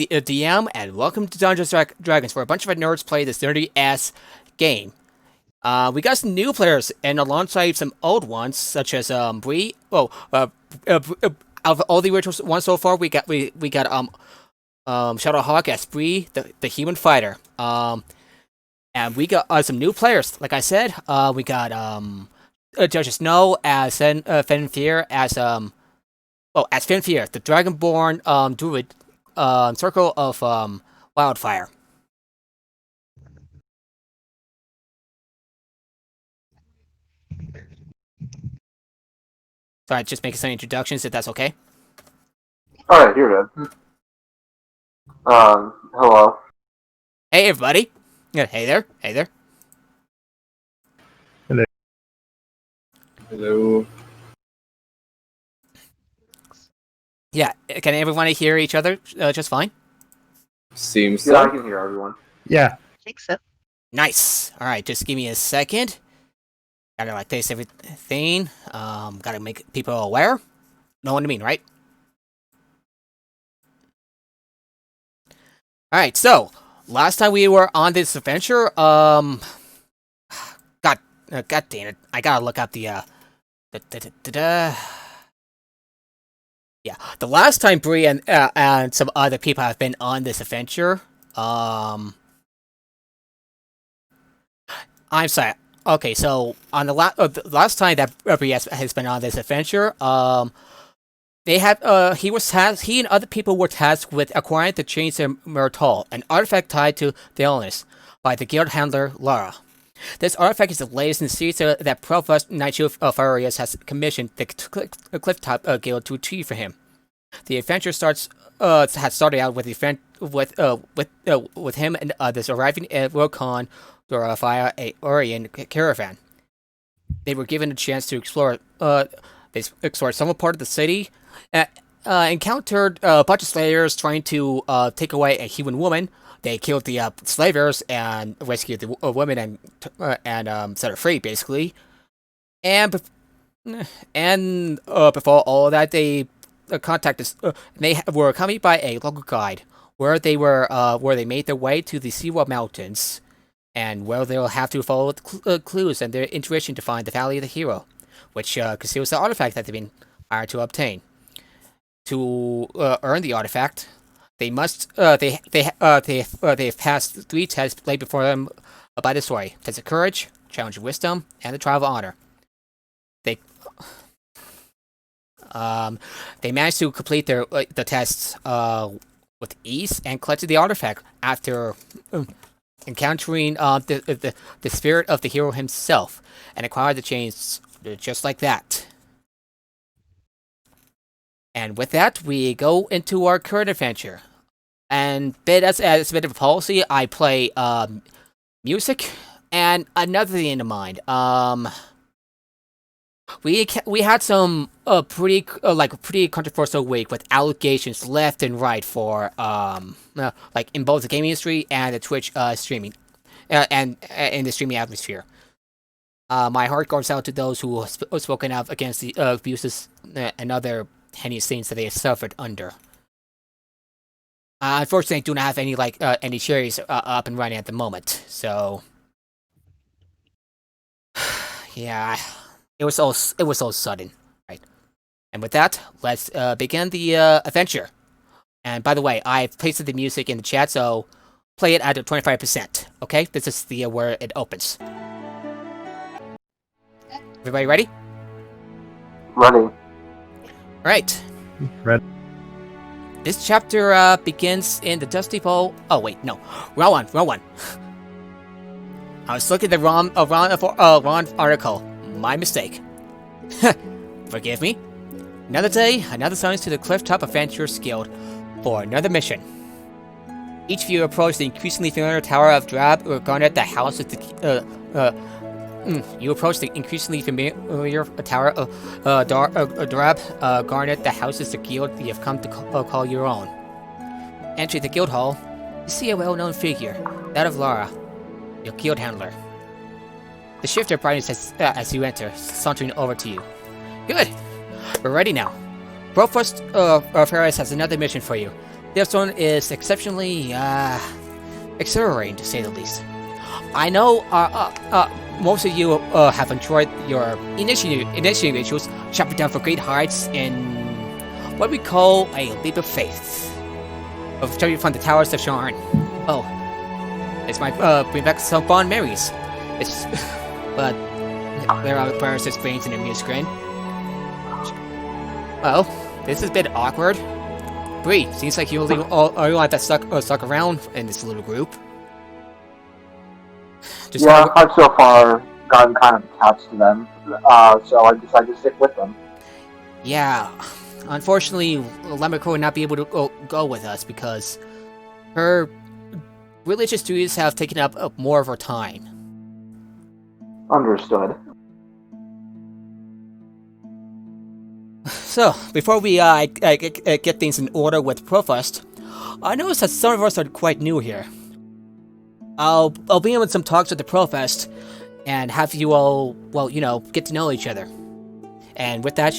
DM, and welcome to Dungeons Dragons, where a bunch of nerds play this nerdy-ass game. We got some new players, and alongside some old ones, such as Bree. Out of all the original ones so far, we got Shadowhawk as Bree, the human fighter. And we got some new players. Like I said, we got Judge Snow as Fenfear as Fenfear, the Dragonborn druid. Circle of Wildfire. Sorry, just making some introductions, if that's okay. Alright, you're good. Hello. Hey, everybody. Yeah, hey there. Hello. Hello. Yeah, can everyone hear each other just fine? Seems so. Yeah, I can hear everyone. Yeah. I think so. Nice. Alright, just give me a second. Gotta taste everything. Gotta make people aware. Know what I mean, right? Alright, so last time we were on this adventure, God damn it. I gotta look up the Yeah, the last time Bree and some other people have been on this adventure, I'm sorry. Okay, so on the last time that Bree has been on this adventure, he and other people were tasked with acquiring the Chains of Myrtle, an artifact tied to the illness, by the guild handler Lara. This artifact is the latest in the series that Provost Nigel Farias has commissioned the Clifftop Guild to achieve for him. The adventure had started out with him and others arriving at Rokon via a Orion caravan. They were given a chance to explore. They explored some part of the city, encountered a bunch of slayers trying to take away a human woman. They killed the slavers and rescued the women and set her free, basically. And before all of that, they contacted. They were accompanied by a local guide, where they made their way to the Seawall Mountains, and where they'll have to follow the clues and their intuition to find the Valley of the Hero, which conceals the artifact that they've been hired to obtain. To earn the artifact, they must. They have passed 3 tests laid before them by the story: test of courage, challenge of wisdom, and the trial of honor. They managed to complete the tests with ease and collected the artifact after encountering the spirit of the hero himself, and acquired the chains just like that. And with that, we go into our current adventure. And as a bit of a policy, I play music and another thing in mind. We had some pretty controversial week with allegations left and right for in both the gaming industry and the Twitch streaming and in the streaming atmosphere. My heart goes out to those who have spoken out against the abuses and other heinous things that they have suffered under. Unfortunately, I do not have any series up and running at the moment, so yeah, it was all sudden, right? And with that, let's begin the adventure. And by the way, I've pasted the music in the chat, so play it at 25%. Okay, this is the where it opens. Everybody ready? Ready. Right. Red. This chapter begins in the Dusty Bowl. Oh wait, no, wrong one. I was looking at the wrong article. My mistake. Forgive me. Another day, another summons to the Clifftop Adventurers Guild for another mission. Each of you approach the increasingly familiar Tower of Drab or garnet the house of the You approach the increasingly familiar Tower of Drab, garnet the houses the guild you have come to call your own. Entering the guild hall, you see a well-known figure, that of Lara, your guild handler. The shifter brightens as you enter, sauntering over to you. Good! We're ready now. Provost Ferris has another mission for you. this one is exceptionally exhilarating to say the least. I know most of you have enjoyed your initiating rituals, chopping down for great heights in what we call a leap of faith, of jumping from the towers of Sharn. Oh, it's my bring back some fond memories. It's but there are prayers explained in the music screen. Well, this is a bit awkward. Bree, seems like you're the only one that stuck around in this little group. Just yeah, I've so far gotten kind of attached to them, so I decided to stick with them. Yeah, unfortunately, Lemiko will not be able to go with us because her religious duties have taken up more of her time. Understood. So, before we get things in order with Profust, I noticed that some of us are quite new here. I'll be in with some talks with the Profust, and have you all, well, you know, get to know each other. And with that,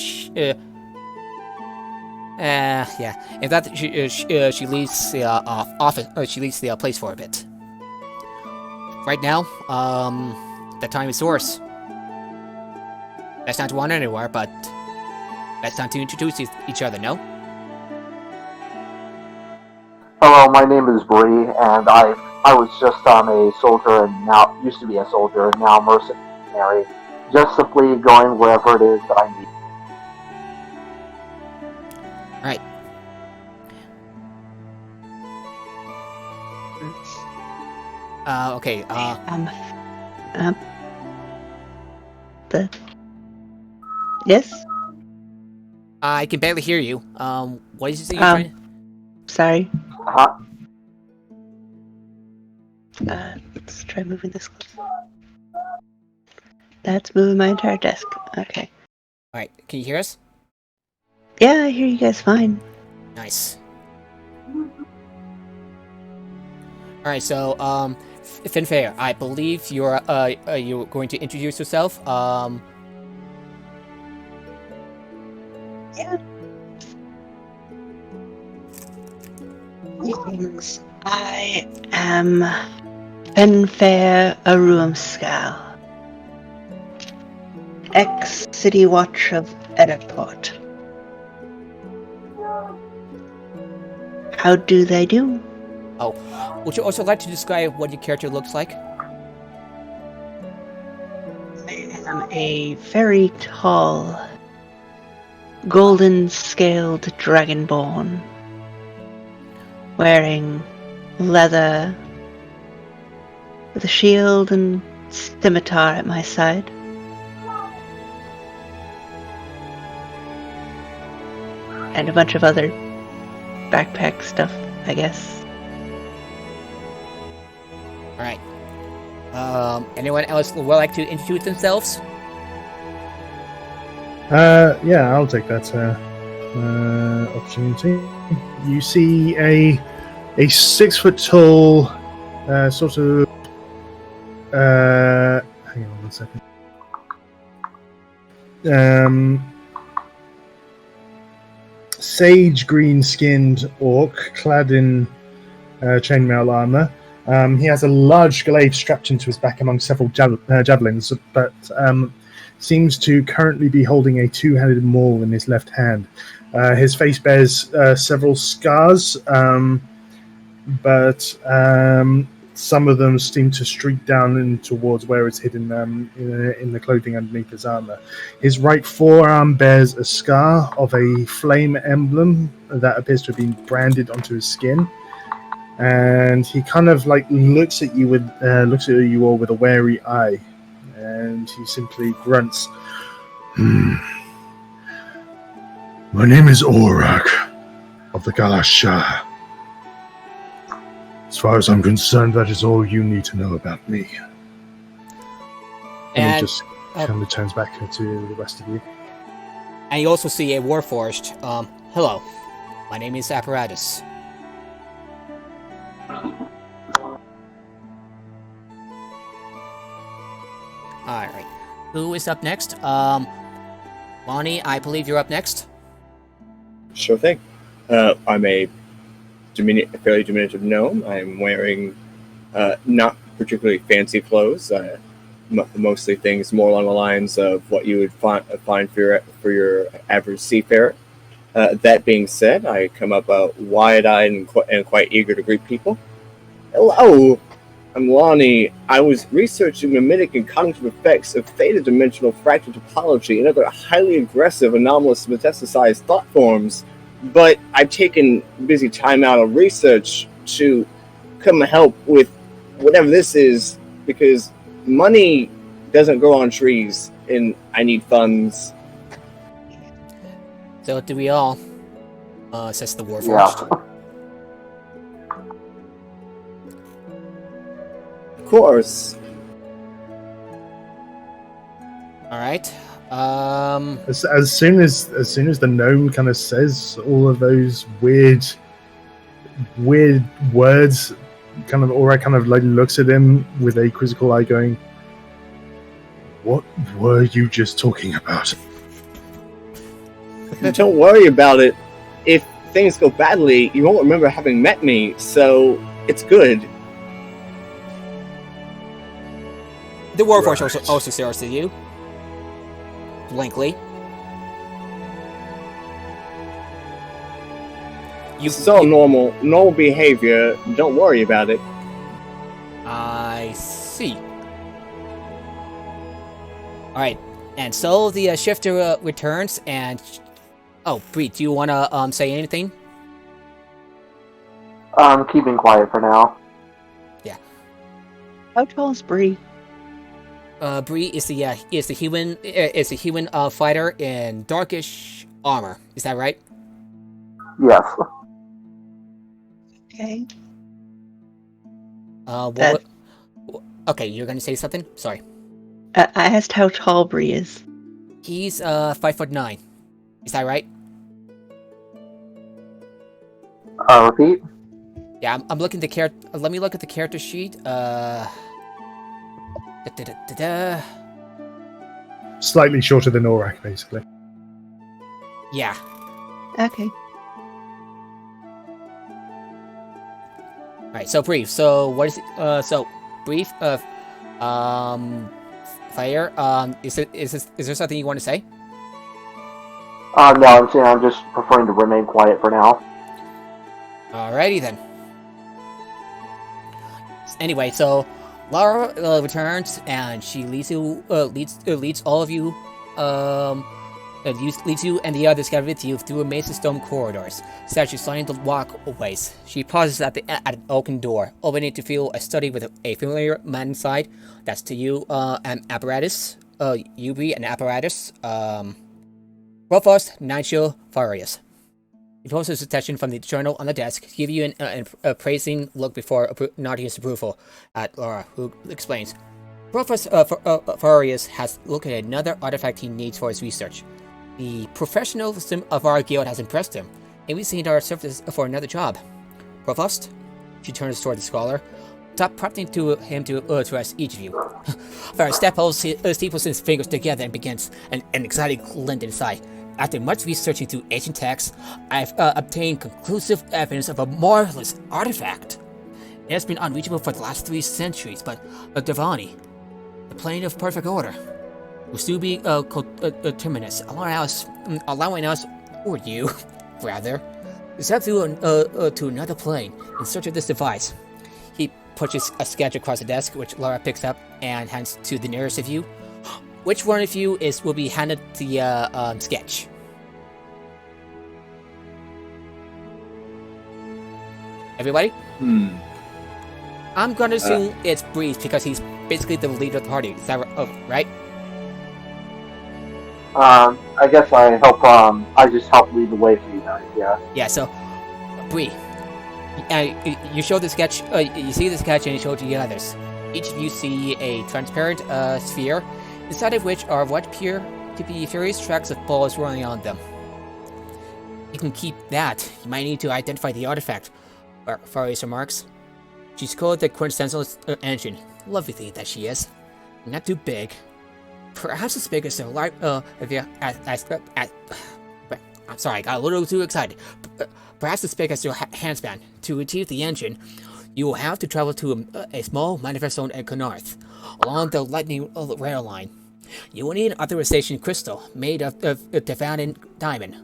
and that she leaves the office. She leaves the place for a bit. Right now, the time is yours. That's not to wander anywhere, but that's not to introduce each other, no? Hello, my name is Bree, and I was just a soldier and now used to be a soldier, now mercenary, just simply going wherever it is that I need. Right. Okay, Yes? I can barely hear you. What is it you're trying? Sorry. Uh-huh. Let's try moving this close. That's moving my entire desk. Okay. Alright, can you hear us? Yeah, I hear you guys fine. Nice. Alright, so, Finfair, I believe you're going to introduce yourself. Yeah. Greetings. I am Finfair Aruamskal, ex-City Watch of Ediport. How do they do? Oh, would you also like to describe what your character looks like? I am a very tall, golden-scaled dragonborn, wearing leather, with a shield and scimitar at my side. And a bunch of other backpack stuff, I guess. Alright. Anyone else would like to introduce themselves? Yeah, I'll take that opportunity. You see a 6 foot tall, sort of. Hang on 1 second. Sage green skinned orc, clad in chainmail armor. He has a large glaive strapped into his back among several javelins, but seems to currently be holding a two-handed maul in his left hand. His face bears several scars, but some of them seem to streak down in towards where it's hidden in the clothing underneath his armor. His right forearm bears a scar of a flame emblem that appears to have been branded onto his skin. And he kind of like looks at you all with a wary eye, and he simply grunts. My name is Orak of the Galasha. As far as I'm concerned, that is all you need to know about me. And he just kind of turns back to the rest of you. And you also see a Warforged. Hello. My name is Apparatus. Alright. Who is up next? Lonnie, I believe you're up next. Sure thing. I'm a fairly diminutive gnome. I'm wearing not particularly fancy clothes. Mostly things more along the lines of what you would find for your average seafarer. That being said, I come up wide-eyed and quite eager to greet people. Hello, I'm Lonnie. I was researching mimetic and cognitive effects of theta-dimensional fractal topology and other highly aggressive, anomalous, metastasized thought forms, but I've taken busy time out of research to come help with whatever this is, because money doesn't grow on trees, and I need funds. So do we all, says the Warforged. Yeah. Of course. Alright. As soon as the gnome kind of says all of those weird words, kind of Aura kind of like looks at him with a quizzical eye, going, "What were you just talking about?" Don't worry about it. If things go badly, you won't remember having met me, so it's good. The Warforged Right. also stares at you. Blankly. It's all normal behavior. Don't worry about it. I see. Alright, and so the shifter returns and... Oh, Bree, do you want to say anything? I'm keeping quiet for now. How tall is Bree? Bree is the human fighter in darkish armor. Is that right? Yes. Okay. Okay, you're gonna say something? Sorry. I asked how tall Bree is. He's 5'9". Is that right? Repeat? Yeah, I'm looking at the character. Let me look at the character sheet. Slightly shorter than Aurak, basically. Yeah. Okay. Alright, so brief. So what is it? So brief. Fire. Is there something you want to say? No, I'm saying I'm just preferring to remain quiet for now. Alrighty then. Anyway, so Lara returns and she leads all of you, leads you and the others gathered with you through a maze of stone corridors. Statues lining the walkways. She pauses at an oaken door, opening it to feel a study with a familiar man inside. That's to you, an apparatus. Yubi, an apparatus. Rofos, Nigel, Farius. He pulls his attention from the journal on the desk, give you an appraising look before nodding his approval at Laura, who explains. Professor Farius has located another artifact he needs for his research. The professionalism of our guild has impressed him, and we've seen our services for another job. Provost? She turns toward the scholar. Stop prompting him to address each of you. Farius steeples his fingers together and begins an exciting glint inside. After much researching through ancient texts, I've obtained conclusive evidence of a marvelous artifact. It has been unreachable for the last 3 centuries, but Devani, the plane of perfect order, will still be terminus, allowing us, or you, rather, to step through to another plane in search of this device. He pushes a sketch across the desk, which Laura picks up and hands to the nearest of you. Which one of you will be handed the sketch? Everybody? I'm gonna assume it's Breeze because he's basically the leader of the party. Is that right? I guess I just help lead the way for you guys, yeah. Yeah, so, Bree, you show the sketch, you see the sketch and you show it to the others. Each of you see a transparent sphere, inside of which are what appear to be various tracks of balls rolling on them. You can keep that. You might need to identify the artifact, Farius remarks. She's called the quintessential engine. Lovely thing that she is. Not too big. Perhaps as big as a I'm sorry, I got a little too excited. Perhaps as big as your handspan. To achieve the engine, you will have to travel to a small manifest zone at Connarth, along the lightning rail line. You will need an authorization crystal made of Devanin diamond,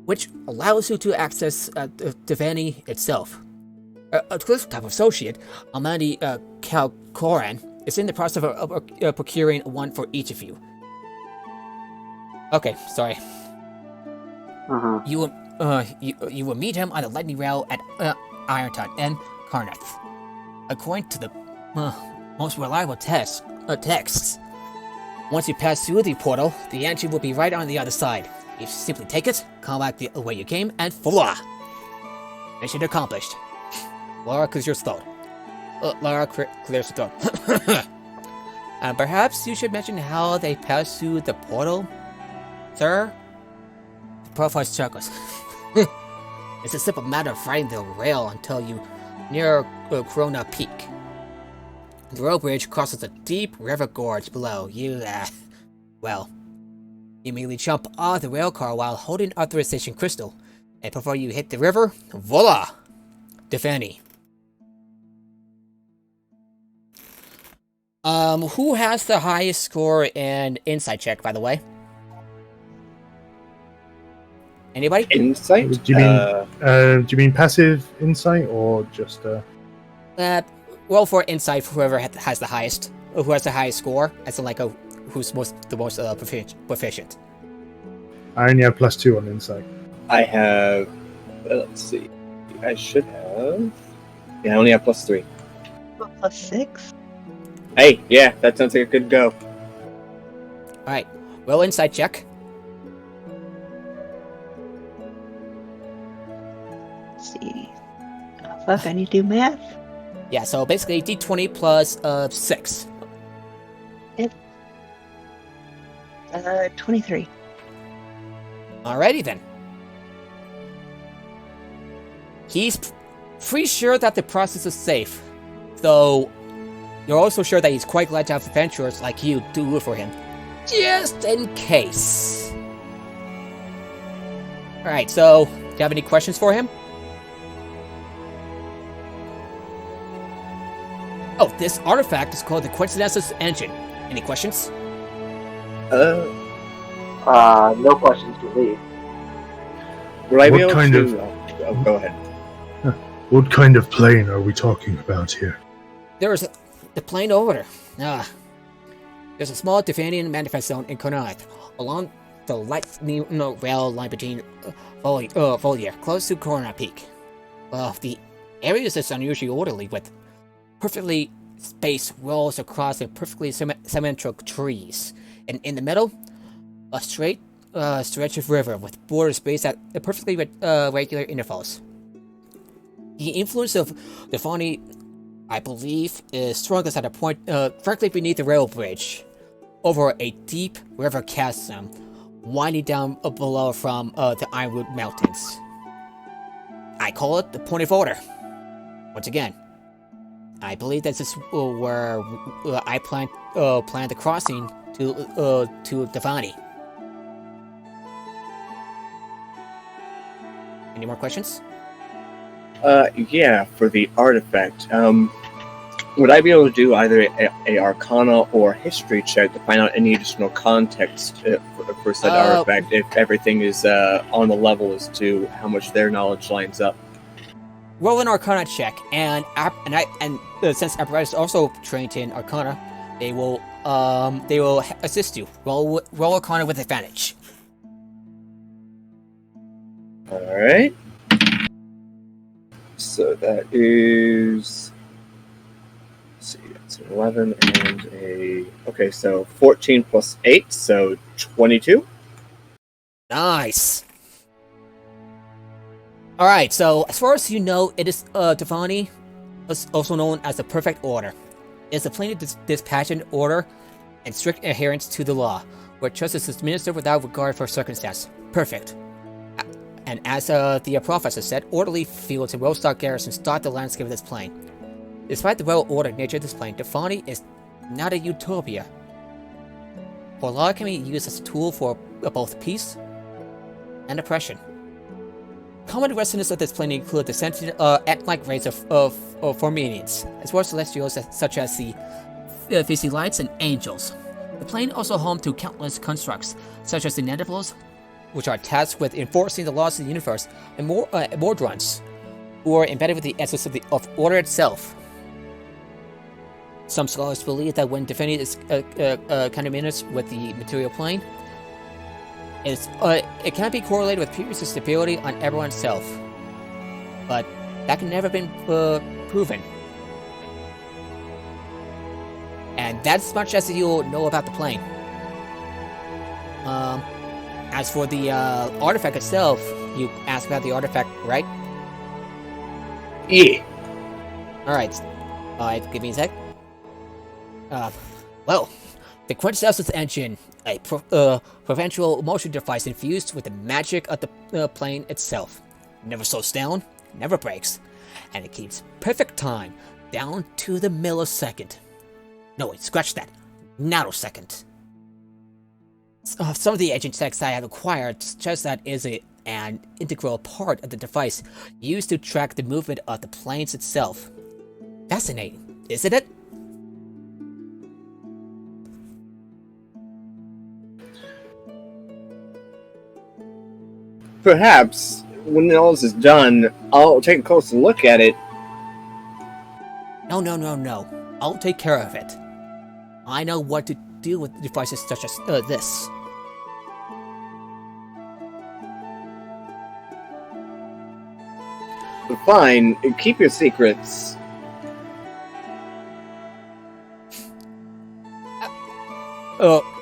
which allows you to access Devani itself. A close type of associate, Amandi Kalkoran, is in the process of procuring one for each of you. Okay, sorry. Mm-hmm. You will meet him on the lightning rail at Ironton and Carnath. According to the most reliable texts, once you pass through the portal, the engine will be right on the other side. You simply take it, come back the way you came, and voila! Mission accomplished. Laura clears your throat. Clears the throat. And perhaps you should mention how they pass through the portal, sir? The profile circles. It's a simple matter of riding the rail until you near Corona Peak. The rail bridge crosses a deep river gorge below. You immediately jump off the rail car while holding authorization crystal. And before you hit the river, voila! Defani. Who has the highest score in insight check, by the way? Anybody? Insight? Do you mean passive insight or just Roll for insight for whoever has the highest, or who has the highest score, as in like who's the most proficient. I only have +2 on insight. I have. Let's see. I should have. Yeah, I only have +3. +6. Hey, yeah, that sounds like a good go. Alright, roll insight check. Let's see. Oh, fuck, I need to do math. Yeah, so basically d20 plus 6. 23. Alrighty then. He's pretty sure that the process is safe, though you're also sure that he's quite glad to have adventurers like you do it for him, just in case. Alright, so, do you have any questions for him? Oh, this artifact is called the Coincidences Engine. Any questions? No questions for me. Would I be What able kind to? of- Oh, go ahead. What kind of plane are we talking about here? There's the plane over there. There's a small Devanian manifest zone in Connaught, along the lightning rail line between Volier, close to Corona Peak. The area is unusually orderly, with perfectly spaced rows across and perfectly symmetrical trees. And in the middle, a straight stretch of river with borders spaced at perfectly regular intervals. The influence of the Fani, I believe, is strongest at a point directly beneath the rail bridge, over a deep river chasm winding down below from the Ironwood Mountains. I call it the Point of Order. Once again, I believe this is where I planned the crossing to Devani. Any more questions? Yeah, for the artifact. Would I be able to do either a Arcana or History check to find out any additional context for said artifact, if everything is on the level as to how much their knowledge lines up? Roll an Arcana check, and since Apparatus is also trained in Arcana, they will assist you. Roll Arcana with advantage. All right. So that is. Let's see, it's an 11 and a. Okay, so 14 plus 8, so 22. Nice. Alright, so as far as you know, it is Devani, also known as the Perfect Order. It is a plainly dispassionate order and strict adherence to the law, where justice is administered without regard for circumstance. Perfect. And as the professor said, orderly fields and well-stocked garrisons dot the landscape of this plane. Despite the well-ordered nature of this plane, Devani is not a utopia. For law can be used as a tool for both peace and oppression. Common residents of this plane include the sentient ant-like race of Forminians, as well as celestials such as the Physi-lights and angels. The plane also home to countless constructs, such as the Neanderthals, which are tasked with enforcing the laws of the universe, and Mordrons, who are embedded with the essence of order itself. Some scholars believe that when defending its contaminants with the material plane, it can be correlated with previous stability on Eberron itself, but that can never been proven. And that's as much as you'll know about the plane. As for the artifact itself, you asked about the artifact, right? Yeah. Alright. Give me a sec. Well, the quintessence engine, a provincial motion device infused with the magic of the plane itself. Never slows down, never breaks, and it keeps perfect time down to the millisecond. No, wait, scratch that. Nanosecond. Some of the agent techs I have acquired suggest that is an integral part of the device used to track the movement of the planes itself. Fascinating, isn't it? Perhaps, when all this is done, I'll take a closer look at it. No. I'll take care of it. I know what to do with devices such as this. Fine, keep your secrets.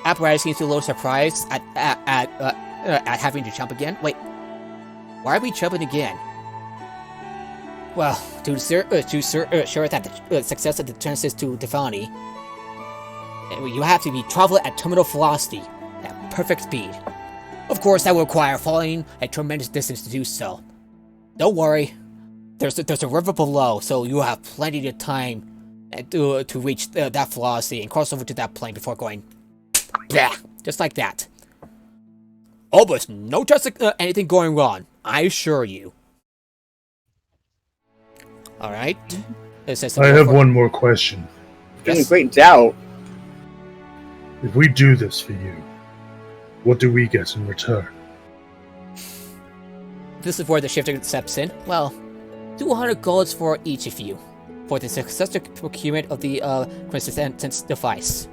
Apparatus seems a little surprised at having to jump again. Wait, why are we jumping again? Well, to ensure that the success of the transit to Defani, you have to be traveling at terminal velocity, at perfect speed. Of course, that will require falling a tremendous distance to do so. Don't worry, there's a river below, so you have plenty of time to reach that velocity and cross over to that plane before going, yeah, just like that. Almost no chance of anything going wrong, I assure you. Alright. I have one more question. In great doubt. If we do this for you, what do we get in return? This is where the shifter steps in. Well, 200 golds for each of you, for the successful procurement of the Quintessence device.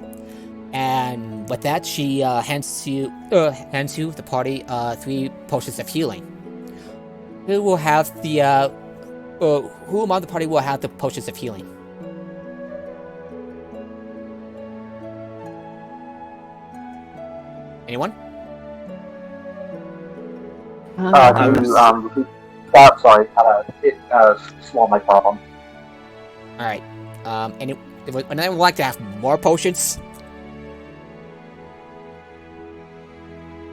And with that, she hands you the party 3 potions of healing. Who will have the who among the party will have the potions of healing? Anyone? Repeat. Sorry, it small mic problem. All right. And I would like to have more potions.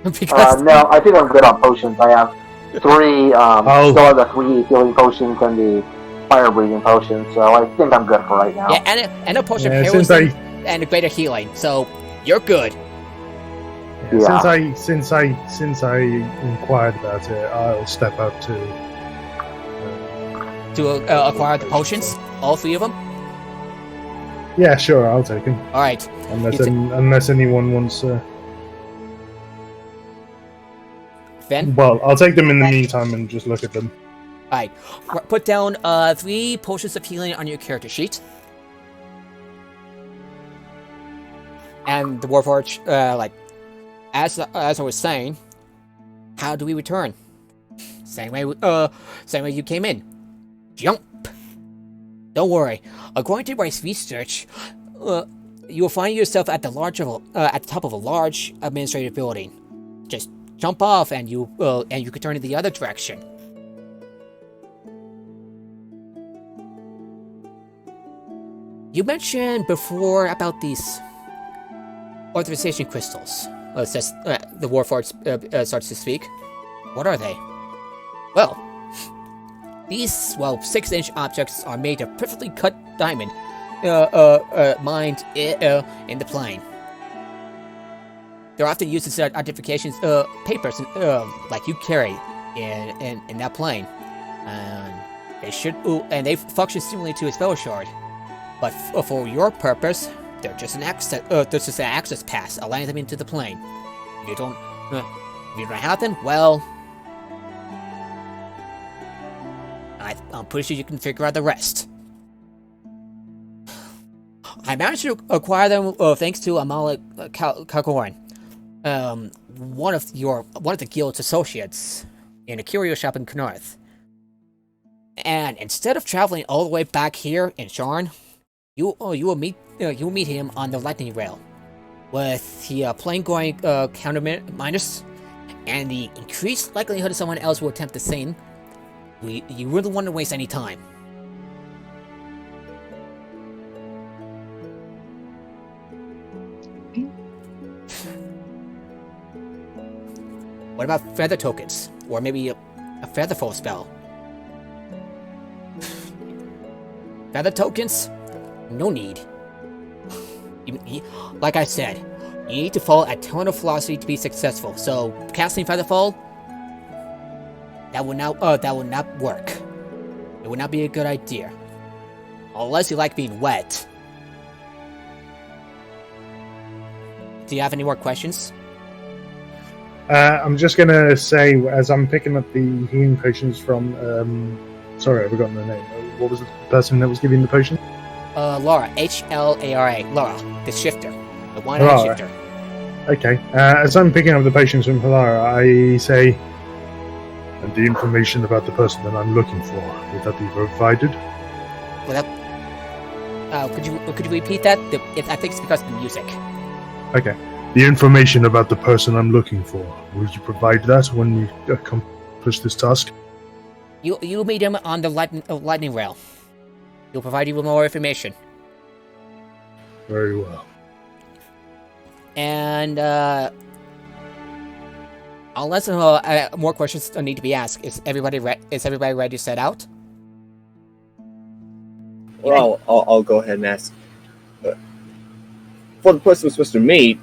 Because No, I think I'm good on potions. I have 3, still have the 3 healing potions and the fire breathing potion, so I think I'm good for right now. yeah, and a potion of heroism and a greater healing, so you're good. Yeah. Since I inquired about it, I'll step up to Acquire the potions, all 3 of them. Yeah, sure, I'll take them. All right. Unless anyone wants. Fen? Well, I'll take them in the meantime and just look at them. Alright, put down 3 potions of healing on your character sheet. And the Warforged, as I was saying, how do we return? Same way you came in. Jump! Don't worry, according to Rice research, you will find yourself at the top of a large administrative building. Just jump off and you can turn in the other direction. You mentioned before about these authorization crystals. Says the Warforged starts to speak. What are they? Well, these 6-inch objects are made of perfectly cut diamond, mined in the plane. They're often used as identification papers, like you carry, in that plane, and they function similarly to a spell shard. But for your purpose, they're just an access pass, allowing them into the plane. If you don't have them, well, I'm pretty sure you can figure out the rest. I managed to acquire them thanks to Amala Kalkoran, one of the guild's associates in a curio shop in Knarth. And instead of traveling all the way back here in Sharn, you will meet him on the lightning rail, with the plane going counter minus, and the increased likelihood of someone else will attempt the same. You really want to waste any time. What about feather tokens? Or maybe a featherfall spell? Feather tokens? No need. Like I said, you need to fall at tonal velocity to be successful, so casting featherfall, that would not work. It would not be a good idea. Unless you like being wet. Do you have any more questions? I'm just going to say, as I'm picking up the healing potions from... sorry, I've forgotten the name. What was the person that was giving the potion? Laura. H-L-A-R-A. Laura, the shifter. The one-eyed shifter. Okay. As I'm picking up the potions from Hilara, I say... And the information about the person that I'm looking for, would that be provided? Well, could you repeat that? I think it's because of the music. Okay. The information about the person I'm looking for, would you provide that when we accomplish this task? You'll meet him on the lightning rail. He'll provide you with more information. Very well. And unless more questions need to be asked, is everybody ready to set out? Well, I'll go ahead and ask. For the person we're supposed to meet,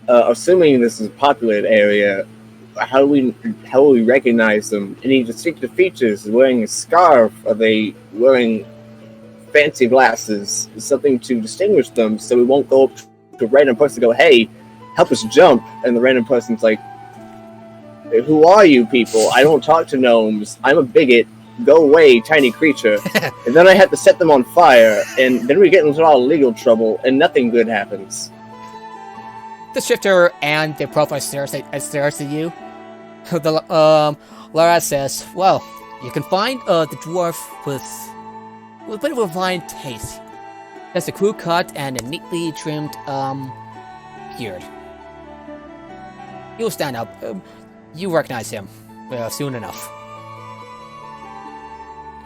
assuming this is a populated area, how will we recognize them? Any distinctive features? Wearing a scarf? Are they wearing fancy glasses? Something to distinguish them, so we won't go up to a random person and go, "Hey, help us jump," and the random person's like, "Who are you people? I don't talk to gnomes. I'm a bigot. Go away, tiny creature." And then I have to set them on fire, and then we get into all legal trouble, and nothing good happens. The shifter and the profile stares at you. Lara says, "Well, you can find the dwarf with a bit of a fine taste. That's a crew cut and a neatly trimmed beard. He'll stand up. You recognize him soon enough."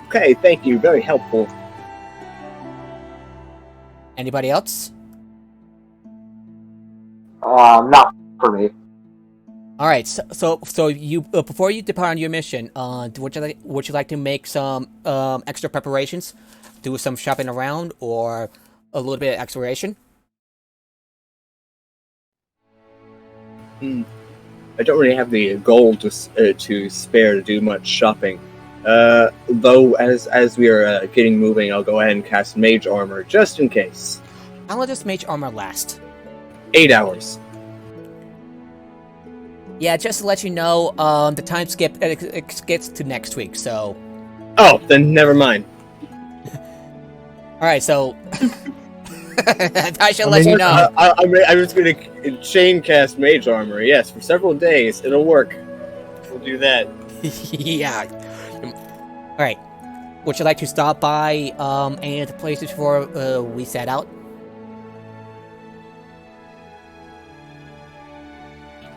Okay, thank you. Very helpful. Anybody else? Not for me. All right. So you before you depart on your mission, would you like to make some extra preparations, do some shopping around, or a little bit of exploration? I don't really have the gold to spare to do much shopping. Though, as we are getting moving, I'll go ahead and cast Mage Armor, just in case. How long does Mage Armor last? 8 hours. Yeah, just to let you know, the time skip it gets to next week, so... Oh, then never mind. Alright, so... I shall let you know. I'm just going to chain cast Mage Armor, yes, for several days. It'll work. We'll do that. Yeah. Alright. Would you like to stop by any of the places before we set out?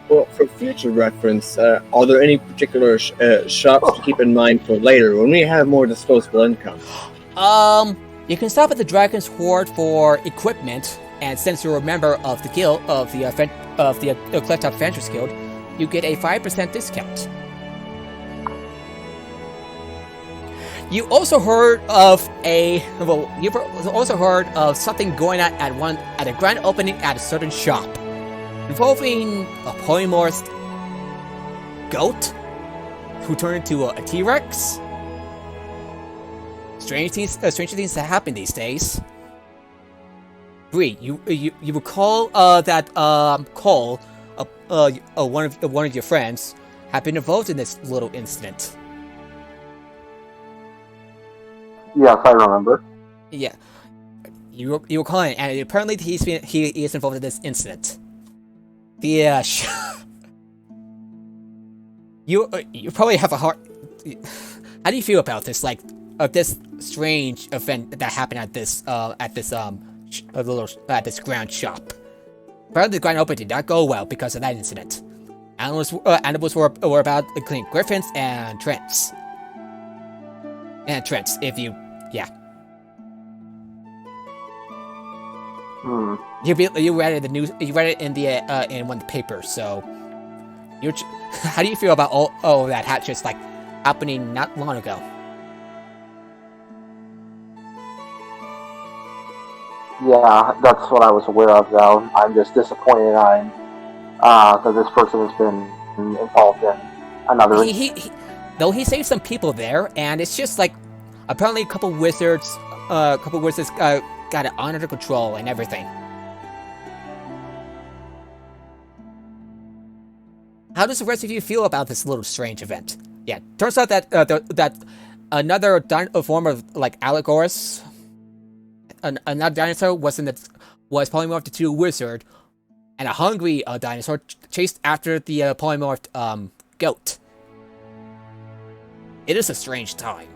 Well, for future reference, are there any particular shops to keep in mind for later when we have more disposable income? You can stop at the Dragon's Hoard for equipment, and since you're a member of the guild of the Clifftop Adventurers Guild, you get a 5% discount. You also heard of you've also heard of something going on at a grand opening at a certain shop, involving a polymorphed goat. who turned into a T-Rex. Stranger things that happen these days. Bree, you recall that Cole, one of your friends, had been involved in this little incident. Yes, I remember. Yeah, you recall it, and apparently he is involved in this incident. Yeah, you probably have a hard. How do you feel about this? Like, this strange event that happened at this ground shop. Apparently, the grand opening did not go well because of that incident. Animals were about to clean griffins and Trents. If you, yeah. You read it in the news. You read it in one of the papers. So, how do you feel about all that just like happening not long ago? Yeah, that's what I was aware of, though. I'm just disappointed that this person has been involved in another. He saved some people there, and it's just like apparently a couple wizards got it under control and everything. How does the rest of you feel about this little strange event? Yeah, turns out that that another form of like Allegorus, another dinosaur was polymorphed into a wizard, and a hungry dinosaur chased after the polymorphed goat. It is a strange time.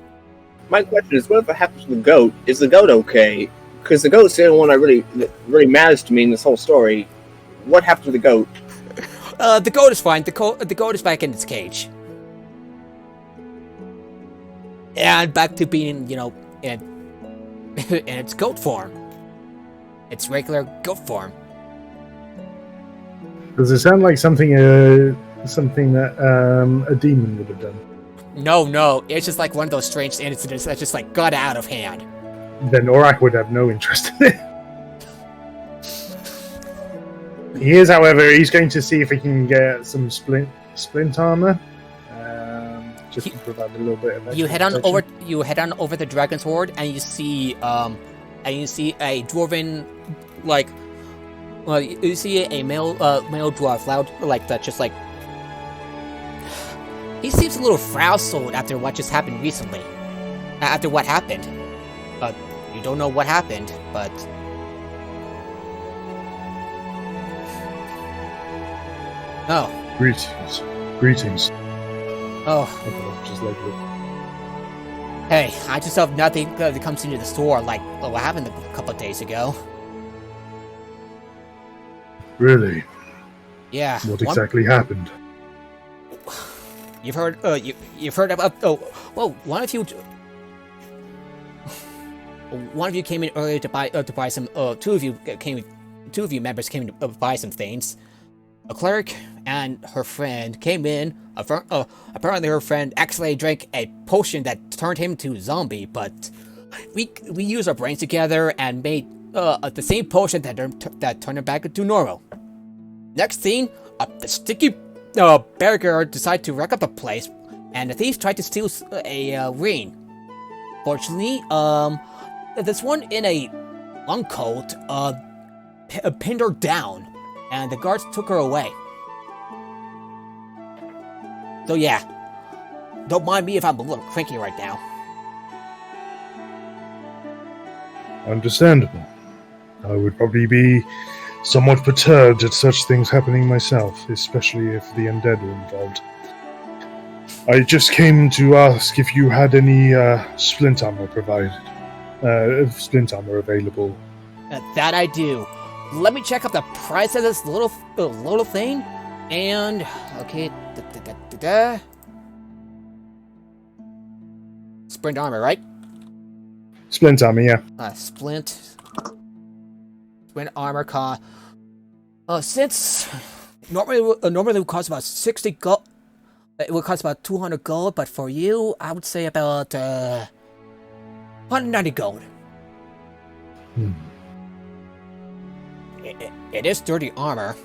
My question is, what if it happens to the goat? Is the goat okay? Because the goat's the only one that really matters to me in this whole story. What happened to the goat? The goat is fine. The goat is back in its cage. And back to being, in its goat form. Its regular goat form. Does it sound like something that a demon would have done? No. It's just like one of those strange incidents that just like got out of hand. Then Aurak would have no interest in it. He is, however, he's going to see if he can get some splint armor, just to provide a little bit of. You head on over the Dragon's Horde, and you see a dwarven, you see a male dwarf, loud like that, just like. He seems a little frazzled after what just happened recently. After what happened, you don't know what happened, but. Oh. Greetings. Oh. Just like Hey, I just have nothing that comes into the store like what happened a couple of days ago. Really? Yeah. What exactly happened? You've heard about one of you came in earlier to buy some two of you members came to buy some things. A cleric and her friend came in. Apparently her friend accidentally drank a potion that turned him to a zombie, but we used our brains together and made the same potion that turned him back into normal. Next scene, the sticky barrier decided to wreck up the place, and the thieves tried to steal a ring. Fortunately, this one in a long coat pinned her down, and the guards took her away. So yeah, don't mind me if I'm a little cranky right now. Understandable. I would probably be somewhat perturbed at such things happening myself, especially if the undead are involved. I just came to ask if you had any splint armor available. That I do. Let me check up the price of this little thing, and okay, Splint armor, right? Splint armor, yeah. Splint armor cost. Since normally it would cost about 60 gold. It would cost about 200 gold, but for you, I would say about 190 gold. It is dirty armor.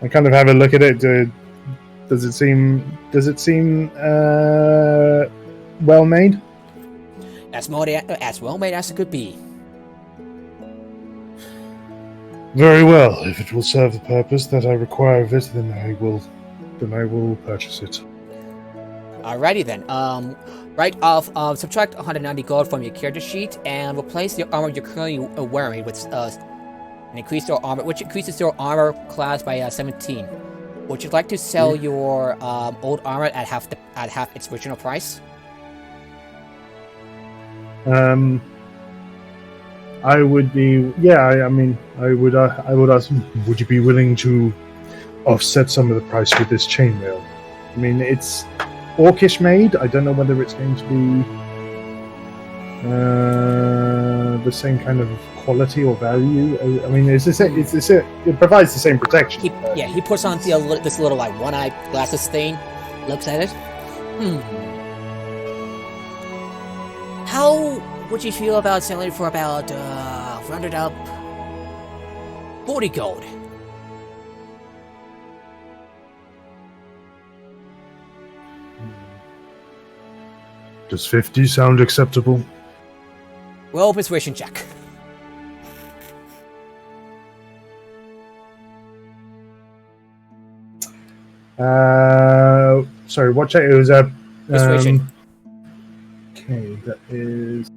I kind of have a look at it. Does it seem well made? As well made as it could be. Very well. If it will serve the purpose that I require of it, then I will purchase it. Alrighty then. Right off, subtract 190 gold from your character sheet and replace the armor you're currently wearing with and increase your armor, which increases your armor class by 17. Would you like to sell your old armor at half its original price? I would be. Yeah, I mean, I would ask. Would you be willing to offset some of the price with this chainmail? I mean, it's orcish made. I don't know whether it's going to be the same kind of quality or value. I mean, it provides the same protection. He puts on this little like one-eyed glasses thing, looks at it. How would you feel about selling it for about rounded up 40 gold? Does 50 sound acceptable? Roll persuasion check. Sorry, what check? It was a persuasion. Okay, that is.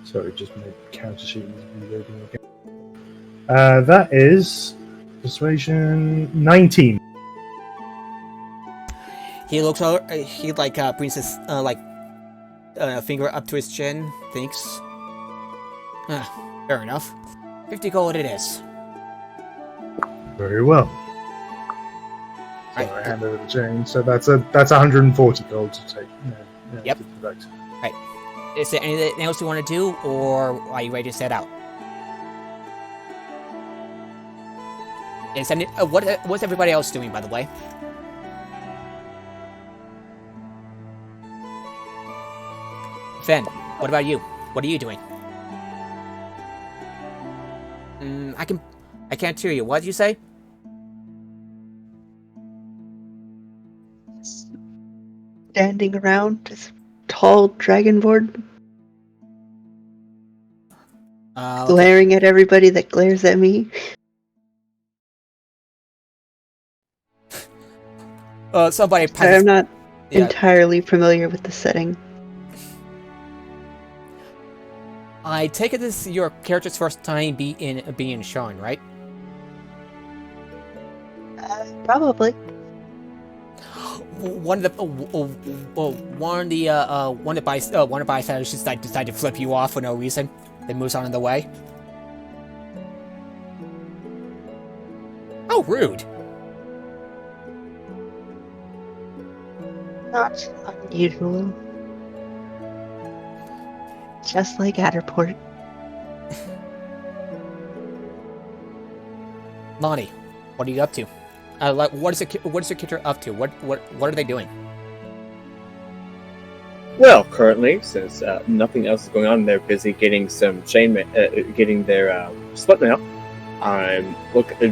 Sorry, just my counter sheet is reloading again. That is persuasion 19. He looks over. He brings his finger up to his chin. Thinks. Fair enough. 50 gold it is. Very well. So I hand over the chain. So that's 140 gold to take. Yep. To deduct. Right. Is there anything else you want to do, or are you ready to set out? What's everybody else doing, by the way? Fen, what about you? What are you doing? I can't hear you. What did you say? Standing around this tall dragonborn, glaring at everybody that glares at me. Somebody. I'm not entirely familiar with the setting. I take it this is your character's first time being shown, right? Probably. One of the bystanders just decided to flip you off for no reason, then moves on in the way. Oh, rude! Not unusual. Just like Adderport. Lonnie, what are you up to? What is your character up to? What are they doing? Well, currently, since nothing else is going on, they're busy getting some getting their split mail. I'm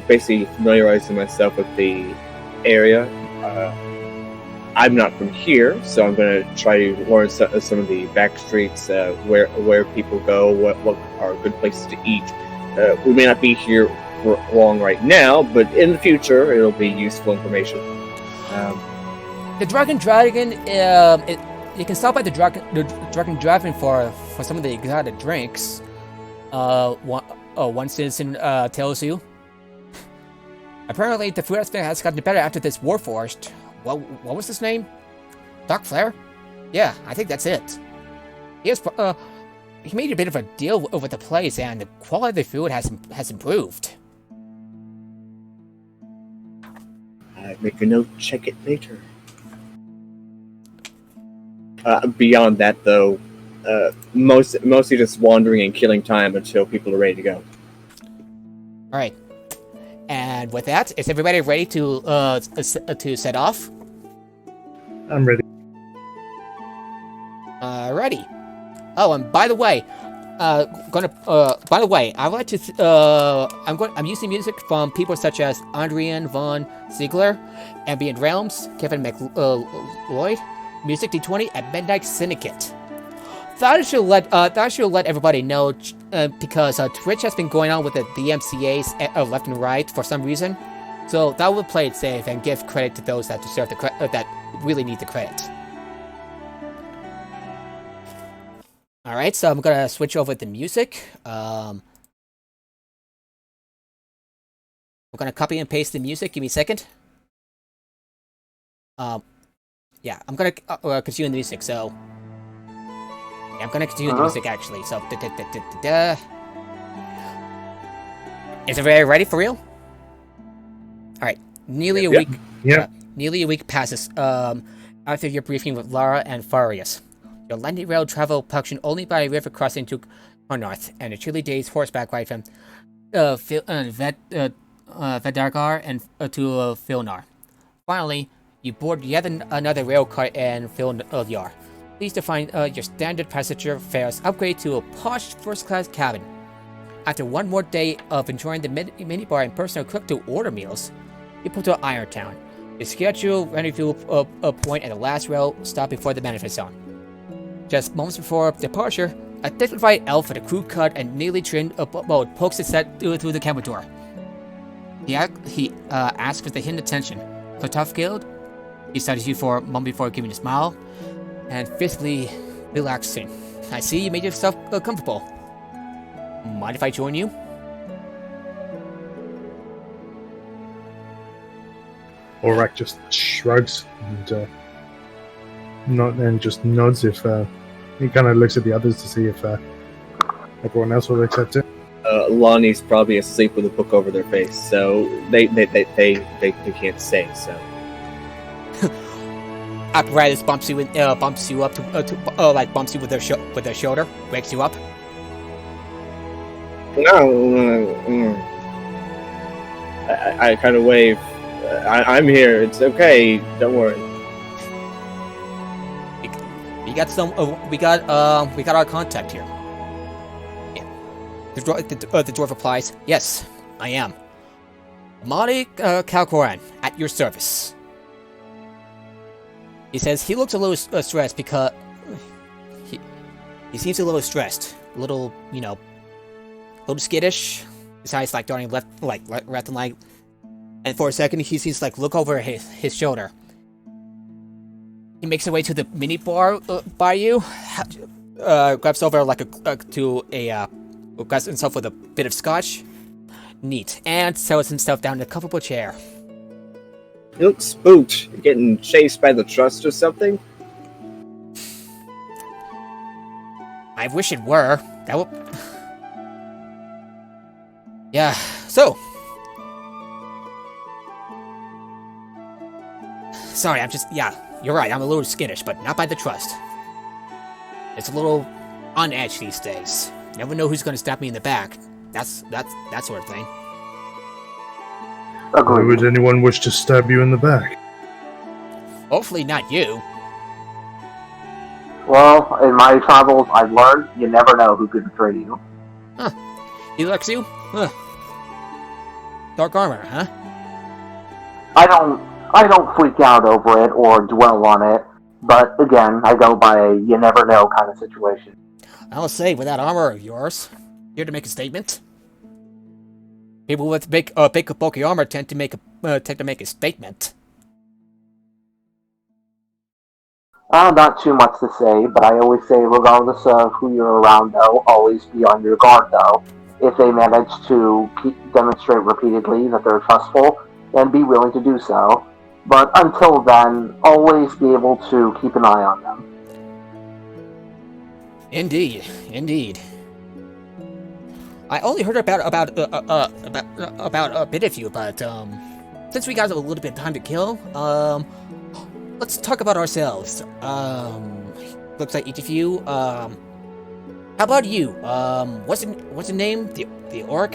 basically familiarizing myself with the area. I'm not from here, so I'm going to try to learn some of the back streets, where people go, what are good places to eat. We may not be here for long right now, but in the future, it'll be useful information. The Dragon, you can stop by the Dragon for some of the exotic drinks. One citizen tells you. Apparently, the food aspect has gotten better after this Warforged. What was his name? Doc Flair? Yeah, I think that's it. He made a bit of a deal over the place, and the quality of the food has improved. I make a note. Check it later. Beyond that, though, mostly just wandering and killing time until people are ready to go. All right. And with that, is everybody ready to set off? I'm ready. Alrighty. Oh, and by the way, Gonna. By the way, I like to. I'm using music from people such as Adrian von Ziegler, Ambient Realms, Kevin MacLeod, Music D20, and Midnight Syndicate. Thought I should let everybody know because Twitch has been going on with the DMCA's left and right for some reason. So that would play it safe and give credit to those that deserve that really need the credit. Alright, so I'm gonna switch over to music. I'm gonna copy and paste the music. Give me a second. Yeah, I'm gonna continue the music, so... Yeah, I'm gonna continue the music, actually, so... Is everybody ready for real? Alright, nearly a week... nearly a week passes, after your briefing with Lara and Farius. Your landing rail travel function only by a river crossing to north, and a chilly day's horseback ride from Vedargar and to Filnar. Finally, you board yet another rail car in Filnar. Pleased to find your standard passenger fares upgrade to a posh first-class cabin. After one more day of enjoying the minibar and personal cook-to-order meals, you pull to Irontown. Your scheduled rendezvous point at the last rail stop before the manifest zone. Just moments before departure, a dignified elf with a crew cut and neatly trimmed boat pokes its head through the cabin door. He asks for the hidden attention. So tough guild? He studies you for a moment before giving a smile, and physically relaxing. I see you made yourself comfortable. Mind if I join you? Aurak just shrugs and just nods if he kind of looks at the others to see if everyone else will accept it. Lonnie's probably asleep with a book over their face, so they can't say so. Apparatus bumps you with their shoulder, wakes you up. No, I kind of wave. I'm here. It's okay. Don't worry. We got our contact here. Yeah. The dwarf replies, "Yes, I am. Mali Kalkoran, at your service." He says he looks a little stressed because he seems a little stressed, a little skittish. His eyes darting left and right, and for a second he seems look over his shoulder. He makes his way to the mini bar by you, grabs over grabs himself with a bit of scotch, neat, and settles himself down in a comfortable chair. You look spooked. You're getting chased by the trust or something? I wish it were. That would... Yeah, so... Sorry, you're right, I'm a little skittish, but not by the trust. It's a little on edge these days. Never know who's gonna stab me in the back. That sort of thing. Why would anyone wish to stab you in the back? Hopefully not you. Well, in my travels, I've learned you never know who could betray you. Huh. He likes you? Huh. Dark armor, huh? I don't freak out over it or dwell on it, but again, I go by a you never know kind of situation. I'll say, with that armor of yours, here to make a statement. People with big bulky armor tend to make a statement. Not too much to say, but I always say, regardless of who you're around, though, always be on your guard, though. If they manage to demonstrate repeatedly that they're trustful, then be willing to do so. But until then, always be able to keep an eye on them. Indeed. I only heard about a bit of you, but since we got a little bit of time to kill, let's talk about ourselves. Looks like each of you. How about you? What's the name? The orc?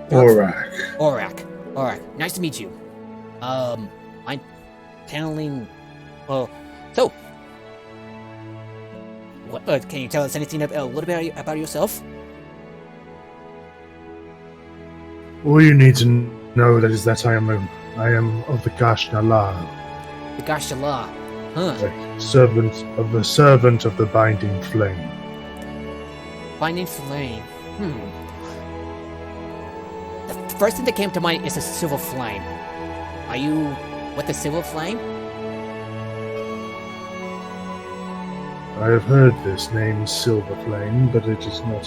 Aurak. Alright, nice to meet you. I'm paneling. Well, so Can you tell us anything a little bit about yourself? All you need to know is that I am of the Gashnala, The Gashala. Huh. a servant of the Binding Flame. Binding Flame. The first thing that came to mind is a Silver Flame. Are you with the Silver Flame? I have heard this name Silver Flame, but it is not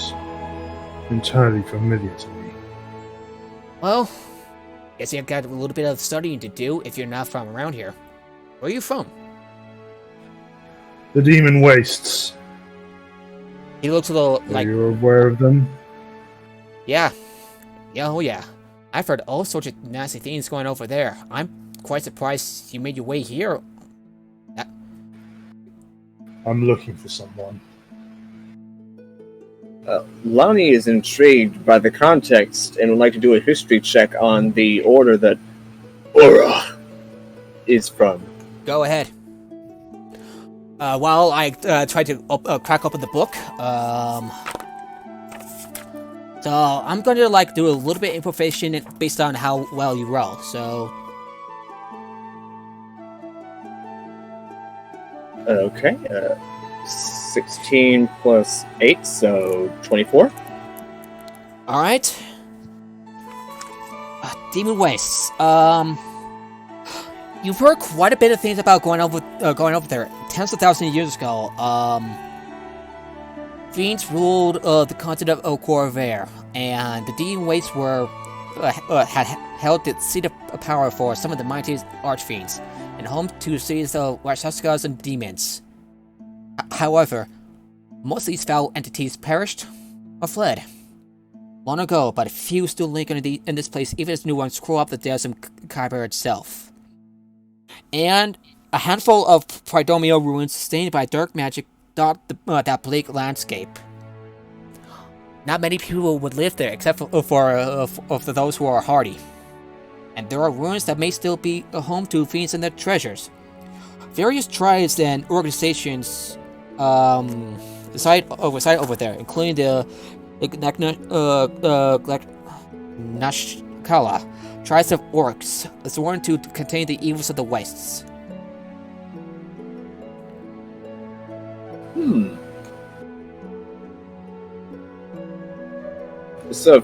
entirely familiar to me. Well, guess you've got a little bit of studying to do if you're not from around here. Where are you from? The Demon Wastes. He looks a little Are like... you aware of them? Yeah. Yeah, oh yeah. I've heard all sorts of nasty things going over there. I'm quite surprised you made your way here. I'm looking for someone. Lonnie is intrigued by the context and would like to do a history check on the order that Aura is from. Go ahead. While I try to crack open the book, so I'm going to like do a little bit of improvisation based on how well you roll. So Okay, 16 plus 8, so 24. all right. Demon Wastes. You've heard quite a bit of things about going over there. Tens of thousands of years ago, fiends ruled the continent of Corvair, and the Demon Wastes were had held the seat of power for some of the mightiest archfiends, and home to cities of Rakshasas and demons. However, most of these foul entities perished or fled long ago, but a few still linger in this place, even as new ones crawl up the depths of Kyber itself. And a handful of Pridomio ruins stained by dark magic dot that bleak landscape. Not many people would live there, except for those who are hardy. And there are ruins that may still be a home to fiends and their treasures. Various tribes and organizations reside over there, including the Nashkala, tribes of orcs, sworn to contain the evils of the wastes. So,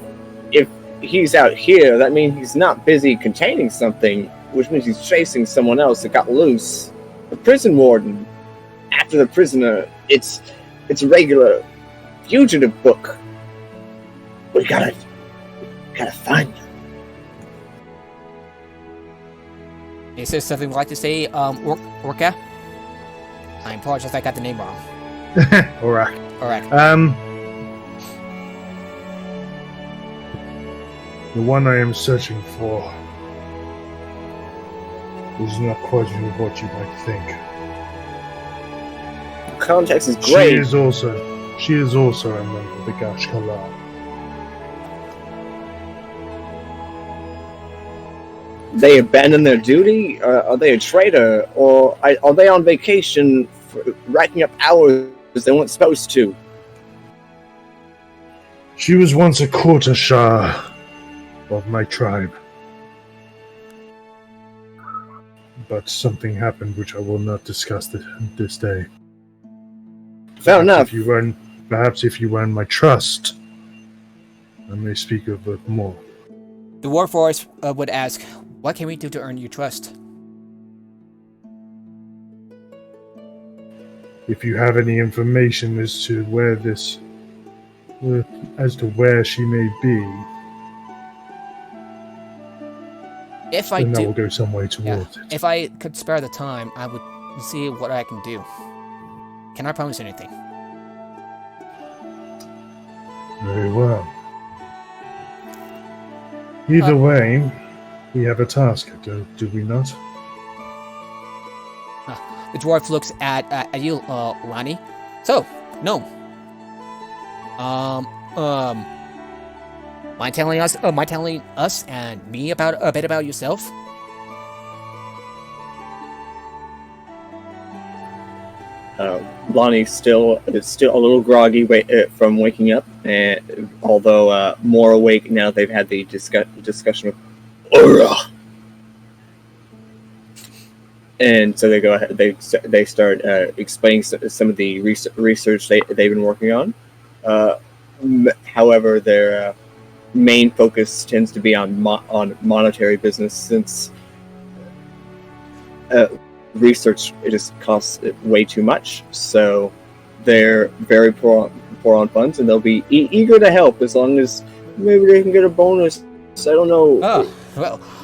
if he's out here, that means he's not busy containing something, which means he's chasing someone else that got loose. The prison warden, after the prisoner, it's a regular fugitive book. We gotta find him. Is there something you'd like to say, Orca? I apologize, I got the name wrong. Alright. The one I am searching for is not quite what you might think. Context is great. She is also a member of the Gashkala. They abandon their duty? Are they a traitor? Or are they on vacation for racking up hours they weren't supposed to? She was once a quarter Shah of my tribe. But something happened which I will not discuss this day. Fair enough. Perhaps if you earn my trust, I may speak of it more. The Warforged would ask, what can we do to earn your trust? If you have any information as to where she may be, If I then that do, will go some way towards it. if I could spare the time, I would see what I can do. Can I promise anything? Very well. Either way, we have a task, do we not? The dwarf looks at you, Lonnie. So, no. Mind telling us and me about a bit about yourself? Lonnie is still a little groggy from waking up, and although more awake now they've had the discussion with Aura. And so they go ahead. They start explaining some of the research they've been working on. However, their main focus tends to be on monetary business, since research just costs way too much. So they're very poor on funds, and they'll be eager to help as long as maybe they can get a bonus. I don't know. Oh,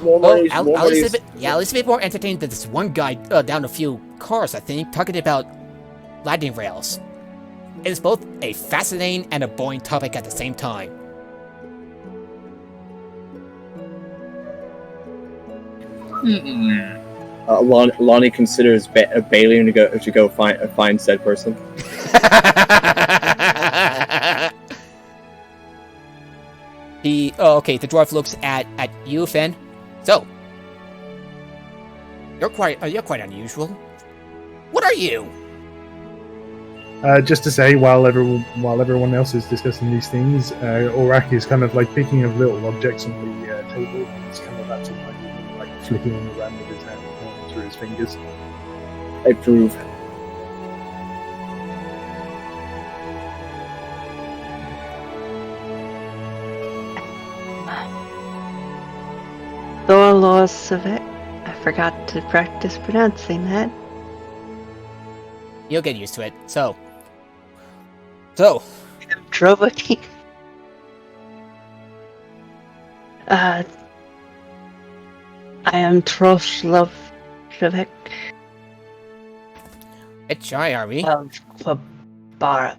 well, at least a bit more entertaining than this one guy down a few cars, I think, talking about lightning rails. It is both a fascinating and a boring topic at the same time. Lonnie considers bailing to go find said person. The dwarf looks at you, Finn. So, you're quite unusual. What are you? Just to say, while everyone else is discussing these things, Orak is kind of like picking up little objects on the table. He's kind of acting like flicking them around with his hand through his fingers. I approve. Thorlosovec. I forgot to practice pronouncing that. You'll get used to it. So. Drovaki. I am Troslovshavek It's shy, are we? of Kwabara.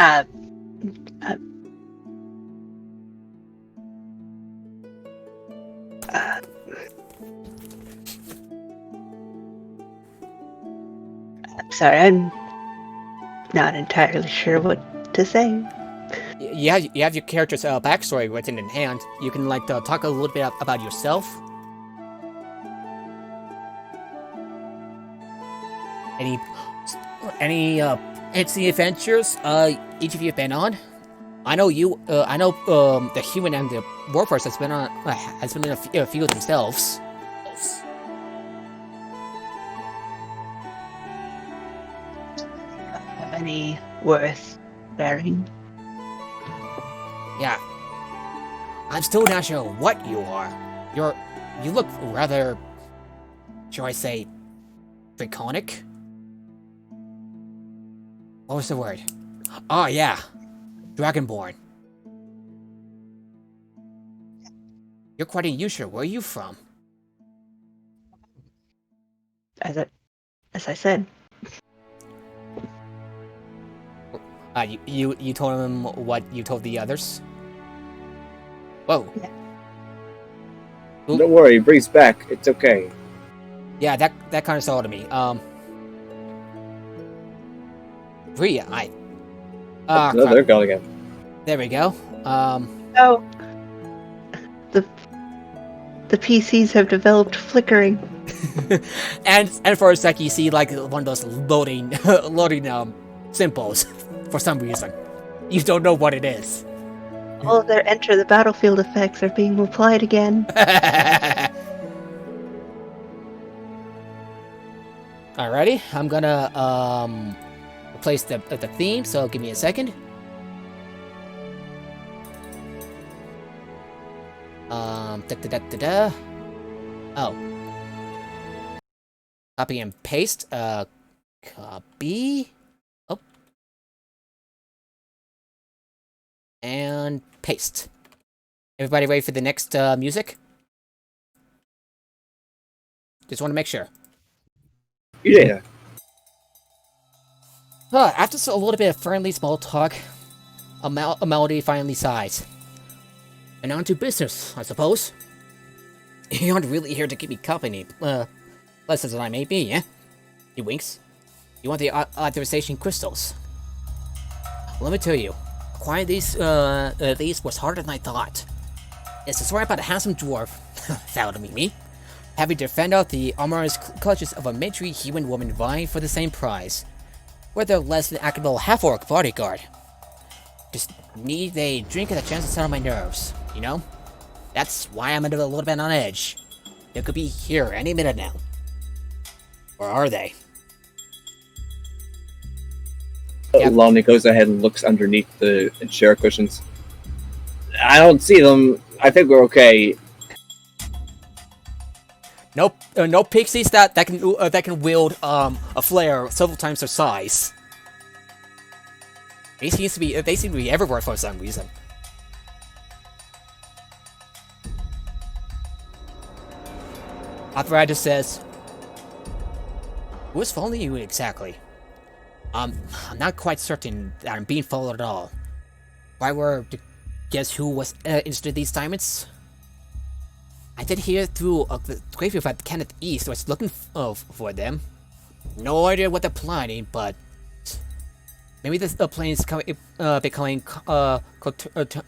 I'm sorry, I'm not entirely sure what to say. You have your character's backstory written in hand. You can talk a little bit about yourself. Any adventures each of you have been on? I know you. I know the human and the warforce has been in a few themselves. Any worth bearing? Yeah. I'm still not sure what you are. You look rather, shall I say, draconic? What was the word? Oh yeah, Dragonborn. You're quite unusual. Where are you from? As I said. You told him what you told the others? Whoa. Yeah. Don't worry, Bree's back. It's okay. Yeah, that kind of saw to me. Bree, No, they're gone again. there we go. Oh. The PCs have developed flickering. and for a sec, you see like one of those loading symbols for some reason. You don't know what it is. All of their enter the battlefield effects are being applied again. Alrighty, I'm gonna replace the theme. So give me a second. Oh. Copy and paste. Copy. Oh. And paste. Everybody ready for the next music? Just want to make sure. Yeah. After a little bit of friendly small talk, a melody finally sighs. And on to business, I suppose. You aren't really here to keep me company, less as I may be, yeah? He winks. You want the authorization crystals? Let me tell you, acquiring these was harder than I thought. It's a story about a handsome dwarf, found me, having to fend off the amorous clutches of a mid-tree human woman vying for the same prize, with a less than actable half-orc bodyguard. Just need a drink and a chance to settle my nerves, you know? That's why I'm a little bit on edge. They could be here any minute now. Or are they? Yep. Lonnie goes ahead and looks underneath the chair cushions. I don't see them. I think we're okay. Nope, no pixies that can wield a flare several times their size. They seem to be everywhere for some reason. Operator says, "Who's following you exactly?" I'm not quite certain that I'm being followed at all. If I were to guess who was interested in these diamonds, I did hear through the graveyard that Kenneth East was looking for them. No idea what they're planning, but maybe the planes becoming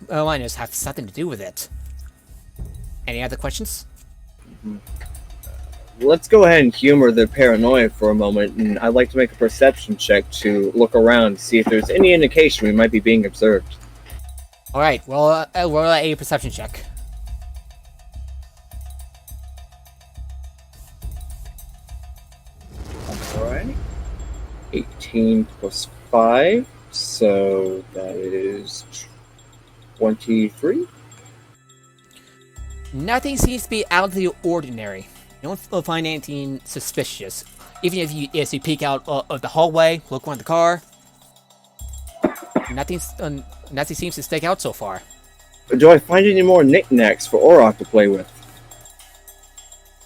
miners have something to do with it. Any other questions? Let's go ahead and humor the paranoia for a moment, and I'd like to make a perception check to look around, see if there's any indication we might be being observed. Alright, well, roll a perception check. Alright. 18 plus 5, so that is 23. Nothing seems to be out of the ordinary. You don't find anything suspicious. Even if you peek out of the hallway, look around the car, nothing seems to stick out so far. Do I find any more knickknacks for Auroch to play with?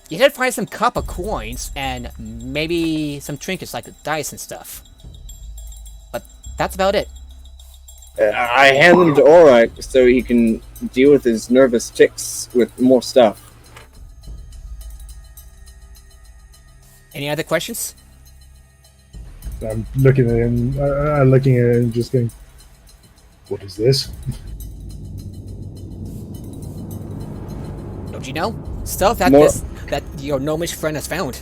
You did find some copper coins and maybe some trinkets like dice and stuff. But that's about it. I hand them to Auroch so he can deal with his nervous tics with more stuff. Any other questions? I'm looking at him, looking at it and just going, "What is this?" Don't you know? Stuff that that your gnomish friend has found.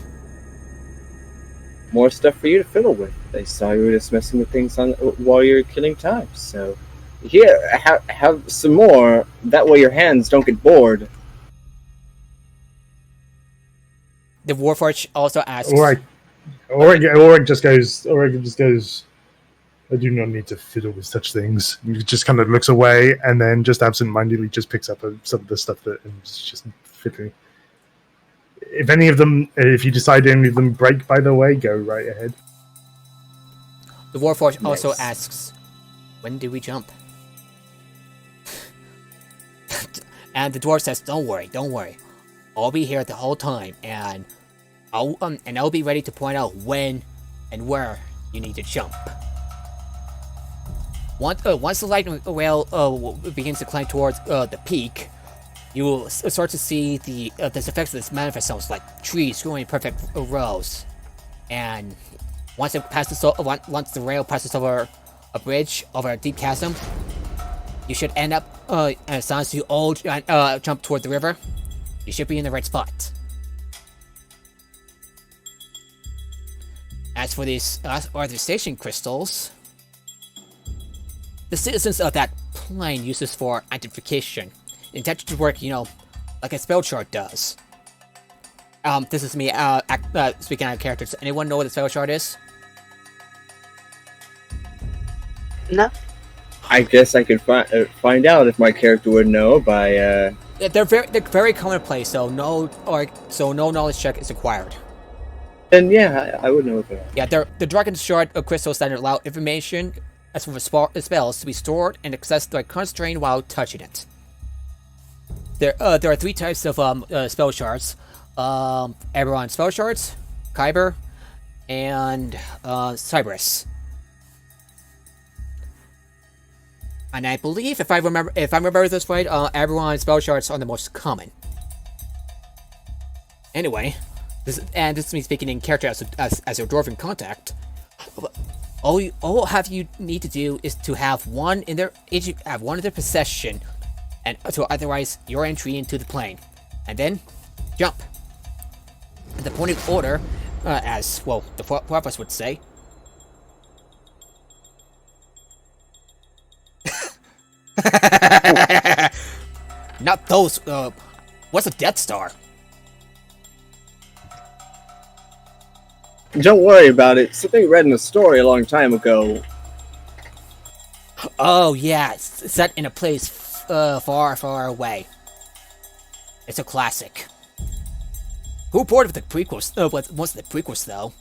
More stuff for you to fiddle with. They saw you were just messing with things while you're killing time. So, here, have some more. That way your hands don't get bored. The Warforged also asks. Auroch just goes, "I do not need to fiddle with such things." He just kind of looks away and then just absent-mindedly just picks up some of the stuff that is just fiddling. If you decide any of them break, by the way, go right ahead. The Warforged also asks, "When do we jump?" And the dwarf says, don't worry. I'll be here the whole time, and I'll be ready to point out when and where you need to jump. Once the light rail begins to climb towards the peak, you will start to see the effects of this manifest sounds like trees growing in perfect rows. And once the rail passes over a bridge over a deep chasm, you should end up and as soon as you all jump toward the river, you should be in the right spot. As for these authorization crystals, the citizens of that plane use this for identification, intended to work, like a spell chart does. This is me speaking out of character. Does anyone know what a spell chart is? No. I guess I could find out if my character would know by. They're very commonplace, so no knowledge check is required. Then yeah, I would know that. Yeah, the dragon shard of crystals that allow information as for spells to be stored and accessed by concentrating while touching it. There are three types of spell shards: Eberron spell shards, Kyber, and Cyberus. And I believe, if I remember this right, Eberron spell shards are the most common. Anyway, this is me speaking in character as a dwarven contact. all have you need to do is to have one in their possession, and to authorize your entry into the plane, and then jump. At the point of order, as well, the prophet would say. Not those. What's a Death Star? Don't worry about it. Something I read in a story a long time ago. Oh yeah, it's set in a place far, far away. It's a classic. Who bored with the prequels? What's the prequels though?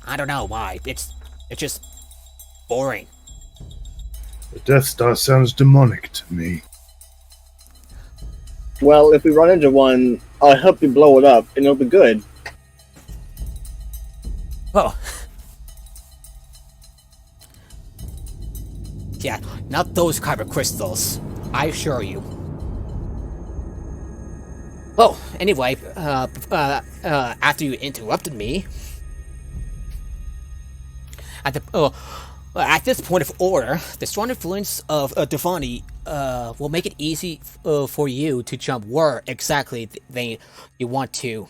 I don't know why. It's just boring. The Death Star sounds demonic to me. Well, if we run into one, I'll help you blow it up, and it'll be good. Oh. Yeah, not those kyber crystals. I assure you. Well, anyway, after you interrupted me, at this point of order, the strong influence of Devani will make it easy for you to jump where exactly you want to.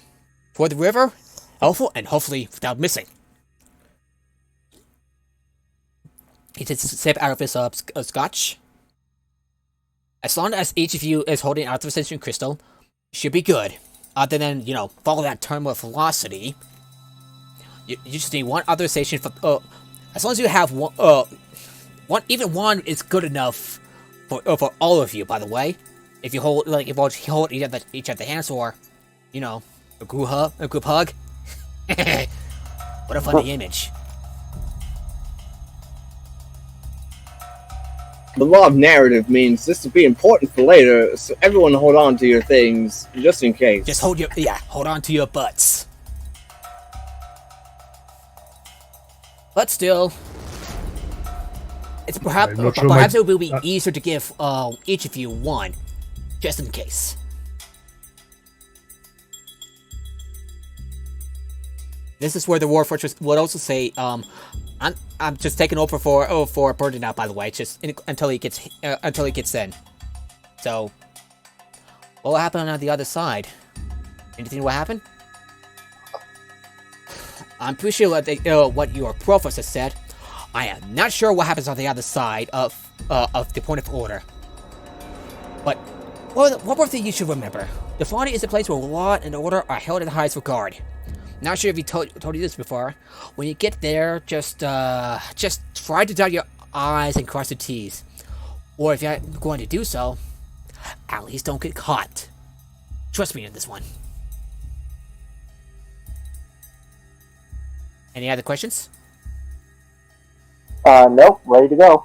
Toward the river, hopefully without missing. He takes a sip out of his scotch. As long as each of you is holding authorization crystal, should be good. Other than, follow that term of velocity. You just need one authorization for, as long as you have one, even one is good enough for all of you, by the way. If you hold, hold each of the hands, or, a group hug. What a funny image. The law of narrative means this will be important for later, so everyone hold on to your things, just in case. Just hold on to your butts. But still, it's perhaps it will be easier to give each of you one, just in case. This is where the War Fortress would also say, I'm just taking over for Burden now, by the way, just until he gets in. So, what will happen on the other side? Anything will happen? I'm pretty sure what your professor said. I am not sure what happens on the other side of the point of order. But one more thing you should remember: the Fawny is a place where law and order are held in the highest regard. Not sure if he told you this before. When you get there, just try to dot your I's and cross your T's. Or if you're going to do so, at least don't get caught. Trust me on this one. Any other questions? Nope, ready to go.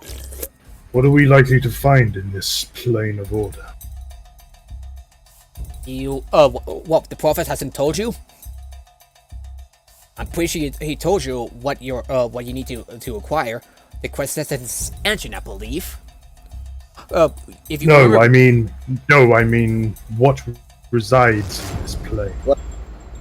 What are we likely to find in this plane of order? What the prophet hasn't told you? I'm pretty sure he told you what you need to acquire. The quintessence engine, I believe. If you I mean what resides in this plane. Well,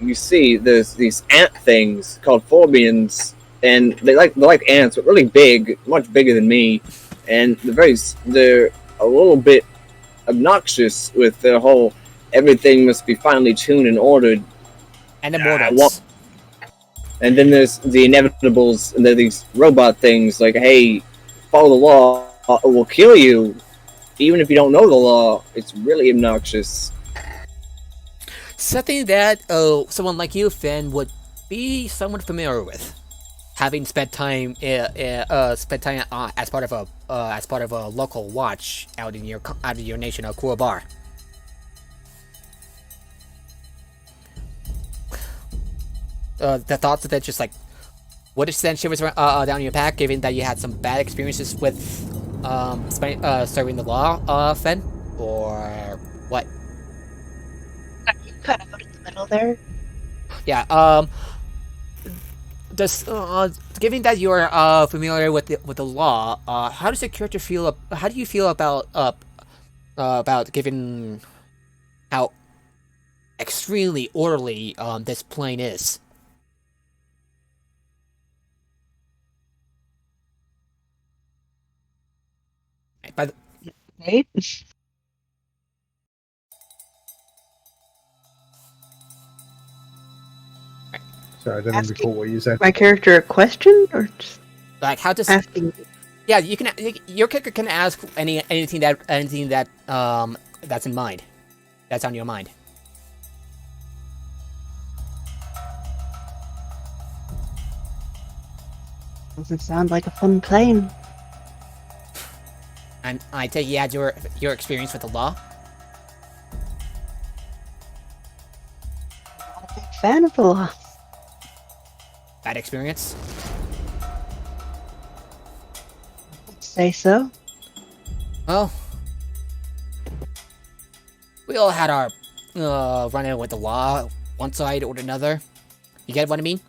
you see, there's these ant things called Formians, and they're like ants, but really big, much bigger than me, and they're a little bit obnoxious with their whole everything must be finely tuned and ordered. And immortals. And then there's the inevitables, and they're these robot things like, hey, follow the law, it will kill you. Even if you don't know the law, it's really obnoxious. Something that someone like you, Finn, would be somewhat familiar with, having spent time as part of a local watch out in your nation of Kuwabar. The thoughts of it just would it send shivers down your back, given that you had some bad experiences with serving the law, Fen, or what? You cut out in the middle there. Yeah. Given that you're familiar with the law, how does your character feel? How do you feel about given how extremely orderly this plane is? Right? Sorry, I don't Asking- recall what you said. My character a question or just Like, how does... asking? Yeah, you can... Your character can ask anything that, that's in mind. That's on your mind. Doesn't sound like a fun plane. And I take you had your experience with the law. Not a big fan of the law. Bad experience. Say so. Well, we all had our run-in with the law, one side or another. You get what I mean?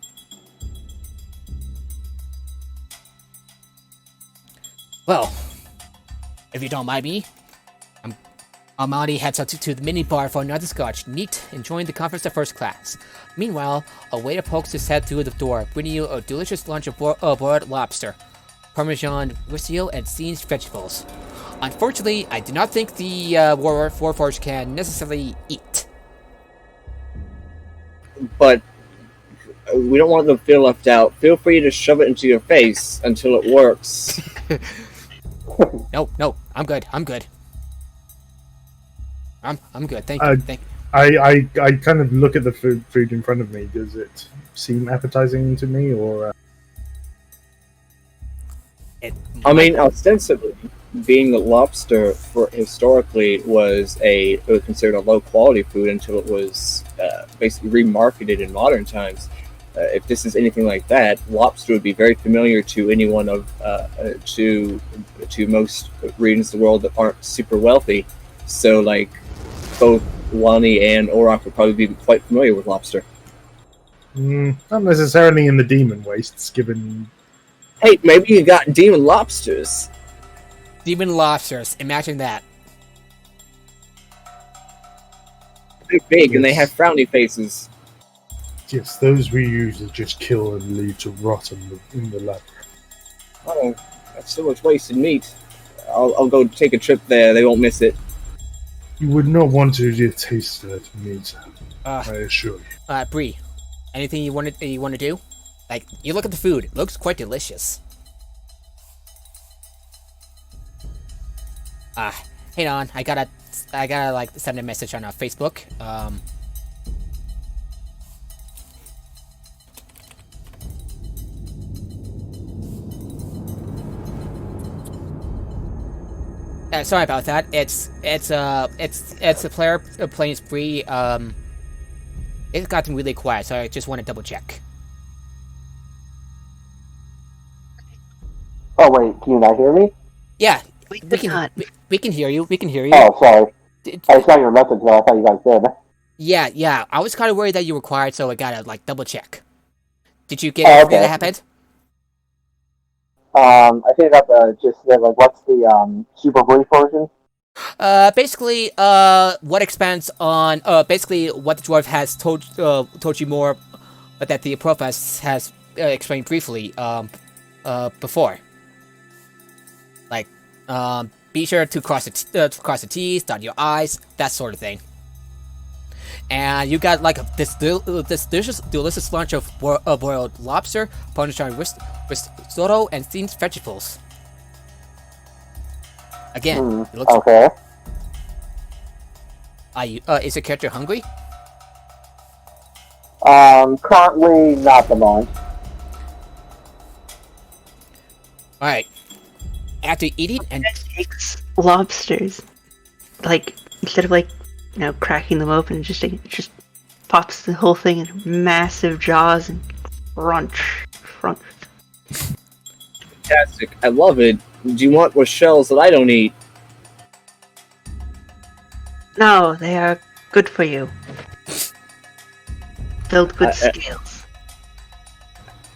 Well, if you don't mind me, Amadi heads up to the mini-bar for another scotch, neat, enjoying the conference at first class. Meanwhile, a waiter pokes his head through the door, bringing you a delicious lunch of boiled lobster, Parmesan risotto, and steamed vegetables. Unfortunately, I do not think the Warforged can necessarily eat. But we don't want them to feel left out. Feel free to shove it into your face until it works. No, I'm good. I'm good. I'm good. Thank Uh, you. Thank you. I kind of look at the food in front of me. Does it seem appetizing to me, or? I mean, ostensibly, being that lobster historically was considered a low quality food until it was basically remarketed in modern times. If this is anything like that, lobster would be very familiar to anyone to most regions of the world that aren't super wealthy. So, like, both Wani and Orok would probably be quite familiar with lobster. Not necessarily in the demon wastes, given. Hey, maybe you got demon lobsters. Demon lobsters. Imagine that. They're big and they have frowny faces. Yes, those we usually just kill and leave to rot in the lab. Oh, that's so much wasted meat. I'll go take a trip there. They won't miss it. You would not want to taste that meat, Uh, I assure you. Bree, anything you want to do? Like, you look at the food. It looks quite delicious. Hang on. I gotta like send a message on Facebook. Sorry about that. It's a player playing spree. It's gotten really quiet, so I just want to double check. Oh wait, can you not hear me? Yeah, We we did can. not. We can hear you. We can hear you. Oh, sorry. I saw your message, though. I thought you guys did. Yeah. I was kind of worried that you were quiet, so I gotta like double check. Did you get Oh, everything okay. that happened? I think I got the just like what's the super brief version? Basically, what expands on basically what the dwarf has told you more, but that the professor has explained briefly before. Like, be sure to cross the T's, dot your I's, that sort of thing. And you got like this delicious lunch of boiled lobster, Parmesan risotto, and steamed vegetables. Again, it looks. Okay. Is your character hungry? Currently not the moment. Alright. After eating and Takes lobsters, like instead of like cracking them open, it just pops the whole thing in massive jaws and crunch. Fantastic. I love it. Do you want more shells that I don't eat? No, they are good for you. Build good scales.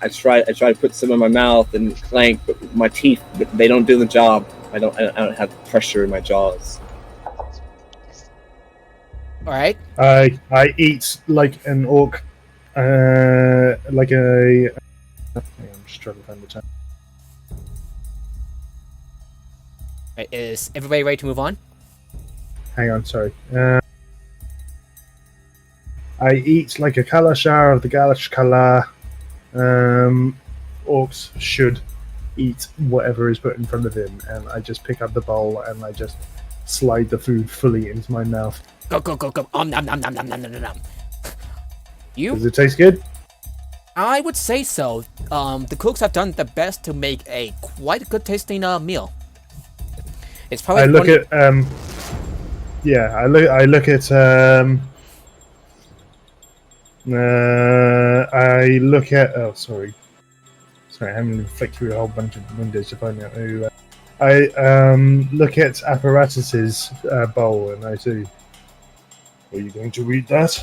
I try to put some in my mouth and clank, but my teeth, they don't do the job. I don't have pressure in my jaws. alright. I eat like an orc, like a. I'm just trying to find the time. Is everybody ready to move on? Hang on, sorry. I eat like a Kalashar of the Galash Kala. Orcs should eat whatever is put in front of him, and I just pick up the bowl and I just slide the food fully into my mouth. Go, go, go, go. Nom, nom, nom, nom, nom, nom, nom, nom. Does it taste good? I would say so. The cooks have done the best to make a quite good tasting meal. It's probably. I look at I look at oh sorry, I haven't flicked through a whole bunch of windows to find out who. I look at Apparatus's bowl and I say, "Are you going to read that?"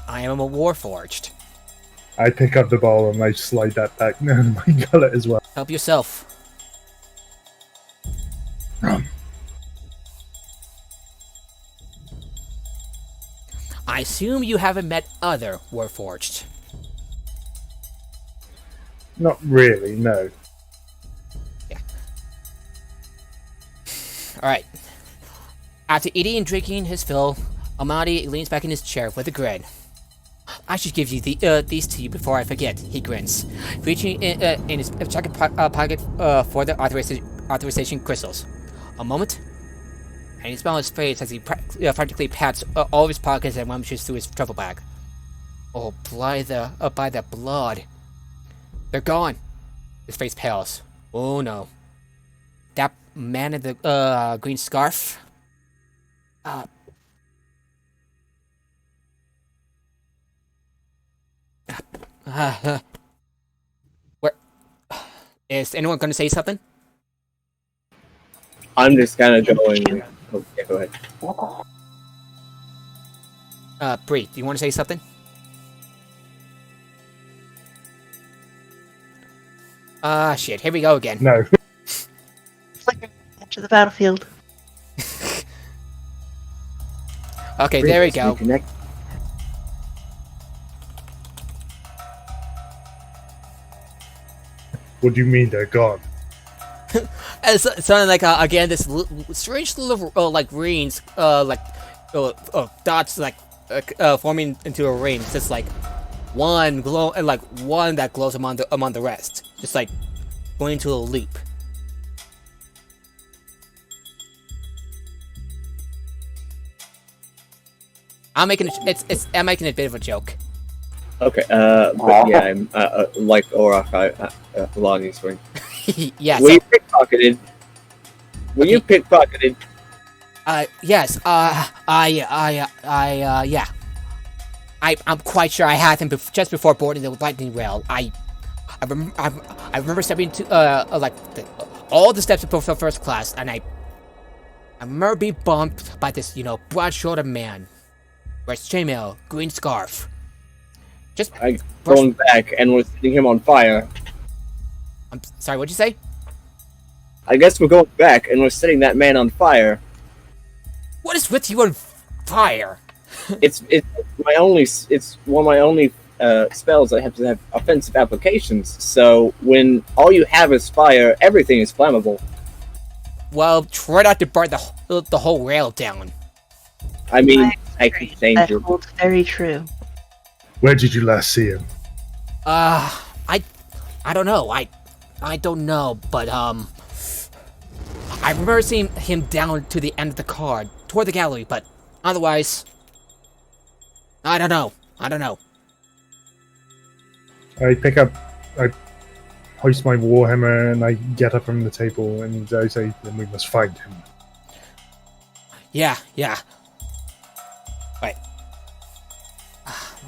I am a warforged. I pick up the bowl and I slide that back down my gullet as well. Help yourself. I assume you haven't met other warforged. Not really, no. Yeah. Alright. After eating and drinking his fill, Amadi leans back in his chair with a grin. I should give you these to you before I forget, he grins, reaching in his jacket pocket for the authorization crystals. A moment, and he smiles his face as he practically pats all of his pockets and rummages through his travel bag. Oh, by the blood. They're gone. His face pales. Oh no. That man in the green scarf? Where is anyone going to say something? I'm just kind of going. Oh, yeah, go ahead. Bree, do you want to say something? Shit, here we go again. No. Flicker to the battlefield. Okay, there we go. Reconnect. What do you mean they're gone? It's sounding like again this strange little like rings, dots like forming into a ring. It's just like one glow and like one that glows among the rest, just like going into a loop. I'm making a bit of a joke. Okay, but yeah, I'm like Auroch, Lonnie's ring. Yeah. Were you pickpocketed? Yes. Yeah. I'm quite sure I had him just before boarding the lightning rail. I remember stepping to all the steps before first class, and I remember being bumped by this broad-shouldered man, wears chainmail, green scarf. Going back and we're setting him on fire. I'm sorry. What'd you say? I guess we're going back and we're setting that man on fire. What is with you on fire? It's one of my only spells that have to have offensive applications. So when all you have is fire, everything is flammable. Well, try not to burn the whole rail down. I mean, I could change That holds very true. Where did you last see him? I don't know. I don't know, but I remember seeing him down to the end of the car, toward the gallery, but otherwise, I don't know. I hoist my warhammer and I get up from the table and I say, then we must find him. Yeah. Right.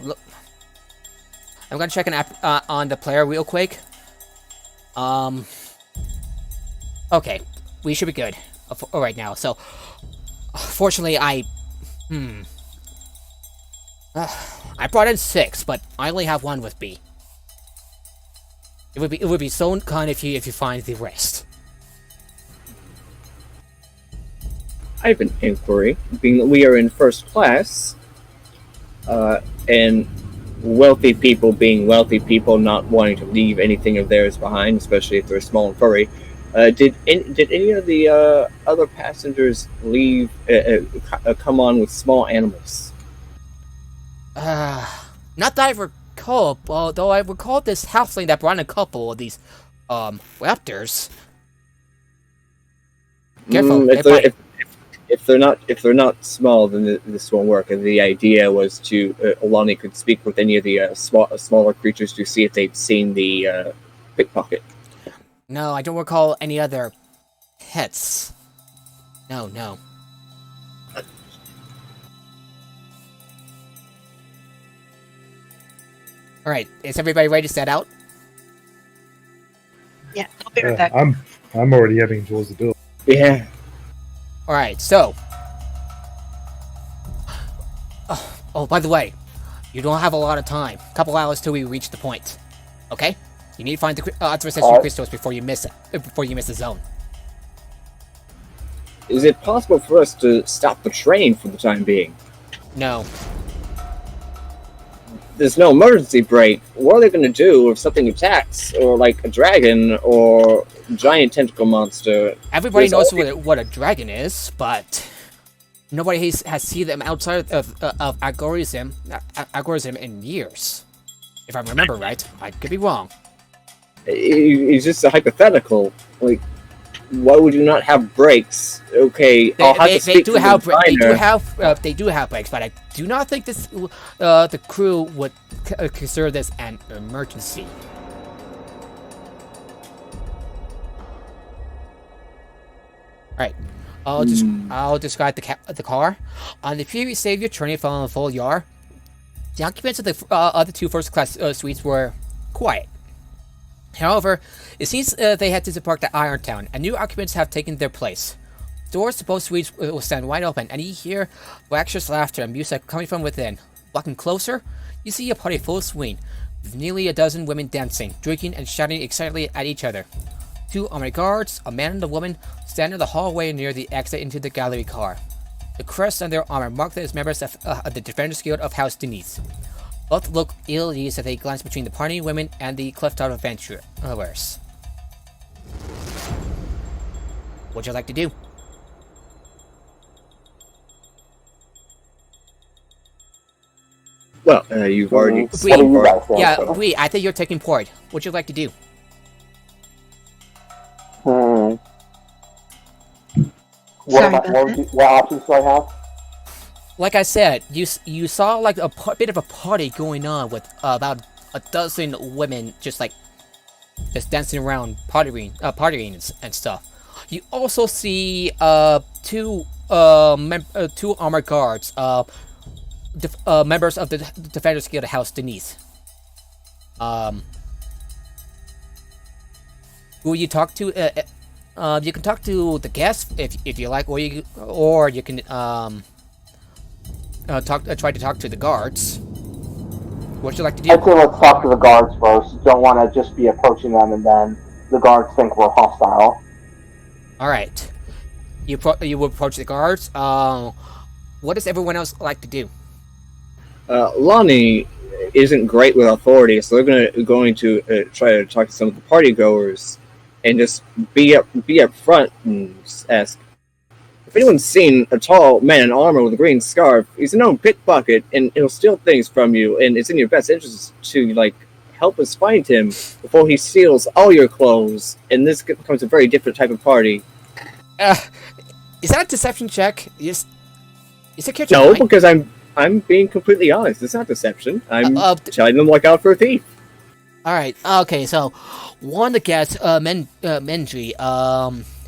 Look, I'm gonna check an app on the player real quick. Okay, we should be good right now. So, fortunately, I brought in 6, but I only have 1 with me. It would be so kind if you find the rest. I have an inquiry. Being that we are in first class, and wealthy people being wealthy people, not wanting to leave anything of theirs behind, especially if they're small and furry, Did any of the other passengers leave? Come on with small animals? Not that I recall, although I recall this halfling that brought in a couple of these, raptors. Careful, if they're not small, then this won't work. And the idea was to Alani could speak with any of the smaller creatures to see if they'd seen the pickpocket. No, I don't recall any other pets. No. Alright, is everybody ready to set out? Yeah, I'll be right back. I'm already heading towards the building. Yeah. Alright, so... Oh, by the way, you don't have a lot of time. A couple hours till we reach the point. Okay? You need to find the authorization crystals before you miss it. Before you miss the zone. Is it possible for us to stop the train for the time being? No. There's no emergency brake. What are they going to do if something attacks, or like a dragon or giant tentacle monster? Everybody knows what a dragon is, but nobody has seen them outside of algorithm in years. If I remember right, I could be wrong. It's just a hypothetical. Like, why would you not have brakes? Okay, they do have brakes, but I do not think this the crew would consider this an emergency. Right. I'll describe the car. On the previous Savior journey from a full yard, the occupants of the other two first-class suites were quiet. However, it seems they had disembarked at Irontown, and new occupants have taken their place. Doors to both suites will stand wide open, and you hear raucous laughter and music coming from within. Walking closer, you see a party full swing, with nearly a dozen women dancing, drinking, and shouting excitedly at each other. Two armored guards, a man and a woman, stand in the hallway near the exit into the gallery car. The crests on their armor mark them as members of the Defenders Guild of House Denise. Both look ill at ease as they glance between the partying women and the cliff-top adventurers. What'd you like to do? Well, you've already... Bree, I think you're taking part. What'd you like to do? What options do I have? Like I said, you saw like a bit of a party going on with about a dozen women just dancing around partying and stuff. You also see two armored guards, members of the Defenders Guild of House Denise. Who you talk to? You can talk to the guests if you like, or you can try to talk to the guards. What would you like to do? I'd say let's talk to the guards first. Don't want to just be approaching them and then the guards think we're hostile. Alright. You will approach the guards. What does everyone else like to do? Lonnie isn't great with authority, so they're going to try to talk to some of the party goers and just be up front and ask, if anyone's seen a tall man in armor with a green scarf, he's a known pickpocket, and he'll steal things from you, and it's in your best interest to, help us find him before he steals all your clothes, and this becomes a very different type of party. Is that a deception check? Is it catch No, because I'm being completely honest. It's not deception. I'm telling them look out for a thief. Alright, okay, so one of the guests, Mendry,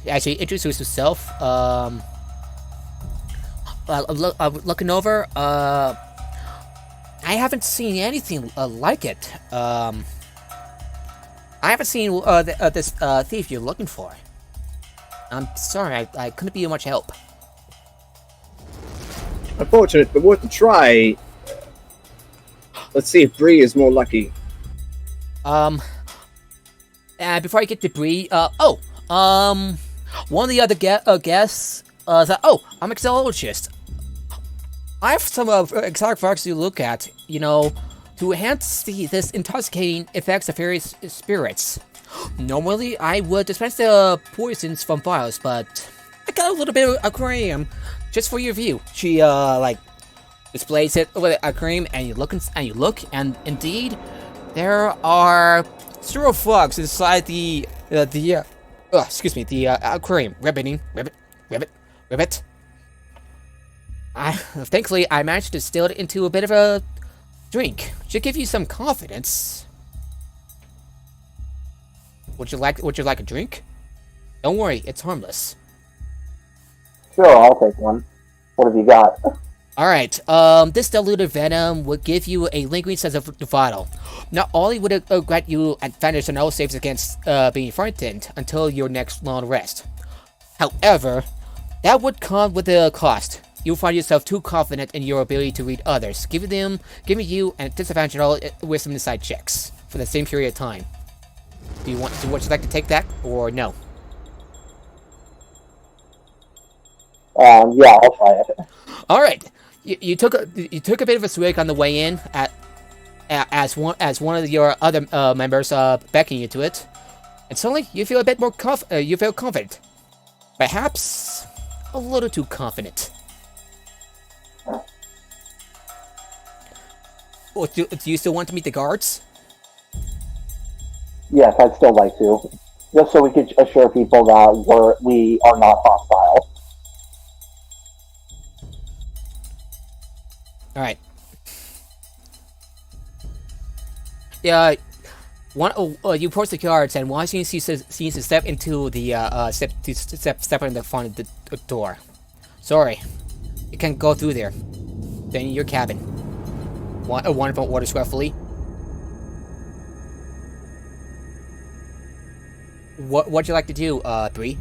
actually introduced himself. Looking over, I haven't seen anything like it. I haven't seen this thief you're looking for. I'm sorry, I couldn't be of much help. Unfortunate, but worth a try. Let's see if Bree is more lucky. And before I get to Bree, one of the other guests, said, I'm a mixologist. I have some exotic frogs to look at, to enhance this intoxicating effects of various spirits. Normally, I would dispense the poisons from vials, but I got a little bit of aquarium just for your view. She displays it with an aquarium, and you look, and indeed, there are several frogs inside the aquarium. Ribbit. Thankfully, I managed to distill it into a bit of a drink. Should give you some confidence. Would you like a drink? Don't worry, it's harmless. Sure, I'll take one. What have you got? Alright, this diluted venom would give you a lingering sense of vital. Not only would it grant you advantage on all saves against being frightened until your next long rest. However, that would come with a cost. You'll find yourself too confident in your ability to read others, giving you a disadvantage on all wisdom inside checks for the same period of time. Would you like to take that, or no? Yeah, I'll try it. All right, you took a bit of a swig on the way in as one of your other members beckoning you to it, and suddenly you feel a bit more confident, perhaps a little too confident. Oh, do you still want to meet the guards? Yes, I'd still like to. Just so we could assure people that we are not hostile. Alright. Yeah, you approach the guards, and one seems to step into the step in the front of the door. Sorry, you can't go through there. Then in your cabin. One of them orders gruffly. What'd you like to do, 3?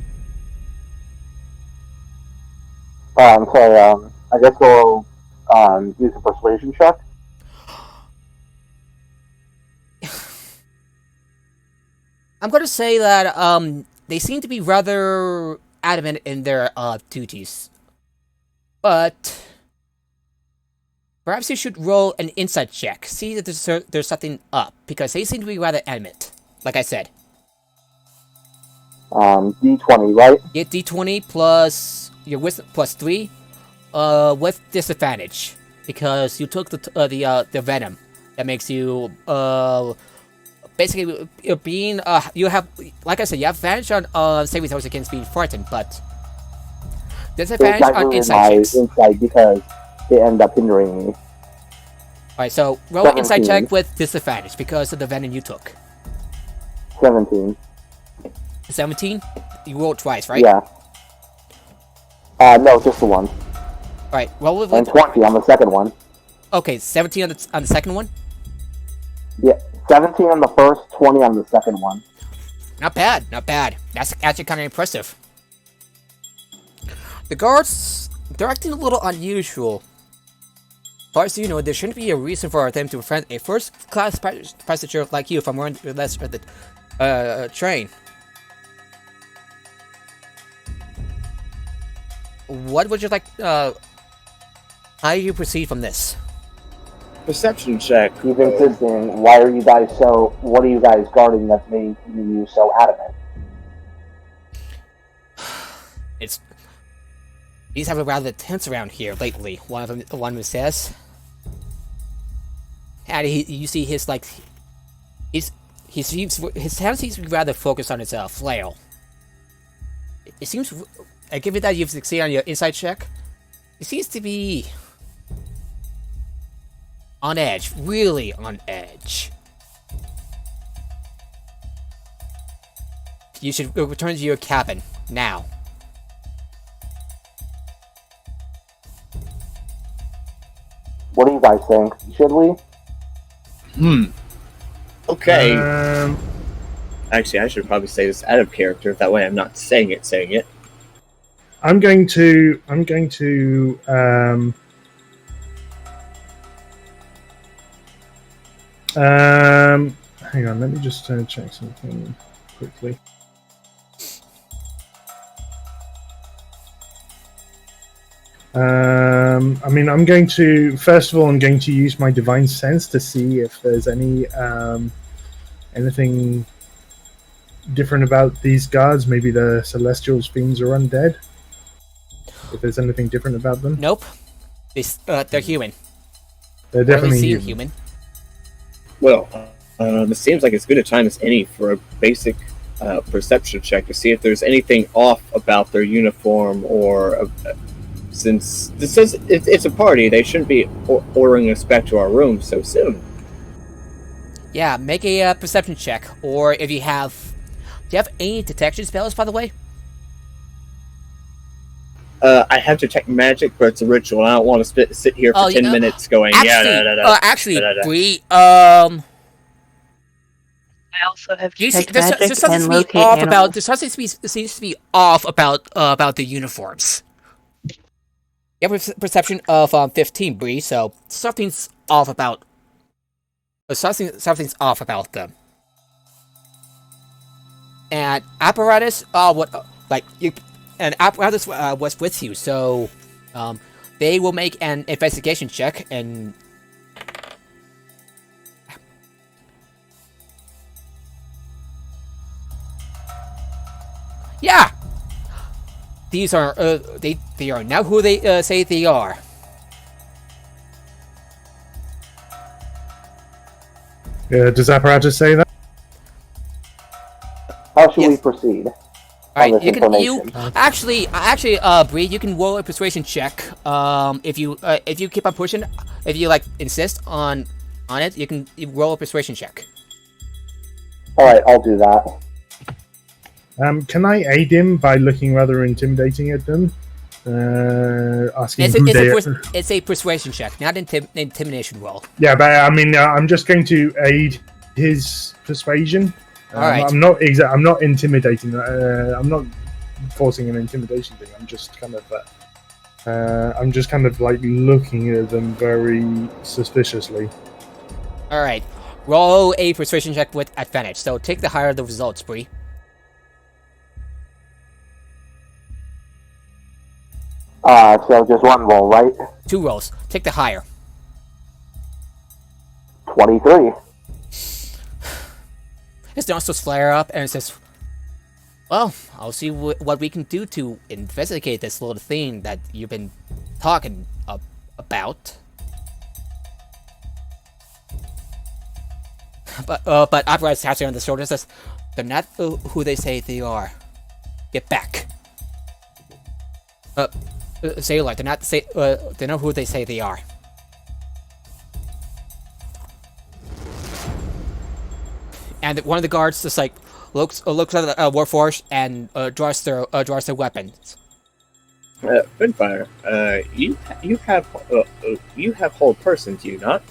So, I guess we'll use a persuasion check. I'm gonna say that they seem to be rather adamant in their duties, but perhaps you should roll an insight check. See that there's something up, because they seem to be rather adamant. Like I said. D20, right? Get D20 plus your wisdom plus 3, with disadvantage, because you took the venom that makes you basically being you have, like I said, you have advantage on saving throws against being frightened, but disadvantage on insight checks. Insight because it ended up hindering me. Alright, so roll an insight check with disadvantage because of the venom you took. 17. 17? You rolled twice, right? Yeah. No, just the one. Alright, roll with... And 20 on the second one. Okay, 17 on the second one? Yeah, 17 on the first, 20 on the second one. Not bad. That's actually kind of impressive. The guards, they're acting a little unusual. As far as you know, there shouldn't be a reason for them to prevent a first-class passenger like you from wearing the rest of the train. What would you like, how do you proceed from this? Perception check. Keep insisting, what are you guys guarding that's making you so adamant? These have been rather tense around here lately, one of them says. And you see his, his hand seems to be rather focused on his flail. It seems, given that you've succeeded on your insight check, it seems to be on edge, really on edge. You should return to your cabin, now. What do you guys think? Should we? Okay. Actually, I should probably say this out of character. That way I'm not saying it. I'm going to hang on, let me just check something quickly. I mean, I'm going to use my divine sense to see if there's anything different about these guards? Maybe the Celestials, Fiends, or Undead? If there's anything different about them? Nope. They're human. They're Or at definitely least seem human. Well, it seems like as good a time as any for a basic perception check to see if there's anything off about their uniform, or since this says it's a party, they shouldn't be ordering us back to our room so soon. Yeah, make a perception check, or if you have... Do you have any detection spells, by the way? I have detect magic, but it's a ritual. I don't want to sit here for 10 minutes going, Actually, Bree, I also have you see, detect there magic something and to be locate off animals. about. There seems to be off about the uniforms. You have a perception of 15, Bree, so something's off about. Something's off about them. And apparatus, an apparatus was with you, so they will make an investigation check, and yeah, these are they are now who they say they are. Does apparatus say that? How should we Yes. proceed? All right, this you information. actually, Bree, you can roll a persuasion check. If you keep on pushing, if you insist on it, you can roll a persuasion check. Alright, I'll do that. Can I aid him by looking rather intimidating at them? Asking who they are. It's a persuasion check, not intimidation roll. Yeah, but I mean, I'm just going to aid his persuasion. All right. I'm not intimidating. I'm not forcing an intimidation thing. I'm just kind of like looking at them very suspiciously. All right, roll a persuasion check with advantage. So take the higher of the results, Bree. So just one roll, right? 2 rolls. Take the higher. 23. His nostrils flare up, and it says, "Well, I'll see what we can do to investigate this little thing that you've been talking about." But Apparatus taps her on the shoulder and says, "They're not who they say they are. Get back." Ziegler, they're not who they say they are. And one of the guards just looks at the workforce and draws their weapons. Finfire, you have hold person, do you not?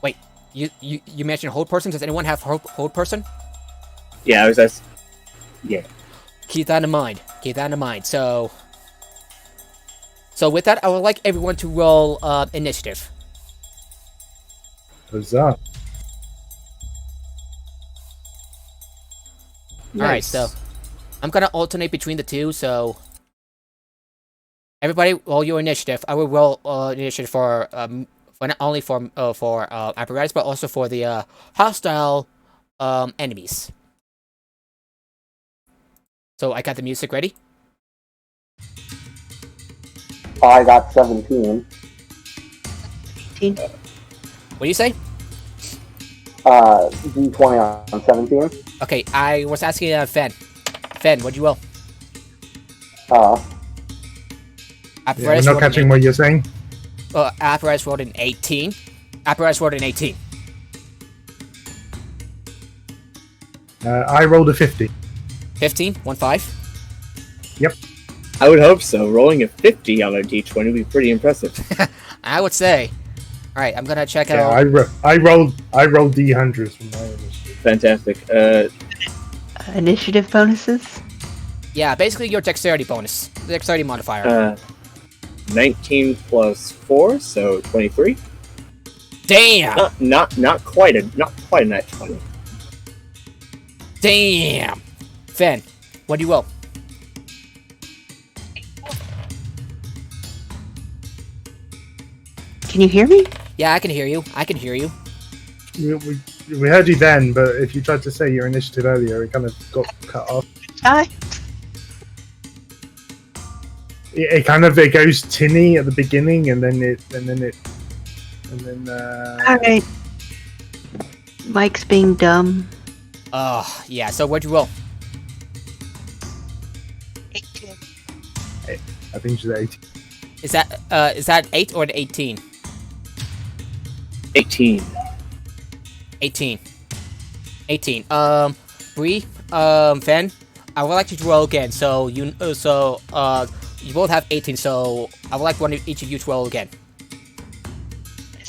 Wait, you mentioned hold person. Does anyone have hold person? Yeah, I was asking. Yeah. Keep that in mind. So with that, I would like everyone to roll initiative. Huzzah. Nice. All right, so I'm gonna alternate between the two. So everybody roll your initiative. I will roll initiative for not only for apparatus, but also for the hostile enemies. So I got the music ready. I got 17. 18. What do you say? D20 on 17. Okay, I was asking Fen. Fen, what'd you roll? Yeah, I'm not catching what you're saying. Apparatus rolled an 18. Apparatus rolled an 18. I rolled a 50. 15? 1-5? Yep. I would hope so. Rolling a 50 on a D20 would be pretty impressive. I would say. Alright, I'm gonna check Yeah, out... I rolled D100s from my initiative. Fantastic. Initiative bonuses? Yeah, basically your dexterity bonus. Dexterity modifier. 19 plus 4, so 23. Damn! Not quite a nat 20. Damn! Fen, what'd you roll? Can you hear me? Yeah, I can hear you. We We heard you then, but if you tried to say your initiative earlier, it kind of got cut off. Hi. It goes tinny at the beginning, and then. All right. Mike's being dumb. Oh, yeah. So what'd you roll? 18. I think she's 18. Is that 8 or 18? 18. 18. 18. Bree, Fen, I would like you to roll again. So you both have 18. So I would like each of you to roll again.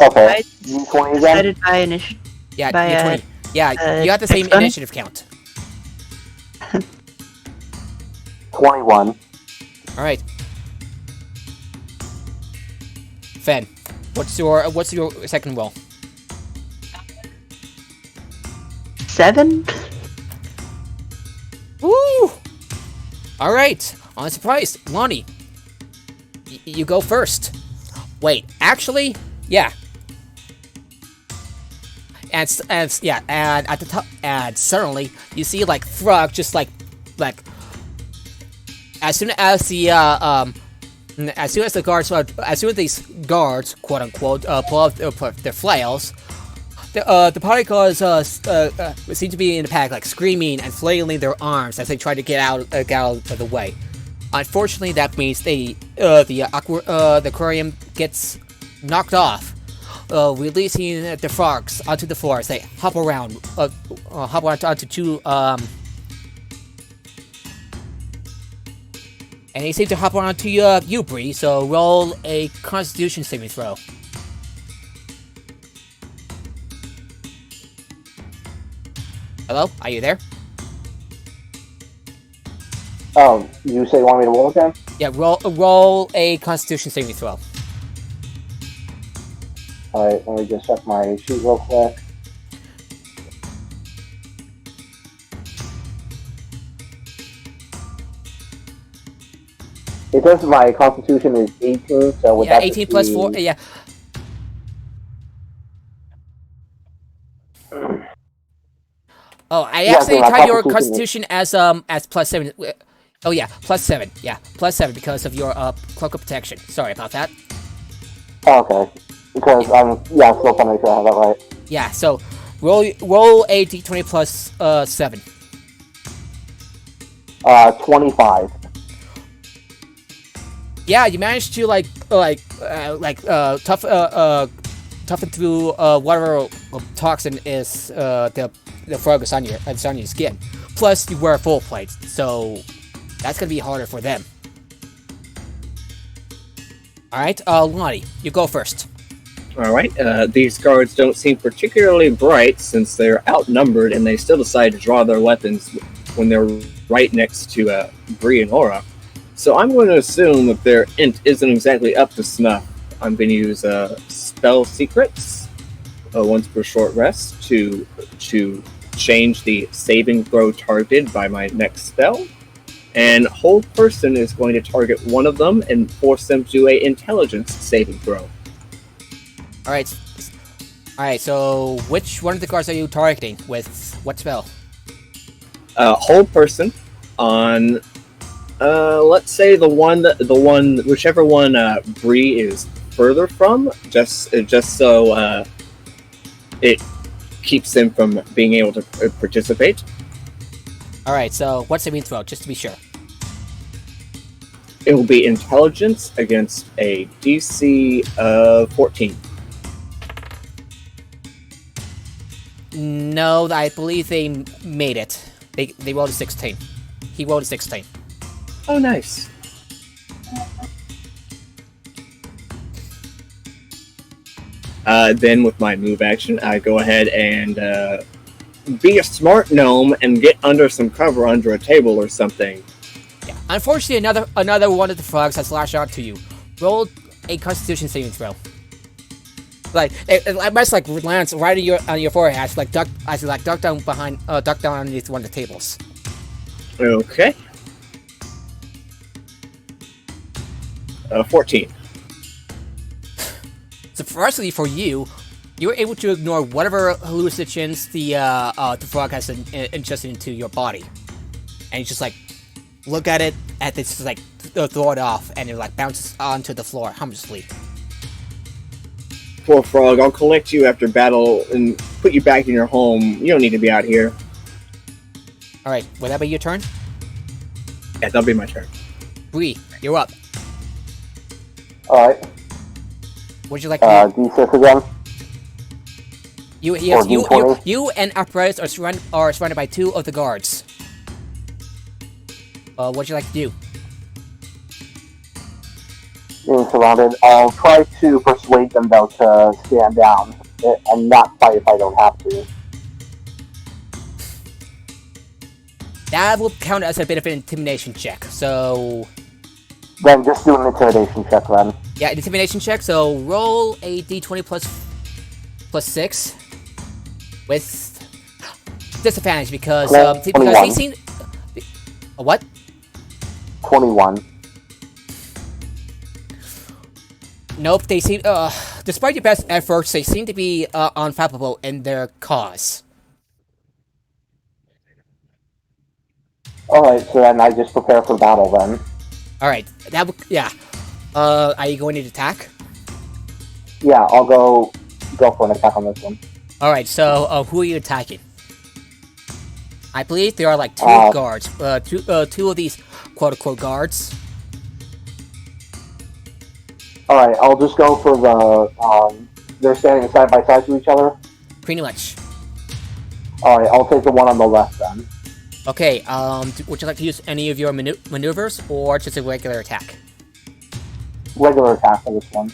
Okay. You 20 again? Decided by initiative. Yeah, By, you're 20. Yeah, you got the same next one? initiative count. 21. All right. Fen, what's your second roll? 7. Woo! All right. Unsurprised, Lonnie. You go first. Wait, actually, yeah. And at the top, and suddenly you see like Thrug just like as soon as these guards, quote unquote, pull out their flails, the party guards seem to be in a panic, like screaming and flailing their arms as they try to get out of the way. Unfortunately, that means the aquarium gets knocked off, releasing the frogs onto the floor as they hop around onto two and they seem to hop around to you, Bree. So roll a Constitution saving throw. Hello, are you there? Oh, you say you want me to roll again? Yeah, roll a Constitution saving throw. Alright, let me just check my sheet real quick. It says my constitution is 18, so would Yeah, that 18 just plus be... 4, yeah. Oh, I Yeah, actually so my typed your Constitution Constitution as plus 7. Oh yeah, plus 7. Yeah, plus 7 because of your cloak of protection. Sorry about that. Oh, okay. Because I'm still trying to make sure I have that right. Yeah, so roll a d20 plus 7. 25. Yeah, you managed to toughen through whatever toxin is the frog is on your skin. Plus, you wear full plates, so that's gonna be harder for them. All right, Lonnie, you go first. All right. These guards don't seem particularly bright since they're outnumbered, and they still decide to draw their weapons when they're right next to Bree and Aura. So I'm going to assume that their int isn't exactly up to snuff. I'm going to use spell secrets once per short rest to change the saving throw targeted by my next spell. And hold person is going to target one of them and force them to do a intelligence saving throw. All right. So which one of the guards are you targeting with what spell? Hold person on. Let's say whichever one Bree is further from, just so it keeps him from being able to participate. All right. So what's saving throw, just to be sure? It will be intelligence against a DC of 14. No, I believe they made it. They rolled a 16. He rolled a 16. Oh, nice. Then with my move action, I go ahead and be a smart gnome and get under some cover under a table or something. Yeah. Unfortunately, another one of the frogs has lashed out to you. Roll a Constitution saving throw. Like it must lands right on your forehead, as duck down underneath one of the tables. Okay. 14. Surprisingly for you, You were able to ignore whatever hallucinations the frog has ingested into your body, and you just like look at it, and it's just like throw it off, and it like bounces onto the floor harmlessly. Poor frog, I'll collect you after battle and put you back in your home. You don't need to be out here. All right, will that be your turn? Yeah, that'll be my turn. Bree, you're up. Alright. Would you like to do? D6 again. You and Apparatus are surrounded by 2 of the guards. What would you like to do? Being surrounded, I'll try to persuade them though to stand down and not fight if I don't have to. That will count as a bit of an intimidation check. So Then just do an intimidation check then. yeah, intimidation check. So roll a d20 plus 6 with disadvantage because they seem a what? 21. Nope, they seem despite your best efforts, they seem to be unfathomable in their cause. Alright, so then I just prepare for battle then. All right, yeah. Are you going to attack? Yeah, I'll go for an attack on this one. All right, so who are you attacking? I believe there are like 2 guards, two of these quote-unquote guards. Alright, I'll just go for the, they're standing side by side to each other? Pretty much. Alright, I'll take the one on the left then. Okay, would you like to use any of your maneuvers, or just a regular attack? Regular attack for this one.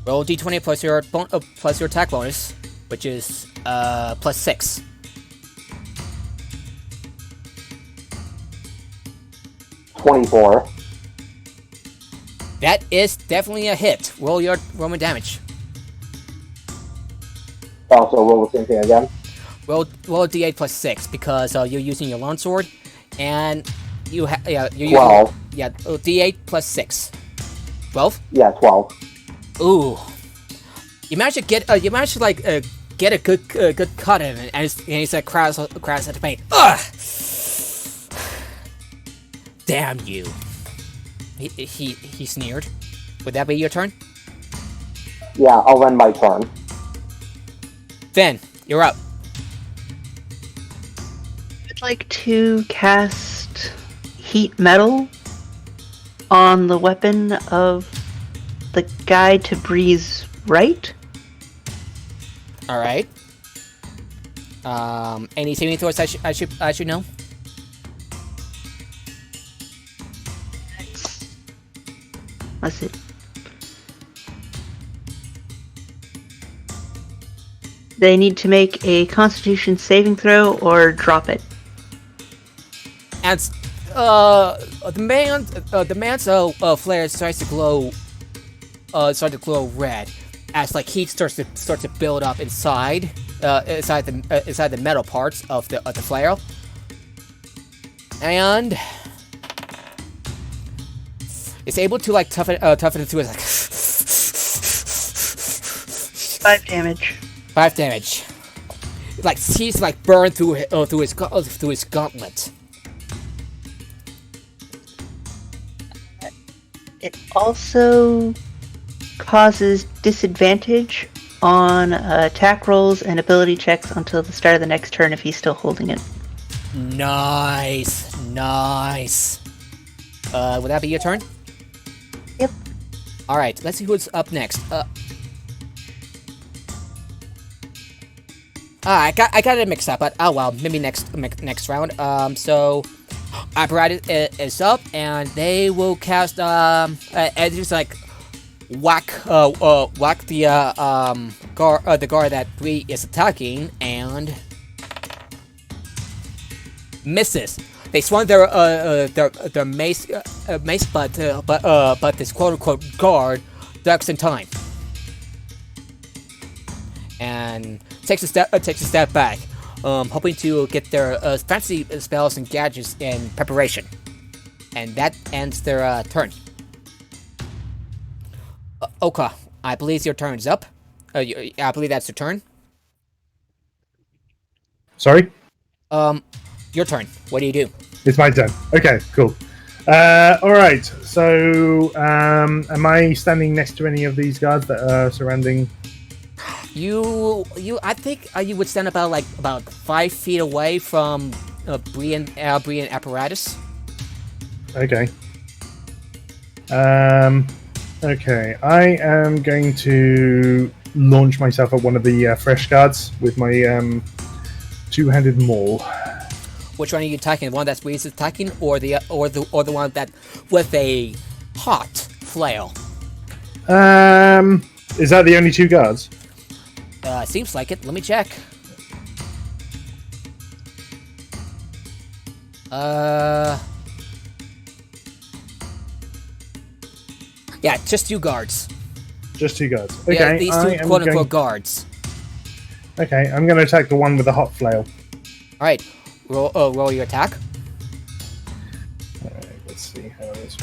Roll d20 plus your attack bonus, which is plus 6. $24. That is definitely a hit. Roll your Roman damage. Also, roll the same thing again. Roll a d8 plus 6 because you're using your longsword, and you're 12. D8 plus 6. 12? Yeah, 12. Ooh. You managed to get a good cut in it, and he's like cries at the pain. Ugh! Damn you. He sneered. Would that be your turn? Yeah, I'll end my turn. Finn, you're up. I'd like to cast heat metal on the weapon of the guy to Bree's right. All right. Any saving throws I should know? Let's see. They need to make a Constitution saving throw or drop it. And the man's flare starts to glow red as like heat starts to build up inside the metal parts of the flare, and it's able to like toughen it to it like 5 damage. 5 damage. Like he's like burned through his gauntlet. It also causes disadvantage on attack rolls and ability checks until the start of the next turn if he's still holding it. Nice. Would that be your turn? Yep. All right. Let's see who's up next. I got it mixed up, but oh well, maybe next round. So Apparatus is up, and they will cast and just like whack the guard that Bree is attacking, and misses. They swung their mace, but this quote unquote guard ducks in time and takes a step back, hoping to get their fancy spells and gadgets in preparation, and that ends their turn. Oka, I believe your turn is up. I believe that's your turn. Sorry? Your turn. What do you do? It's my turn. Okay, cool. Alright, so am I standing next to any of these guards that are surrounding? I think you would stand about 5 feet away from Brian apparatus. Okay. Okay, I am going to launch myself at one of the fresh guards with my two-handed maul. Which one are you attacking? The one that's Breeze attacking, or the one that with a hot flail? Is that the only two guards? Seems like it. Let me check. Yeah, just 2 guards. Just 2 guards. Okay, yeah, these 2 quote-unquote guards. Okay, I'm going to attack the one with the hot flail. Alright, roll your attack. Alright, let's see how this...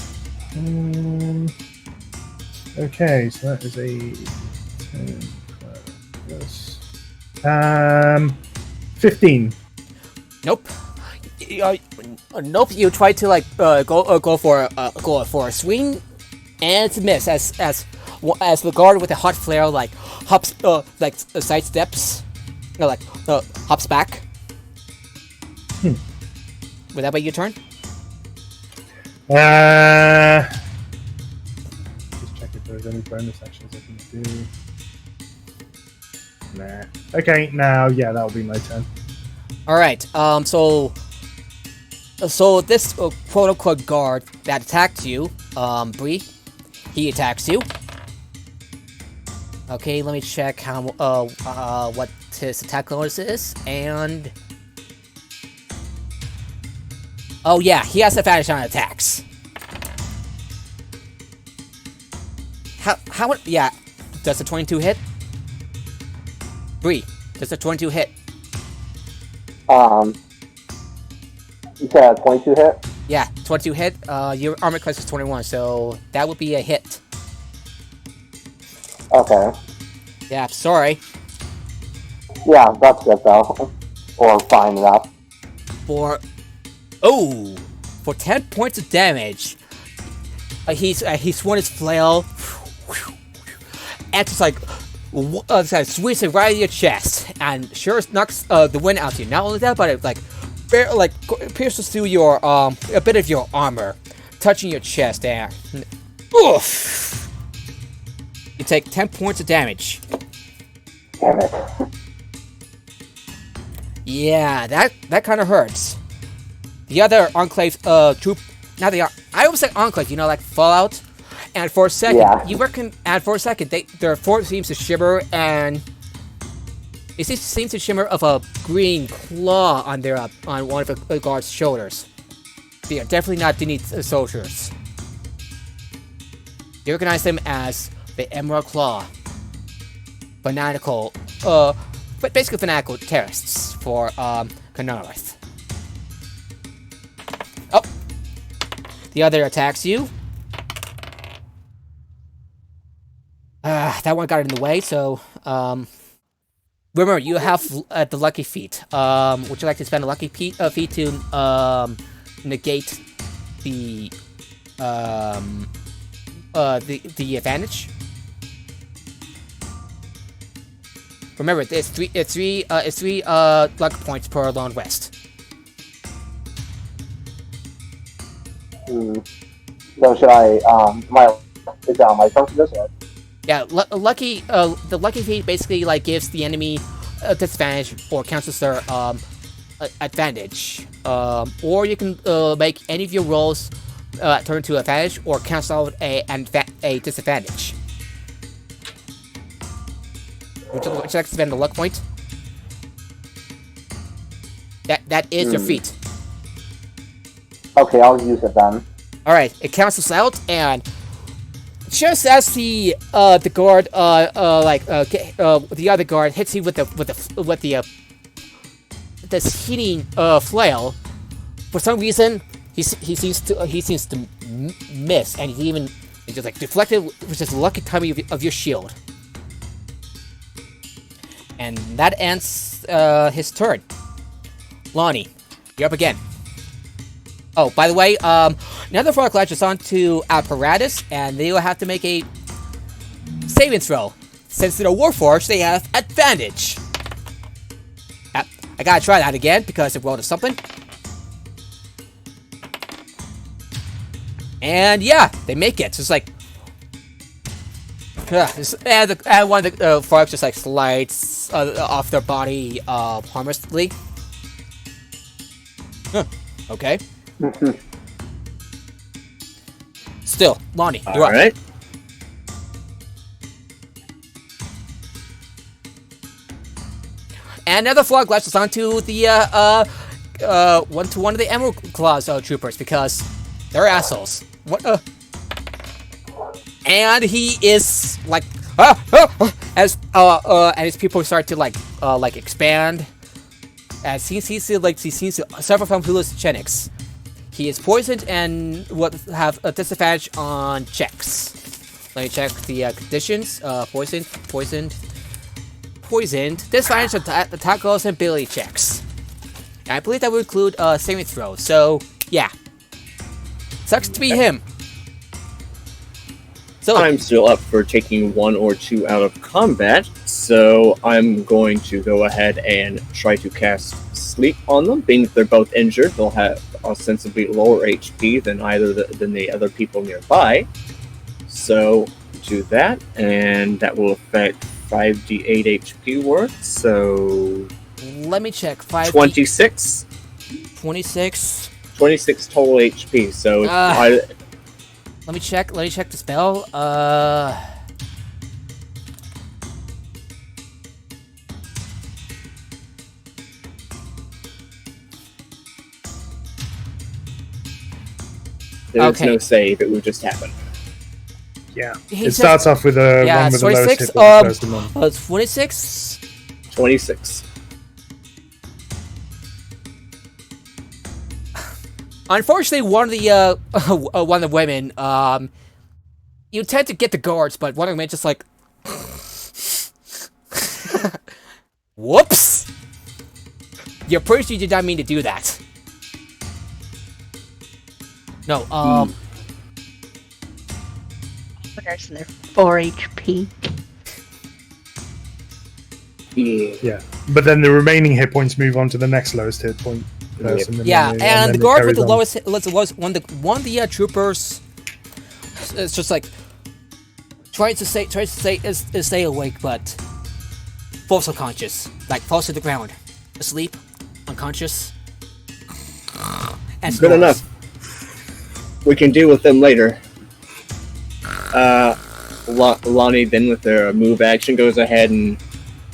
okay, so that is a 10 plus... 15. Nope. Nope. You try to go for a swing, and it's a miss as the guard with the hot flare hops sidesteps, hops back. Would that be your turn? Just check if there's any bonus actions I can do. Nah. Okay, now that'll be my turn. All right. So this quote-unquote guard that attacked you, Bree, he attacks you. Okay, let me check how what his attack bonus is, and oh yeah, he has advantage on attacks. How yeah, does the 22 hit? Bree, does the 22 hit? You said 22 hit? Yeah, 22 hit. Your armor class is 21, so that would be a hit. Okay. Yeah, sorry. Yeah, that's good though. Or fine enough. For 10 points of damage, he swung his flail, and just sweeps it right in your chest, and sure knocks the wind out to you. Not only that, but it pierces through your a bit of your armor, touching your chest there. Oof! You take 10 points of damage. Damn it. Yeah, that kind of hurts. The other Enclave troop, not the I almost say Enclave, like Fallout. And for a second, their fort seems to shimmer, and it seems to shimmer of a green claw on one of the guards' shoulders. They are definitely not Denise soldiers. You recognize them as the Emerald Claw. Fanatical, but basically fanatical terrorists for Canarith. Oh, the other attacks you. That one got in the way, so, remember, you have the lucky feat. Would you like to spend a lucky feat to, negate the advantage? Remember, it's three luck points per long rest. So should I, is that on my turn for this one? Yeah, the lucky feat basically gives the enemy a disadvantage or cancels their advantage. Or you can make any of your rolls turn to advantage or cancel out a disadvantage. Would you like to spend a luck point? That is your feat. Okay, I'll use it then. All right, it cancels out, and just as the guard the other guard hits you with this heating flail, for some reason he seems to miss, and he just deflected, which is the lucky timing of your shield. And that ends his turn. Lonnie, you're up again. Oh, by the way, another frog latches onto apparatus, and they will have to make a saving throw. Since they're Warforged, they have advantage. I gotta try that again because it rolled a something. And yeah, they make it. So it's like, and one of the frogs just like slides off their body harmlessly. Huh. Okay. Still, Lonnie, you're up. Alright. And another frog latches onto the one of the Emerald Claws troopers because they're assholes. What? And he is like as his people start to like expand. As he sees to suffer from hallucinogenics. He is poisoned and will have a disadvantage on checks. Let me check the conditions. Poisoned. Disadvantage on attack rolls and ability checks. And I believe that would include saving throws. So yeah, sucks to be him. So I'm still up for taking 1 or 2 out of combat, so I'm going to go ahead and try to cast Sleep on them. Being that they're both injured, they'll have ostensibly lower HP than than the other people nearby. So do that, and that will affect 5d8 HP worth. So let me check. 26. 26. 26 total HP. So Let me check the spell. There's no save, it would just happen. Yeah. He It says- starts off with a Yeah, one with the lowest 26. hit point first and then- It's 26. 26. Unfortunately, one of the women, you tend to get the guards, but one of them is just like, whoops. You're pretty sure you did not mean to do that. No, Winners and they're 4 HP. Yeah. But then the remaining hit points move on to the next lowest hit point person. yeah, then and the it guard with the carries on. lowest hit was one of the troopers. It's just like tries to stay awake, but falls unconscious, like falls to the ground, asleep, unconscious. And Good snores. enough. We can deal with them later. Lonnie then with their move action goes ahead and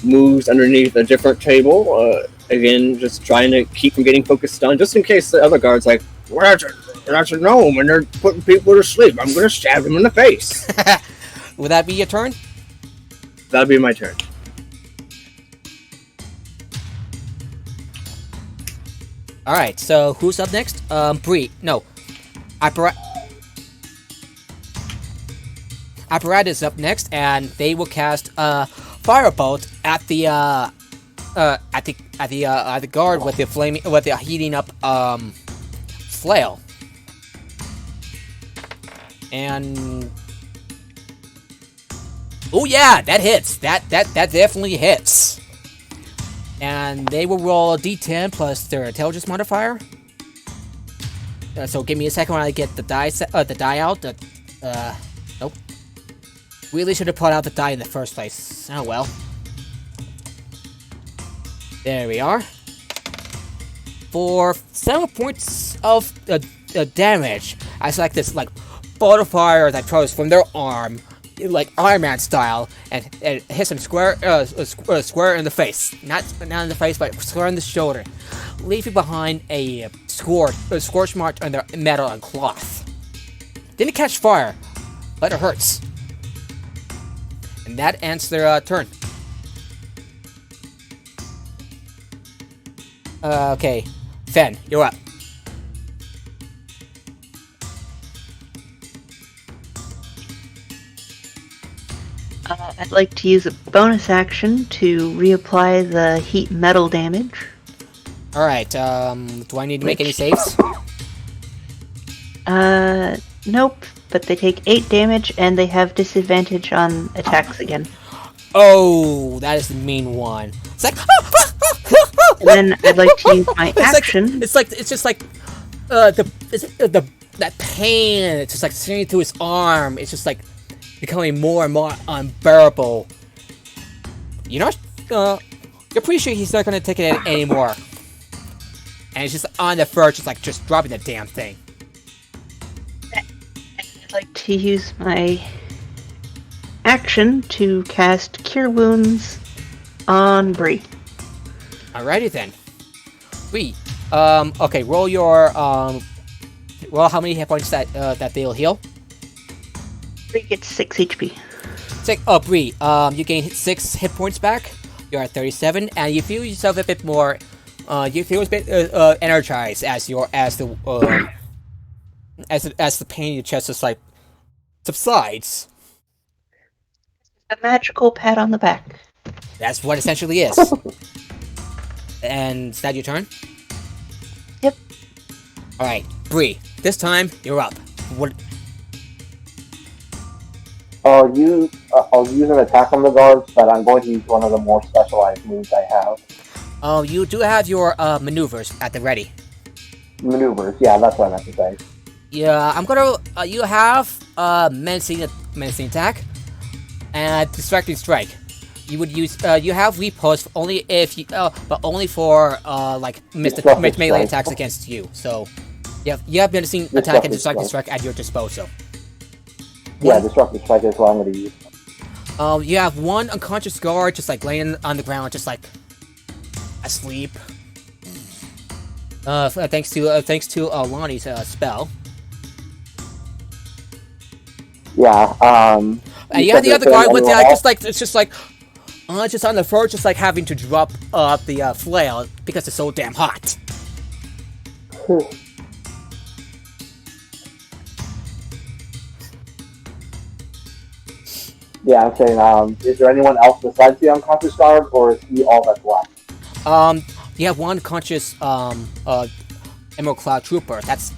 moves underneath a different table. Again, just trying to keep from getting focused on, just in case the other guard's like, well, that's a gnome and they're putting people to sleep. I'm gonna stab him in the face. Would that be your turn? That'll be my turn. Alright, so who's up next? Bree. No. Apparatus up next, and they will cast firebolt at the guard with the heating up flail. And oh yeah, that hits. That definitely hits. And they will roll a d10 plus their intelligence modifier. So give me a second while I get the die out. Nope. Really should have put out the die in the first place. Oh well. There we are. For 7 points of damage, I select this like ball of fire that throws from their arm, like Iron Man style, and hits him square in the face. Not in the face, but square in the shoulder, leaving behind a scorch mark on their metal and cloth. Didn't catch fire, but it hurts. And that ends their turn. Okay, Fen, you're up. I'd like to use a bonus action to reapply the heat metal damage. Alright, do I need to make any saves? Nope. But they take 8 damage and they have disadvantage on attacks again. Oh, that is the mean one. It's like, And then I'd like to use my action. It's just like, that pain. It's just like streaming through his arm. It's just like becoming more and more unbearable. You're pretty sure he's not gonna take it anymore. And he's just on the verge, just dropping the damn thing. I'd like to use my action to cast Cure Wounds on Bree. Alrighty then. Bree, okay, roll your, roll how many hit points that they'll heal. Bree gets 6 HP. Bree, you gain 6 hit points back. You're at 37, and you feel yourself a bit more, you feel a bit, energized as the pain in your chest just, like, subsides. A magical pat on the back. That's what essentially is. And is that your turn? Yep. Alright, Bree, this time, you're up. What? I'll use an attack on the guards, but I'm going to use one of the more specialized moves I have. Oh, you do have your, maneuvers at the ready. Maneuvers, yeah, that's what I meant to say. Yeah, I'm gonna, you have, menacing attack, and distracting strike. You would use, you have repulse only if you, but only for, like, melee attacks against you. So, you have menacing attack and distracting strike at your disposal. Yeah, disruptive strike is what I'm going to use. You have one unconscious guard just, like, laying on the ground, just, like, asleep. Thanks to Lonnie's, spell. Yeah, And you have the other guard with just on the verge, just like having to drop the flail because it's so damn hot. Yeah, I'm saying, is there anyone else besides the unconscious guard, or is he all that's left? You have one conscious Emerald Cloud Trooper. That's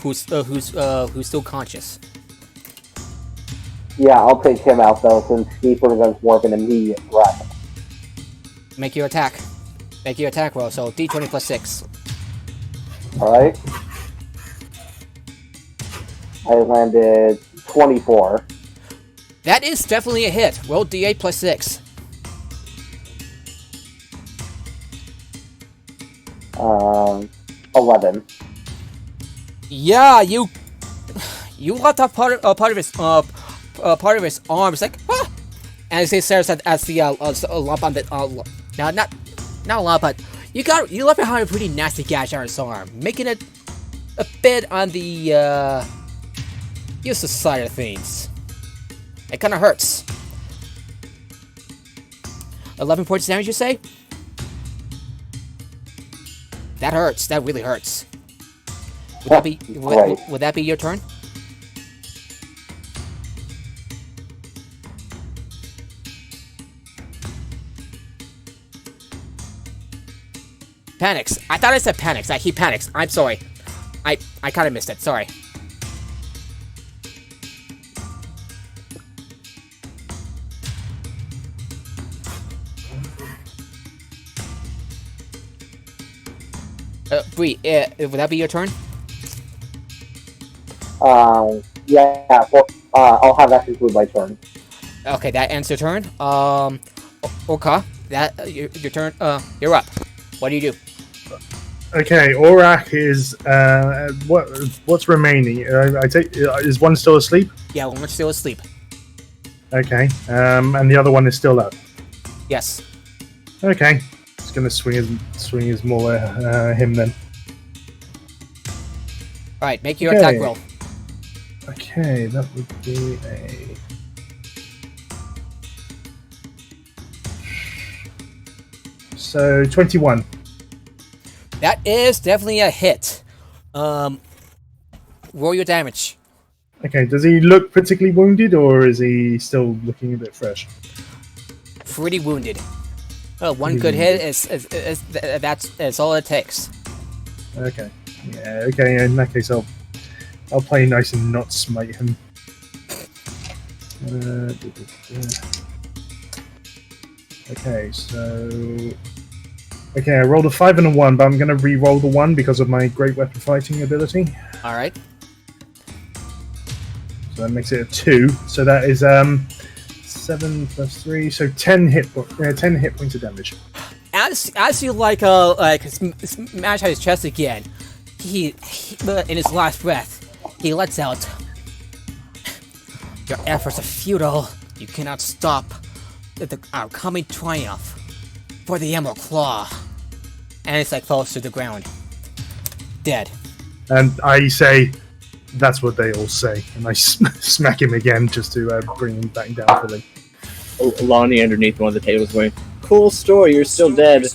who's still conscious. Yeah, I'll take him out though, since he presents more of an immediate threat. Make your attack. Make your attack roll. So D20 plus 6. Alright. I landed 24. That is definitely a hit. Roll D8 plus 6. 11. Yeah, you lopped off part of his arm. It's like, ah! And he stares at the lump on the not a lump, but you left behind a pretty nasty gash on his arm, making it a bit on the useless side of things. It kind of hurts. 11 points of damage, you say? That hurts. That really hurts. Would that be your turn? Panics. I thought I said panics. He panics. I'm sorry. I kind of missed it. Sorry. Bree, would that be your turn? Yeah, I'll have that conclude my turn. Okay, that ends your turn. Orca, your turn. You're up. What do you do? Okay, Aurak is what's remaining? I take is one still asleep? Yeah, one's still asleep. Okay, and the other one is still up. Yes. Okay, it's gonna swing his maul him then. All right, make your attack roll. Okay, that would be a. So 21. That is definitely a hit. Roll your damage. Okay, does he look particularly wounded, or is he still looking a bit fresh? Pretty wounded. Well, one good hit that's all it takes. Okay. Yeah, okay, in that case I'll play nice and not smite him. Okay, so... Okay, I rolled a 5 and a 1, but I'm going to re-roll the 1 because of my great weapon fighting ability. Alright. So that makes it a 2. So that is 7 plus 3, so 10 hit points of damage. As you smash out his chest again, he in his last breath, he lets out, "Your efforts are futile. You cannot stop our coming triumph for the Emerald Claw." And it's falls to the ground, dead. And I say, "That's what they all say," and I smack him again just to bring him back down fully. Lonnie underneath one of the tables going, "Cool story, you're still dead."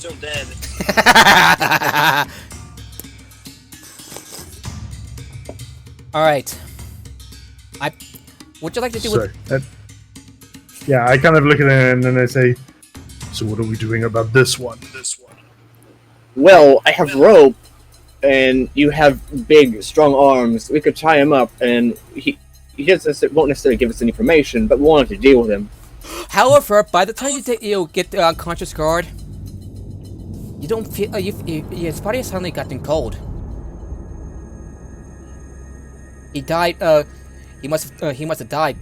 Alright. What'd you like to do with... Yeah, I kind of look at it and then I say, "So what are we doing about this one?" Well, I have rope, and you have big, strong arms. We could tie him up, and he won't necessarily give us any information, but we wanted to deal with him. However, by the time you get the unconscious guard, you don't feel his body has suddenly gotten cold. He died. He must have died.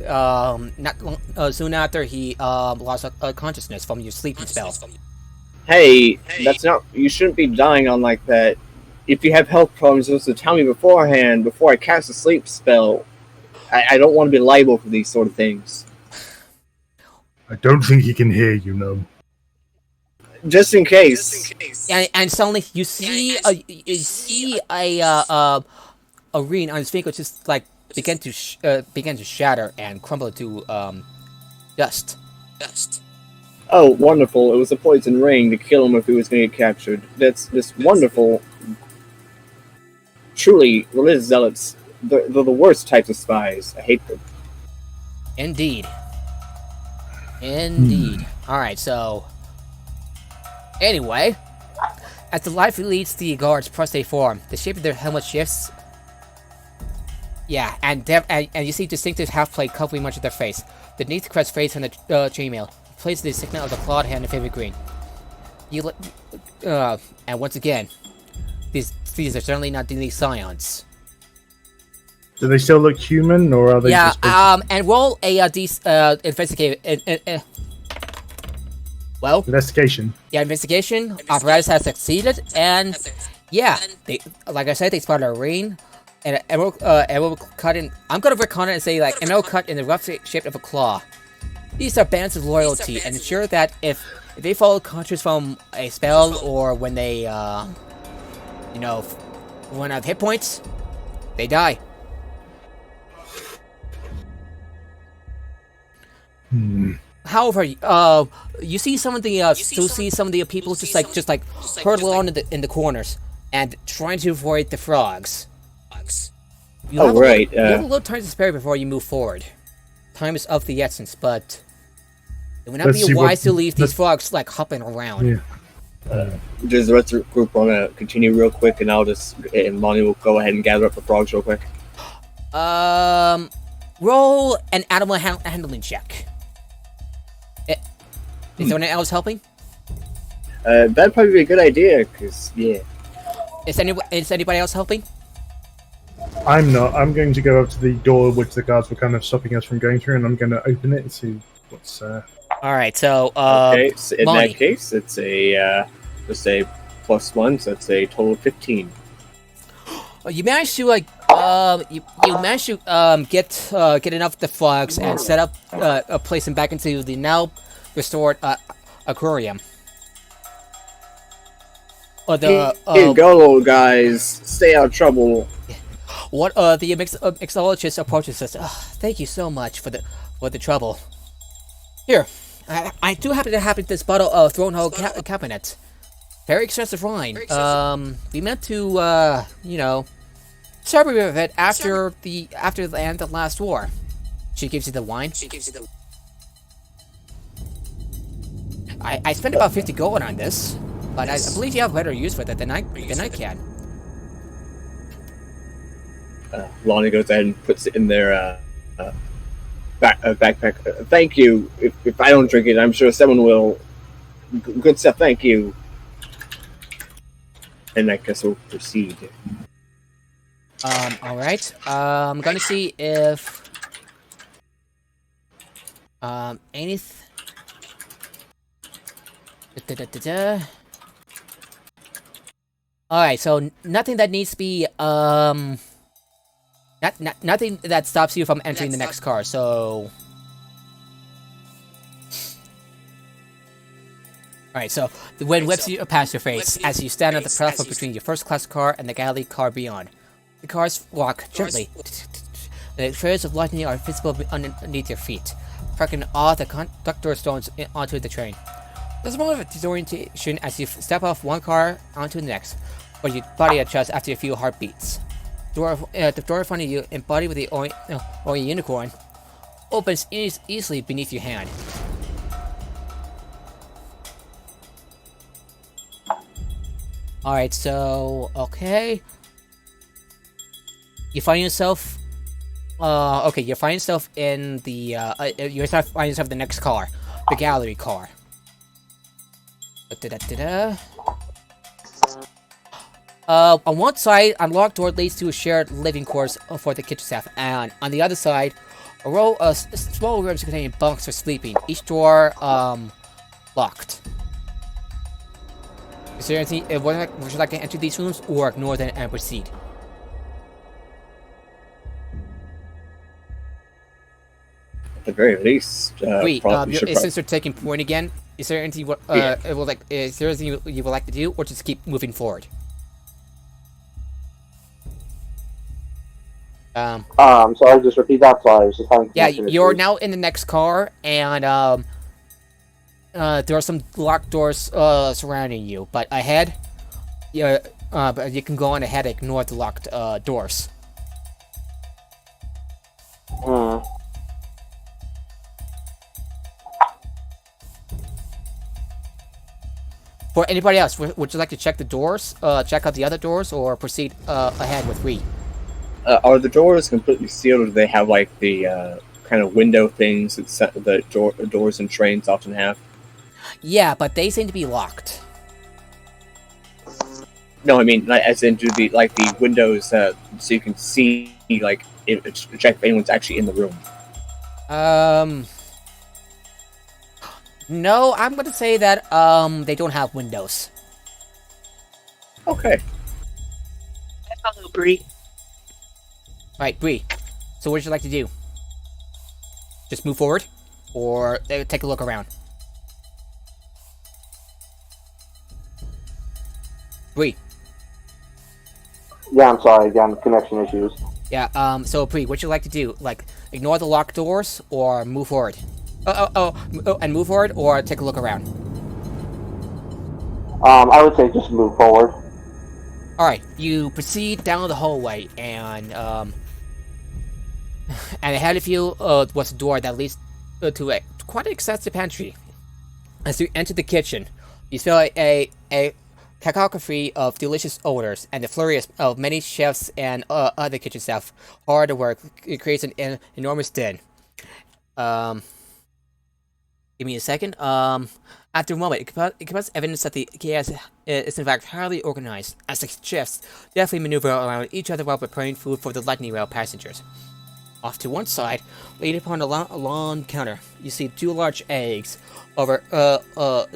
Soon after he lost consciousness from your sleeping spell. Hey, that's not. You shouldn't be dying on like that. If you have health problems, you're supposed to tell me beforehand before I cast a sleep spell. I don't want to be liable for these sort of things. I don't think he can hear you, no. Just in case. And suddenly you see a ring on his finger just begin to shatter and crumble to dust. Oh, wonderful! It was a poison ring to kill him if he was going to get captured. That's just wonderful. Truly, religious zealots, they're the worst types of spies. I hate them. Indeed. Alright, so... Anyway, as the light leads the guards' prostate form, the shape of their helmet shifts. Yeah, and you see distinctive half-plate covering much of their face. The neat crest face on the chainmail places the signal of the clawed hand in favorite green. And once again, these are certainly not the scions. Do they still look human, or are they? Yeah. Just and roll a investigate. Well. Investigation. Yeah, investigation. Apparatus has succeeded, and yeah, like I said, they spotted a ring and an emerald cut in. I'm gonna recon it and say emerald cut in the rough shape of a claw. These are bands of loyalty, and ensure that if they follow conscious from a spell or when they run out of hit points, they die. However, you see some of the people just hurtle along in the corners and trying to avoid the frogs. You have a little time to spare before you move forward. Time is of the essence, but it would not be wise to leave these frogs hopping around. Yeah. Does the rest of the group want to continue real quick, and and Lonnie will go ahead and gather up the frogs real quick? Roll an animal handling check. Is anyone else helping? That'd probably be a good idea, because, yeah. Is anybody else helping? I'm not. I'm going to go up to the door which the guards were kind of stopping us from going through, and I'm going to open it and see what's... Alright, so, okay, so in Lonnie. that case, it's a, let's say, +1, so that's a total of 15. You managed to get enough of the frogs and set up place them back into the now restored aquarium. Here you go, little guys. Stay out of trouble. What the mixologist approaches us. Thank you so much for the trouble. Here, I do happen to have this bottle of Thronehold cabinet. Very expensive wine. We meant to Suburb of it after the end of the last war. She gives you the wine. I spent about 50 gold on this, but I believe you have better use for that than I can. Lonnie goes ahead and puts it in their backpack. Thank you. If I don't drink it, I'm sure someone will. Good stuff. Thank you. And I guess we'll proceed. All right. I'm gonna see if anything. All right. So nothing that needs to be nothing that stops you from entering the next car. So. Alright, so the wind whips you past your face as you stand on the platform between your first class car and the galley car beyond. The cars walk gently. The trails of lightning are visible underneath your feet, cracking all the conductor stones onto the train. There's a moment of disorientation as you step off one car onto the next, but your body adjusts after a few heartbeats. The door in front of you, embodied with the Oi unicorn, opens easily beneath your hand. Alright, so, okay. You find yourself, you find yourself in the, you find yourself in the next car. The gallery car. On one side, unlocked door leads to a shared living quarters for the kitchen staff, and on the other side, a row of small rooms containing bunks for sleeping, each door, locked. Is there anything, would you like to enter these rooms, or ignore them and proceed? At the very least, Wait, since you're taking point again, is there anything is there anything you would like to do, or just keep moving forward? Sorry, just repeat that. Sorry, I was just having. Yeah, you're now in the next car, and there are some locked doors surrounding you, but ahead, but you can go on ahead and ignore the locked doors. For anybody else, would you like to check the doors, check out the other doors, or proceed ahead with Ree? Are the doors completely sealed, or do they have like the kind of window things that the doors and trains often have? Yeah, but they seem to be locked. No, I mean, as in, do the windows so you can see check if anyone's actually in the room. No, I'm gonna say that they don't have windows. Okay. I follow Bree. Right, Bree. So what would you like to do? Just move forward, or take a look around? Bree. Yeah, I'm sorry. Again, connection issues. Yeah. So Bree, what would you like to do? Like, ignore the locked doors, or move forward? And move forward, or take a look around? I would say just move forward. Alright, you proceed down the hallway, and ahead of you was a door that leads to quite an extensive pantry. As you enter the kitchen, you feel a cacophony of delicious odors, and the flurry of many chefs and other kitchen staff hard at work. It creates an enormous din. Give me a second. After a moment, it becomes evidence that the chaos is in fact highly organized, as the chefs deftly maneuver around each other while preparing food for the lightning rail passengers. Off to one side, laid upon a long counter, you see 2 large eggs, over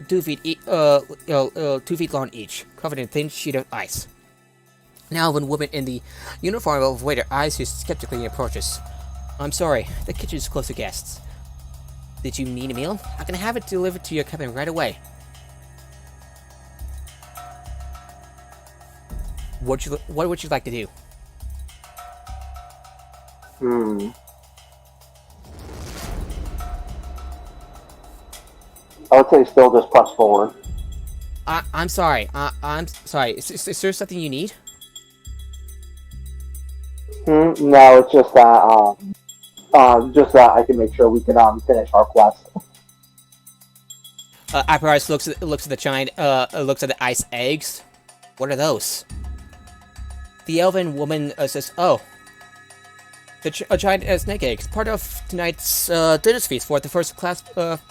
2 feet 2 feet long each, covered in a thin sheet of ice. Now, when a woman in the uniform of a waiter eyes you skeptically and approaches. I'm sorry, the kitchen is closed to guests. Did you need a meal? I can have it delivered to your cabin right away. What would you like to do? I would say still just press forward. I'm sorry. I'm sorry. Is there something you need? No, it's just that I can make sure we can finish our quest. Apparatus looks at the giant, looks at the ice eggs. What are those? The elven woman says, "Oh, a giant snake eggs, part of tonight's dinner feast for the first class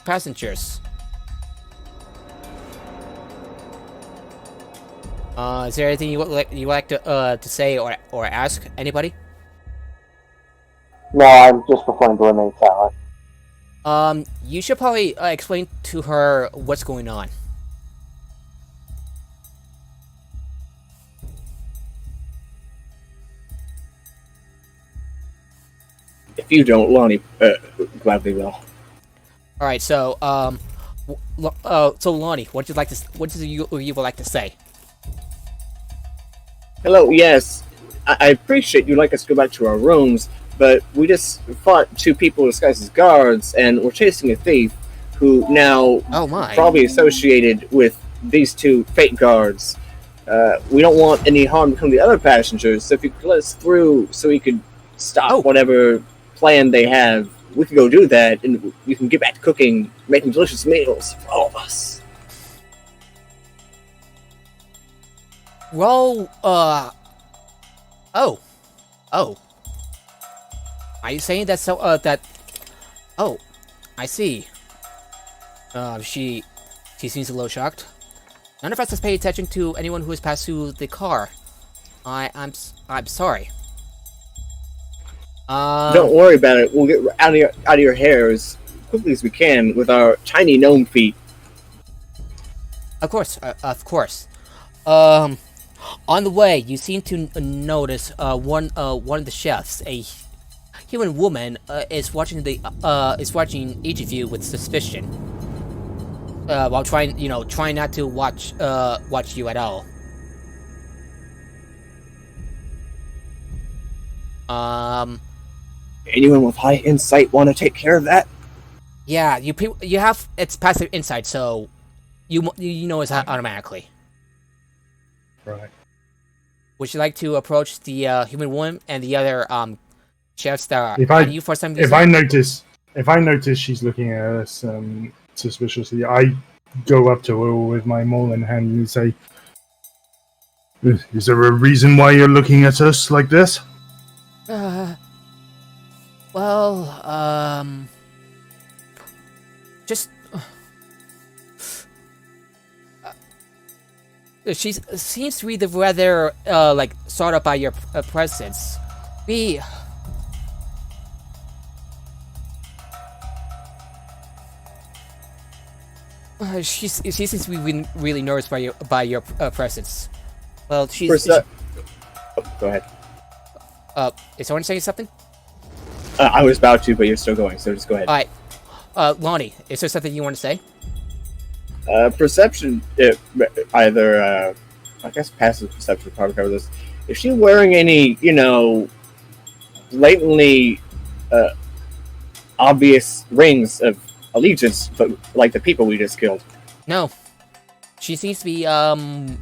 passengers." Is there anything you would like to say or ask anybody? No, I'm just preferring to remain silent. You should probably explain to her what's going on. If you don't, Lonnie gladly will. All right, so so Lonnie, what would you would like to say? Hello, yes. I appreciate you'd like us to go back to our rooms, but we just fought two people disguised as guards, and we're chasing a thief who now probably associated with these two fake guards. We don't want any harm to come to the other passengers, so if you could let us through so we could stop whatever plan they have, we could go do that, and we can get back to cooking, making delicious meals for all of us. Roll, oh. Are you saying that oh, I see. She seems a little shocked. None of us has paid attention to anyone who has passed through the car. I'm sorry. Don't worry about it. We'll get out of your hair as quickly as we can with our tiny gnome feet. Of course. On the way, you seem to notice one of the chefs, a human woman, is watching each of you with suspicion, while trying not to watch you at all. Anyone with high insight want to take care of that? Yeah, you have it's passive insight, so you know it's automatically. Right. Would you like to approach the human woman and the other chefs that If are I- on you for some reason? If I notice she's looking at us suspiciously, I go up to her with my maul in hand and say, "Is there a reason why you're looking at us like this?" Well, just she seems to be the rather startled by your presence. She seems to be really nervous by your presence. Well, Go ahead. Is someone saying something? I was about to, but you're still going, so just go ahead. Alright. Lonnie, is there something you want to say? Perception, either, I guess passive perception probably covers this. Is she wearing any, blatantly obvious rings of allegiance, but like the people we just killed? No. She seems to be, one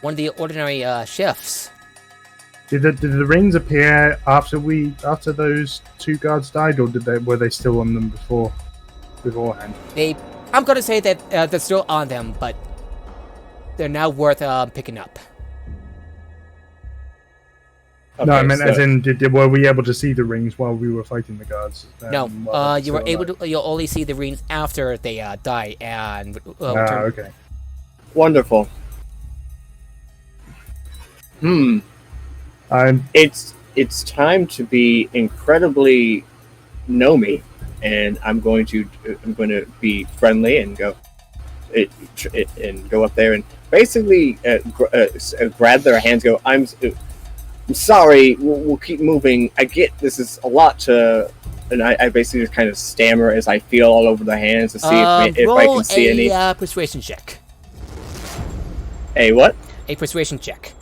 of the ordinary, chefs. Did the rings appear after those two guards died, or were they still on them beforehand? I'm gonna say that they're still on them, but they're now worth picking up. Okay, no, I meant as in, were we able to see the rings while we were fighting the guards? No, you were able to. You'll only see the rings after they die and. Okay. Wonderful. It's time to be incredibly gnomey, and I'm going to be friendly and go up there and basically grab their hands. Go, I'm sorry. We'll keep moving. I get this is a lot to, and I basically just kind of stammer as I feel all over the hands to see if I can see any. Roll a persuasion check. A what? A persuasion check.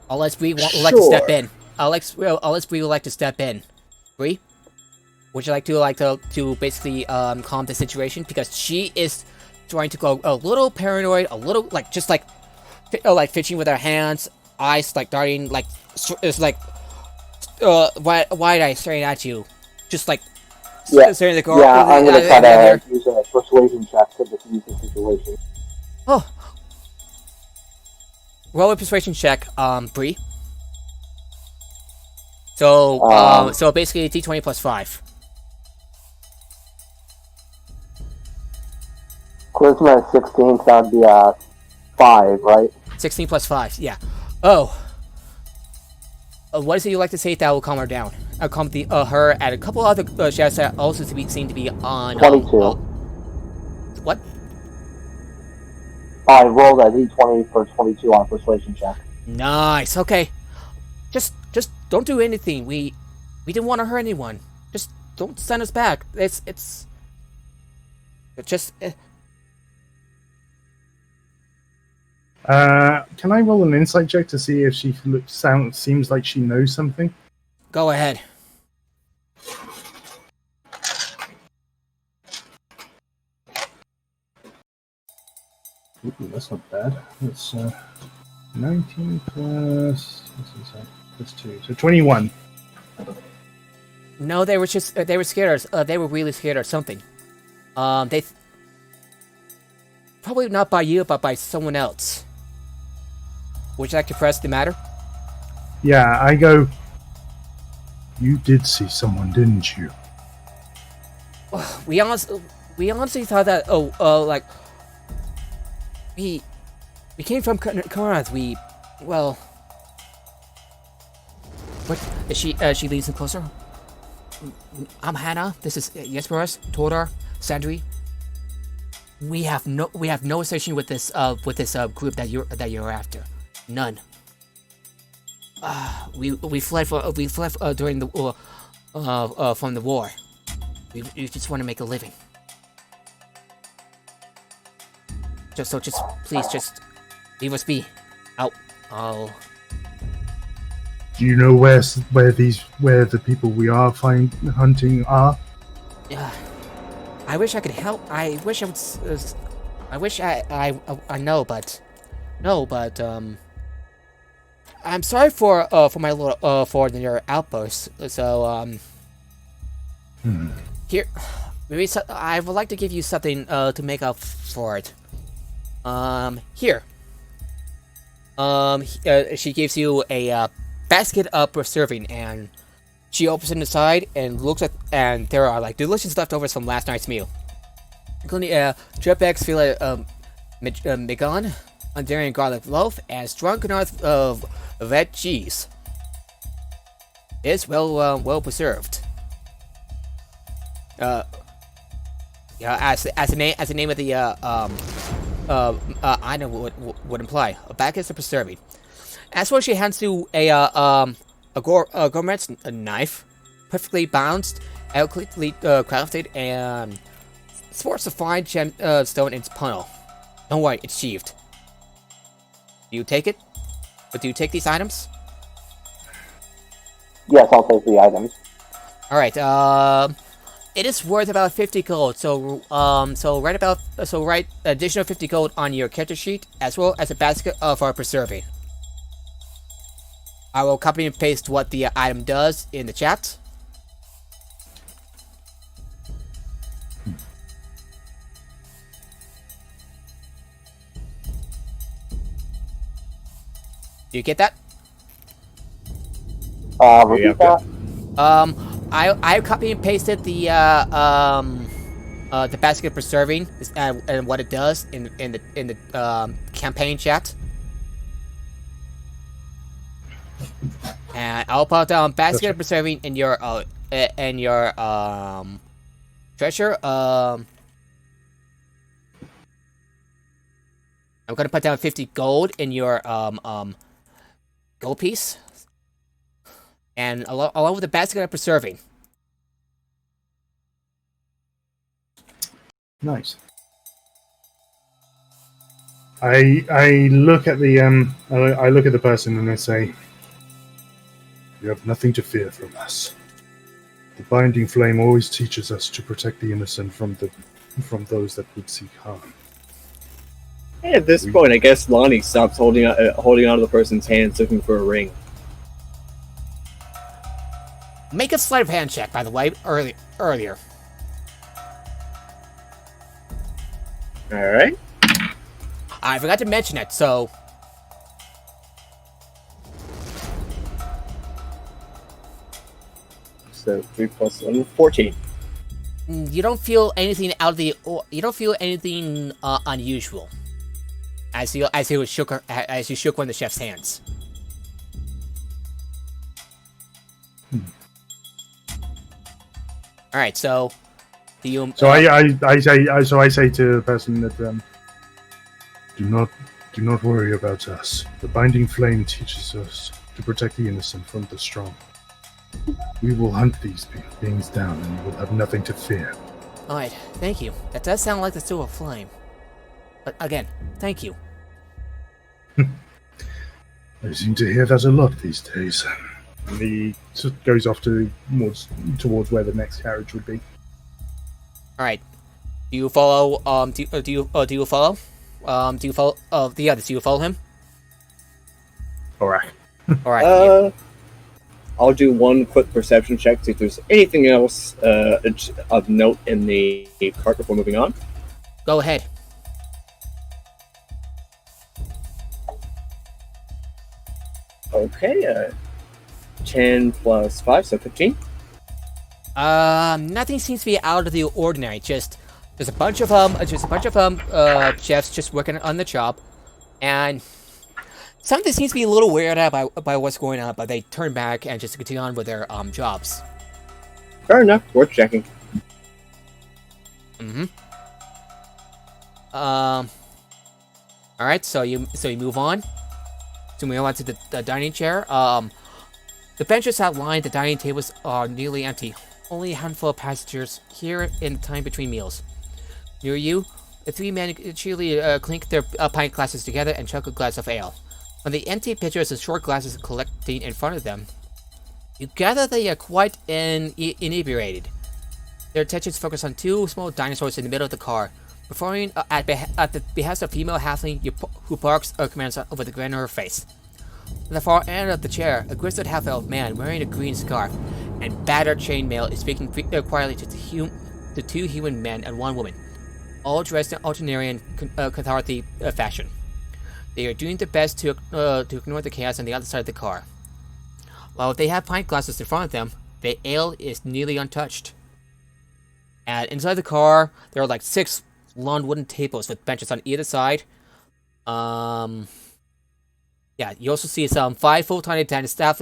Unless we would like to step in. Unless we would like to step in. Bree? Would you like to basically calm the situation? Because she is trying to go a little paranoid, a little just fidgeting with her hands, eyes darting, it's wide eye staring at you, just like Yeah. staring at the girl. Yeah, I'm gonna try there. to use a persuasion check to defuse the situation. Oh, roll a persuasion check, Bree. So, so basically D20 plus 5. Charisma is 16, so that'd be 5, right? 16 plus 5, yeah. Oh. What is it you like to say that will calm her down? Calm her and a couple other chefs that also seem to be on... 22. What? I rolled a d20 for 22 on persuasion check. Nice, okay. Just don't do anything. We didn't want to hurt anyone. Just don't send us back. It's just... Can I roll an insight check to see if she seems like she knows something? Go ahead. Ooh, that's not bad. That's 19 plus... Plus 2. So 21. No, they were scared. They were really scared or something. They... Probably not by you, but by someone else. Would you like to press the matter? Yeah, I go... You did see someone, didn't you? We honestly thought that, like... We came from Conrad. Well... What? Is she leans in closer? I'm Hannah. This is Jesperus, Tordar, Sandri. We have no association with this group that you're after. None. We fled during the from the war. We just want to make a living. Just please leave us be. I'll. Do you know where the people we are hunting are? Yeah. I wish I could help. I wish I would. I wish I know, but no, but I'm sorry for my little for your outburst. So here, maybe I would like to give you something to make up for it. Here. She gives you a basket for serving, and she opens it inside and looks at, and there are like delicious leftovers from last night's meal, including drip eggs, filet migan, Hungarian garlic loaf, and strong canards of red cheese. It's well preserved. Yeah, as the name of the item would imply, a basket of preserving. As well, she hands you a gourmet knife, perfectly balanced, elegantly crafted, and sports a fine stone in its punnel. Don't worry, it's sheathed. Do you take it? But do you take these items? Yes, I'll take the items. All right. It is worth about 50 gold. So write additional 50 gold on your character sheet, as well as a basket for preserving. I will copy and paste what the item does in the chat. Do you get that? Repeat that. I copy and pasted the basket for serving and what it does in the campaign chat. And I'll put down basket for serving in your treasure. I'm gonna put down 50 gold in your gold piece, and along with the basket of preserving. Nice. I look at the I look at the person and I say, "You have nothing to fear from us. The binding flame always teaches us to protect the innocent from those that would seek harm." At this point, I guess Lonnie stops holding on to the person's hands, looking for a ring. Make a sleight of hand check, by the way, earlier. Alright. I forgot to mention it, so... So 3 plus 1, 14. You don't feel anything out of the... You don't feel anything unusual. As you shook one of the chef's hands. Alright, so... Do you... So I say to the person that do not worry about us. The binding flame teaches us to protect the innocent from the strong. We will hunt these beings down, and you will have nothing to fear. Alright, thank you. That does sound like the Steel of Flame. But again, thank you. I seem to hear that a lot these days. And he goes off towards where the next carriage would be. Alright. Do you follow, do you follow? Do you follow, the others, do you follow him? Alright. Alright. I'll do one quick perception check, see if there's anything else of note in the cart before moving on. Go ahead. Okay, 10 plus 5, so 15. Nothing seems to be out of the ordinary. Just there's a bunch of chefs just working on the job, and something seems to be a little weirded out by what's going on. But they turn back and just continue on with their jobs. Fair enough, worth checking. All right, so you move on. So we move on to the dining chair. The benches outlined the dining tables are nearly empty. Only a handful of passengers here in the time between meals. Near you, the three men cheerily clink their pint glasses together and chug a glass of ale. When the empty pitchers and short glasses collecting in front of them, you gather they are quite inebriated. Their attentions focus on two small dinosaurs in the middle of the car, performing at the behest of a female halfling who barks commands over the grin on her face. At the far end of the chair, a grizzled half-elf man wearing a green scarf and battered chainmail is speaking quietly to two human men and one woman, all dressed in Alternarian Catharthy fashion. They are doing their best to ignore the chaos on the other side of the car. While they have pint glasses in front of them, the ale is nearly untouched. And inside the car, there are like 6 long wooden tables with benches on either side. Yeah, you also see some 5 full-time attendants staff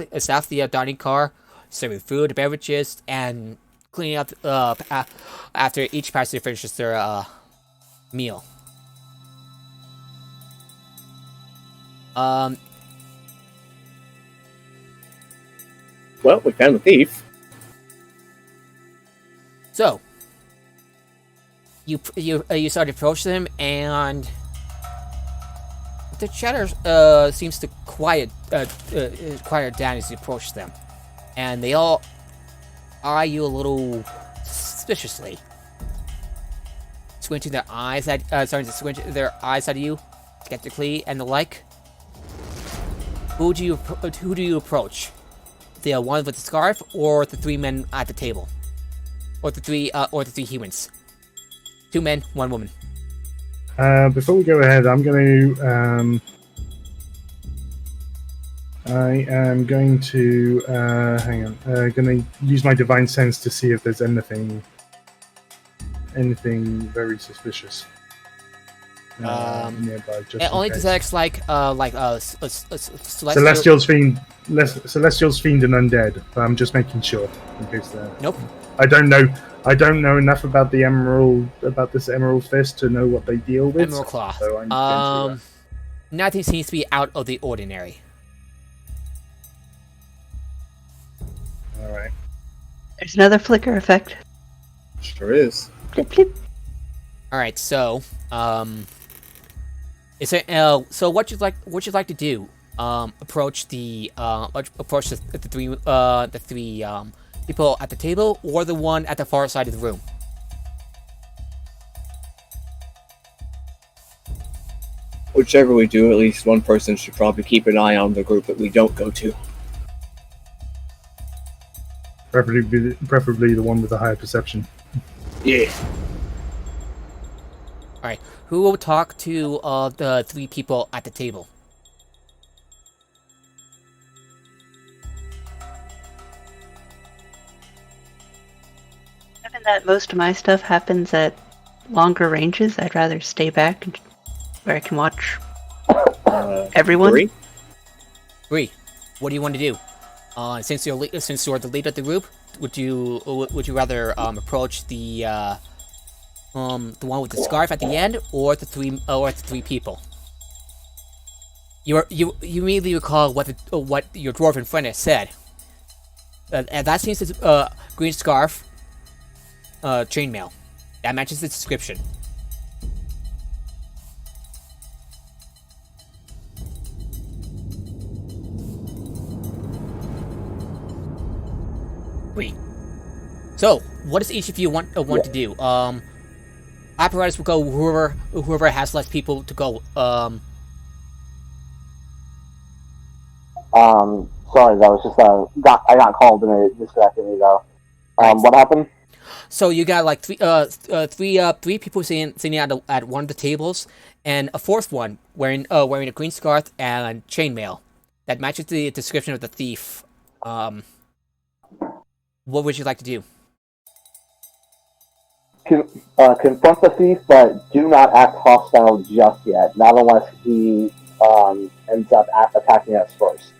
the dining car, serving food, beverages, and cleaning up after each passenger finishes their meal. Well, we found the thief. So you start to approach them, and the chatter seems to quiet down as you approach them, and they all eye you a little suspiciously, squinting their eyes at you skeptically and the like. Who do you approach? The one with the scarf, or the 3 men at the table, or the 3 humans? 2 men, 1 woman. Before we go ahead, I'm going to. I am going to hang on. Going to use my divine sense to see if there's anything very suspicious nearby. Just it only detects Celestials, fiend, and undead. But I'm just making sure in case they're. Nope. I don't know enough about this emerald fist to know what they deal with. Emerald claw. So I'm nothing seems to be out of the ordinary. All right. There's another flicker effect. Sure is. Blip, blip. All right, so is it so what you'd like to do? Approach the 3 people at the table, or the one at the far side of the room? Whichever we do, at least one person should probably keep an eye on the group that we don't go to. Preferably the one with the higher perception. Yeah. Alright, who will talk to the 3 people at the table? Given that most of my stuff happens at longer ranges, I'd rather stay back where I can watch everyone. Bree? Bree, what do you want to do? Since you're the leader of the group, would you rather approach the one with the scarf at the end, or the 3 people? You immediately recall what your dwarven friend has said, and that seems to green scarf, chainmail. That matches the description. Wait. So, what does each of you want to do? Apparatus will go whoever has less people to go. Sorry, that was just I got called and it distracted me though. What happened? So you got like three people sitting at one of the tables, and a fourth one wearing a green scarf and chainmail that matches the description of the thief. What would you like to do? Confront the thief, but do not act hostile just yet. Not unless he ends up attacking us first.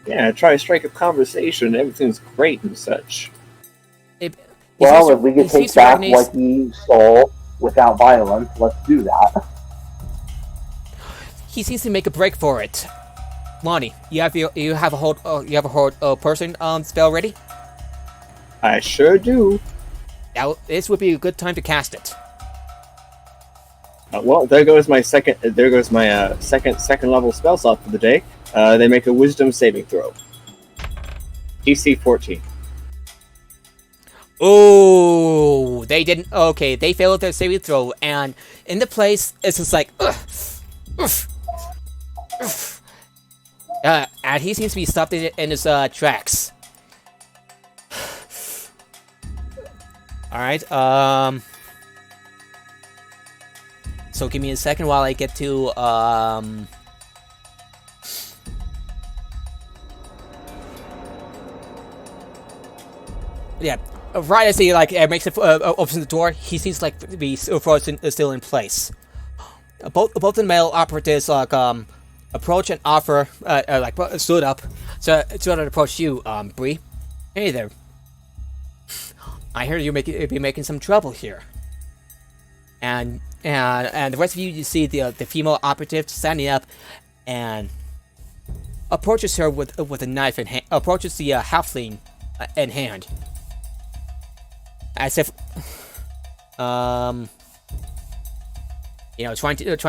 Yeah, try to strike a conversation. Everything's great and such. If we could take back what he stole without violence, let's do that. He seems to make a break for it. Lonnie, you have a hold person spell ready? I sure do. Now, this would be a good time to cast it. Well, there goes my second level spell slot for the day. They make a Wisdom saving throw. DC 14. Oh, they didn't. Okay, they failed their saving throw, and in the place, it's just like, and he seems to be stopped in his tracks. All right. So give me a second while I get to yeah. Right as he makes it opens the door, he seems like to be frozen, still in place. Both the male operatives approach and offer stood up, so to approach you, Bree. Hey there. I hear you be making some trouble here. And the rest of you see the female operative standing up and approaches her with a knife in hand. Approaches the halfling in hand, as if trying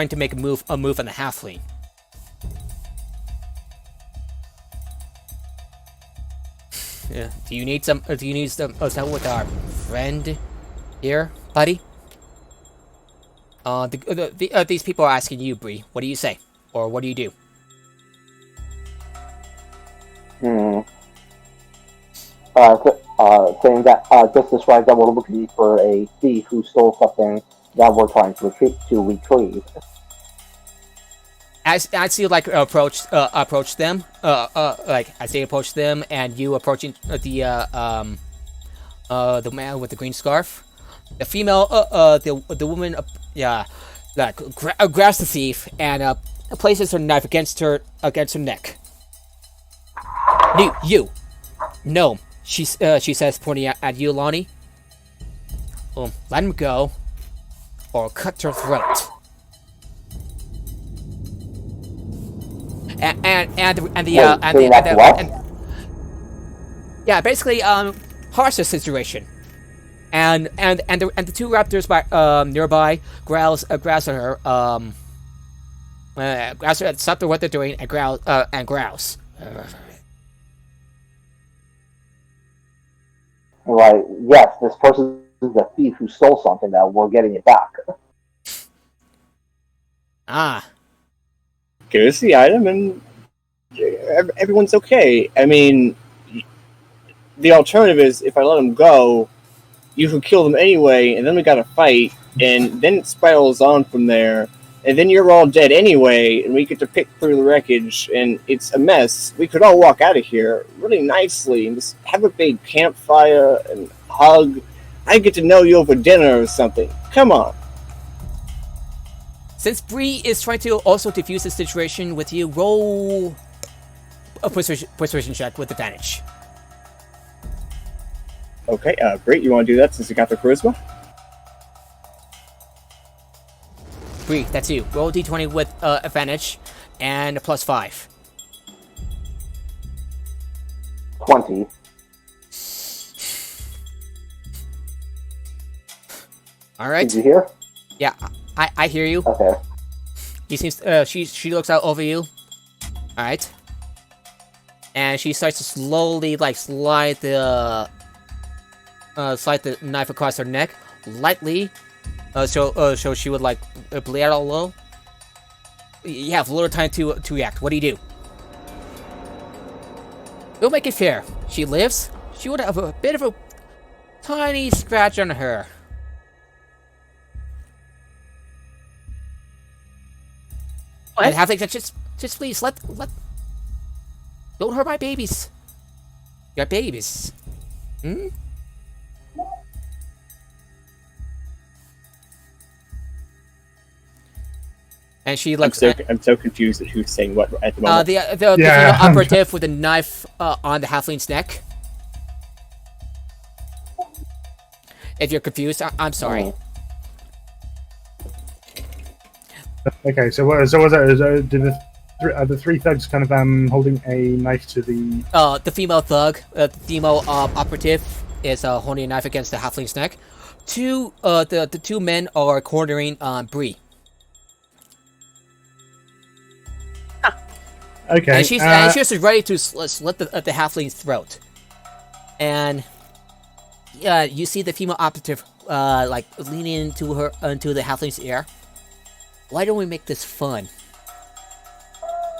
to make a move on the halfling. Yeah. Do you need some help with our friend here, buddy? These people are asking you, Bree. What do you say, or what do you do? Saying that just described that we're looking for a thief who stole something that we're trying to retrieve. As you approach them, as they approach them, and you approaching the man with the green scarf, the female, the woman, grabs the thief and places her knife against her neck. You, no, she says, pointing at you, Lonnie. Let him go, or cut her throat. Basically, harsh the situation, and the two raptors nearby growls at her, stop what they're doing and growls. Right. Yes, this person is a thief who stole something that we're getting it back. Give us the item and everyone's okay. I mean, the alternative is if I let them go, you can kill them anyway, and then we got to fight, and then it spirals on from there, and then you're all dead anyway, and we get to pick through the wreckage, and it's a mess. We could all walk out of here really nicely and just have a big campfire and hug. I get to know you over dinner or something. Come on. Since Bree is trying to also defuse the situation with you, roll a persuasion check with advantage. Okay, great. You want to do that since you got the charisma? Bree, that's you. Roll a d20 with advantage and a +5. 20. All right. Did you hear? Yeah, I hear you. Okay. He seems she looks out over you. All right. And she starts to slowly slide the knife across her neck lightly, so she would bleed out a little. You have a little time to react. What do? We'll make it fair. She lives. She would have a bit of a tiny scratch on her. What? And have like just please let don't hurt my babies. Your babies. Hmm? And she looks. I'm so confused at who's saying what at the moment. The female operative with a knife on the halfling's neck. If you're confused, I'm sorry. Okay, so what was that? Did the three thugs kind of holding a knife to the? The female thug, the female operative, is holding a knife against the halfling's neck. The two men are cornering Bree. Okay. And she's just ready to slit the halfling's throat. And you see the female operative leaning into the halfling's ear. Why don't we make this fun?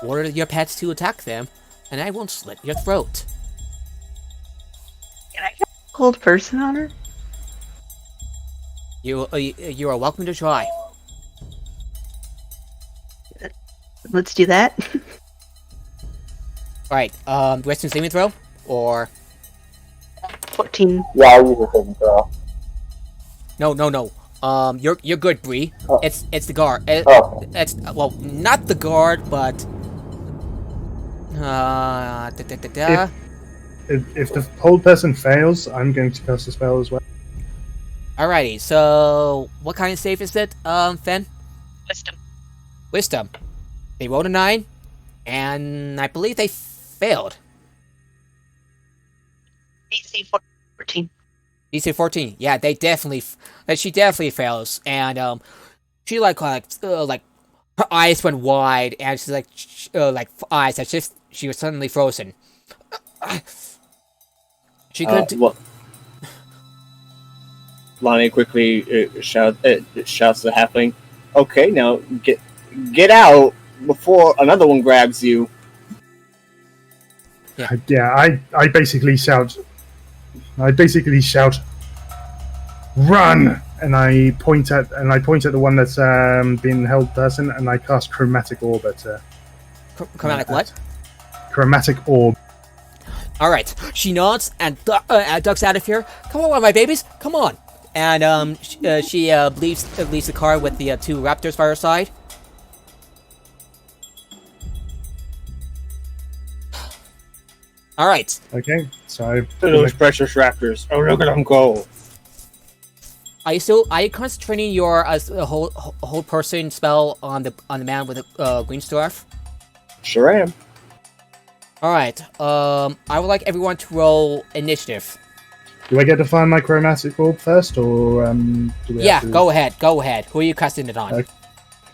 Order your pets to attack them, and I won't slit your throat. Can I get a cold person on her? You are welcome to try. Let's do that. Alright, Western saving throw? Or... 14. Yeah, I'll use a saving throw. No. You're good, Bree. Oh. It's the guard. Oh. It's not the guard, but If the hold person fails, I'm going to cast a spell as well. Alrighty. So what kind of save is it, Fen? Wisdom. They rolled a 9, and I believe they failed. DC 14. DC 14. Yeah, they definitely. She definitely fails, and she her eyes went wide, and she's eyes as if she was suddenly frozen. She couldn't. Lonnie quickly shouts to the halfling, "Okay, now get out before another one grabs you." Yeah, I basically shout, "Run!" And I point at the one that's been held person, and I cast chromatic orb at her. Chromatic what? Chromatic orb. Alright, she nods and ducks out of here. Come on, my babies, come on! And she leaves the car with the two raptors by her side. Alright. Okay, so Those precious raptors. Oh, look at them go. Are you concentrating your whole person spell on the man with the green scarf? Sure am. Alright, I would like everyone to roll initiative. do I get to find my chromatic orb first, or do we? Yeah, have to... go ahead. Who are you casting it on? Okay.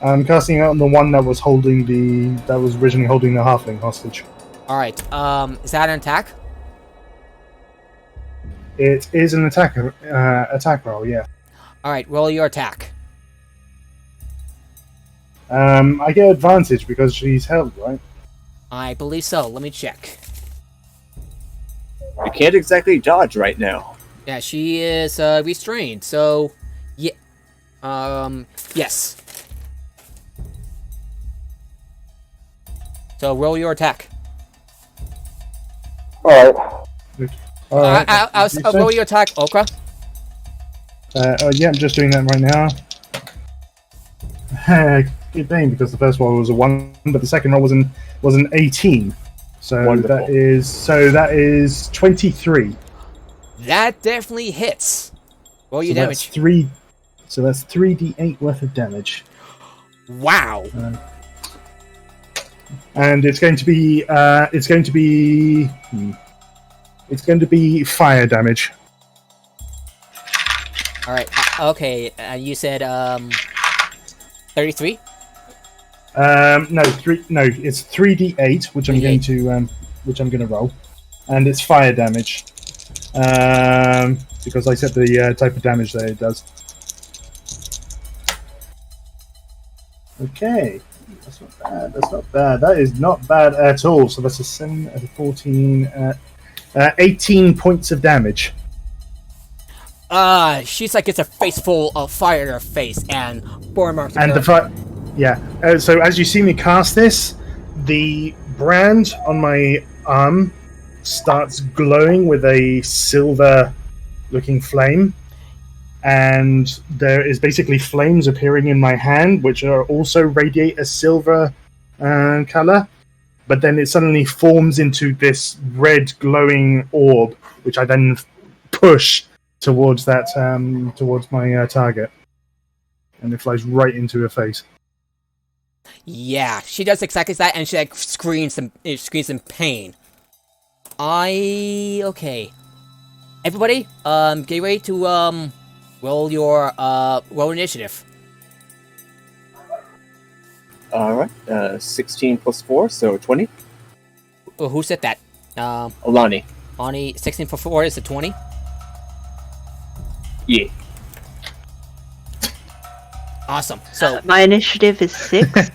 I'm casting it on the one that was originally holding the halfling hostage. Alright, is that an attack? It is an attack roll, yeah. Alright, roll your attack. I get advantage because she's held, right? I believe so. Let me check. I can't exactly dodge right now. Yeah, she is restrained. So, yeah, yes. So roll your attack. Alright. I'll roll your attack, Okra. Yeah, I'm just doing that right now. Good thing, because the first roll was a 1, but the second roll was an 18. So Wonderful. that is 23. That definitely hits. Roll your damage. That's 3d8 worth of damage. Wow. And it's going to be fire damage. All right. Okay. You said 33. No, it's 3d8, which I'm going to roll, and it's fire damage. Because I said the type of damage that it does. Okay, that's not bad. That is not bad at all. So that's a 7, a 14, 18 points of damage. She's like it's a face full of fire in her face and burn marks. And so as you see me cast this, the brand on my arm starts glowing with a silver-looking flame, and there is basically flames appearing in my hand, which are also radiate a silver color. But then it suddenly forms into this red glowing orb, which I then push towards towards my target, and it flies right into her face. Yeah, she does exactly that, and she like screams in pain. Okay. Everybody, get ready to roll your roll initiative. All right, 16 plus 4, so 20. Who said that? Alani. Ani, 16 for 4 is a 20. Yeah. Awesome. So, My initiative is 6.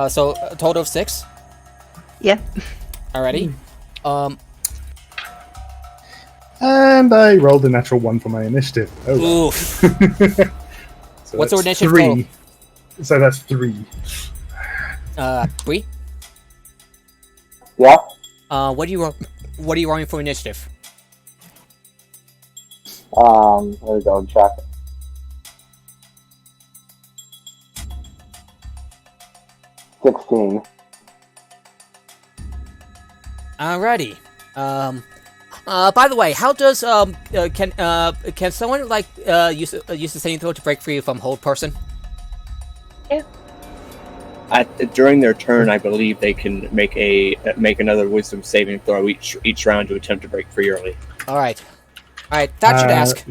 so a total of 6. Yeah. Alrighty. And I rolled a natural 1 for my initiative. Oh. Oof. So What's our that's initiative 3. total? So that's 3. 3. Yeah? What are you rolling for initiative? Let me go and check. $16. Alrighty. By the way, how does can someone like use the saving throw to break free from hold person? During their turn, I believe they can make another wisdom saving throw each round to attempt to break free early. All right. That should ask.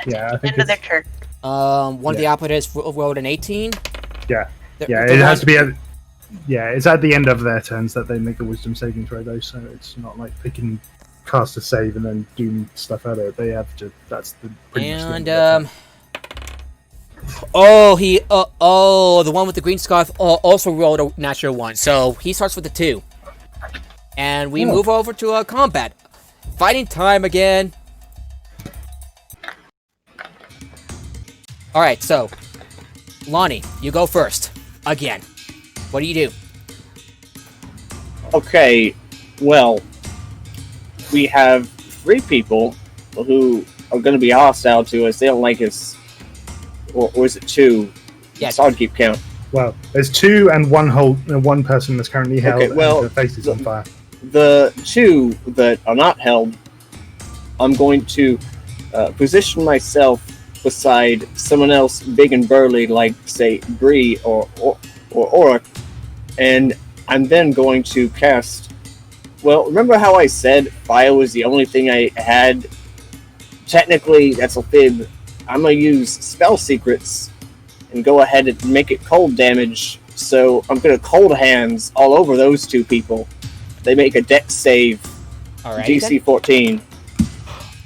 Yeah, I think End of their turn. One of the operatives rolled an 18. Yeah. The It has to be it's at the end of their turns that they make a wisdom saving throw, though, so it's not like they can cast a save and then do stuff out of it. They have to. That's the pretty much the end of their turn. The one with the green scarf also rolled a natural 1, so he starts with a 2. And we move over to combat. Fighting time again. Alright, so Lonnie, you go first. Again. What do you do? Okay, well, we have 3 people who are going to be hostile to us. They don't like us. Or is it 2? Yeah. It's hard to keep count. Well, there's 2 and one person that's currently held. Okay, well, and their face is on fire. The 2 that are not held, I'm going to position myself beside someone else big and burly, like, say, Bree or Auric, and I'm then going to cast... Well, remember how I said fire was the only thing I had? Technically, that's a fib. I'm going to use spell secrets and go ahead and make it cold damage, so I'm going to cold hands all over those 2 people. They make a dex save, DC 14.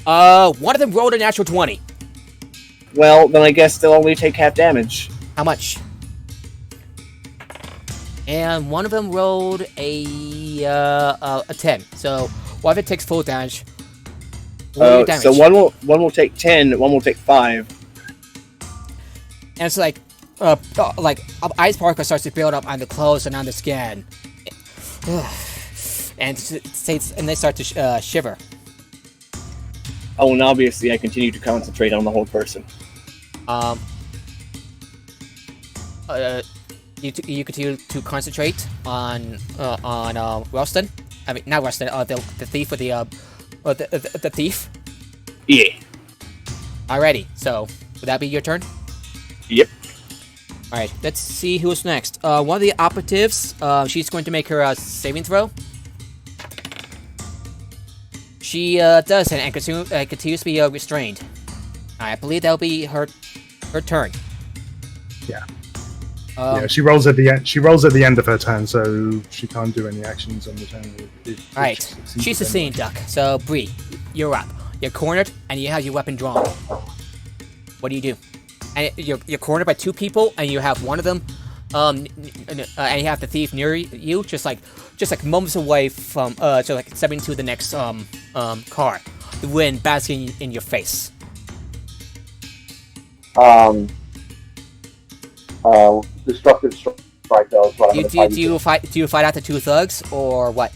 One of them rolled a natural 20. Well, then I guess they'll only take half damage. How much? And one of them rolled a 10. So What if it takes full damage? What will your damage? So one will take 10, one will take 5. And it's like ice particle starts to build up on the clothes and on the skin, and they start to shiver. Oh, and obviously I continue to concentrate on the whole person. You continue to concentrate on Ralston. I mean, not Ralston. The thief with the thief. Yeah. Alrighty. So, would that be your turn? Yep. Alright. Let's see who's next. One of the operatives. She's going to make her saving throw. She does, and continues to be restrained. I believe that'll be her turn. Yeah. Yeah, she rolls at the end. She rolls at the end of her turn, so she can't do any actions on the turn. Alright, she's a scene duck. So Bree, you're up. You're cornered, and you have your weapon drawn. What do you do? And you're cornered by 2 people, and you have one of them, and you have the thief near you, just like moments away from, so like stepping to the next car. The wind basking in your face. Destructive strike though is what I'm gonna fight. Do you fight out the 2 thugs or what?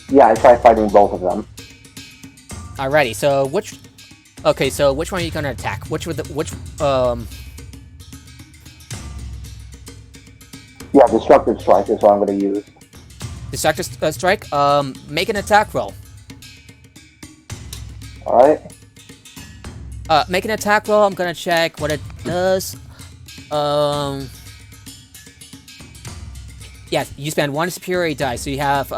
Yeah, I try fighting both of them. Alrighty, so which one are you gonna attack? Yeah, destructive strike is what I'm gonna use. Destructive strike. Make an attack roll. All right. Make an attack roll. I'm gonna check what it does. Yeah, you spend 1 superior dice, so you have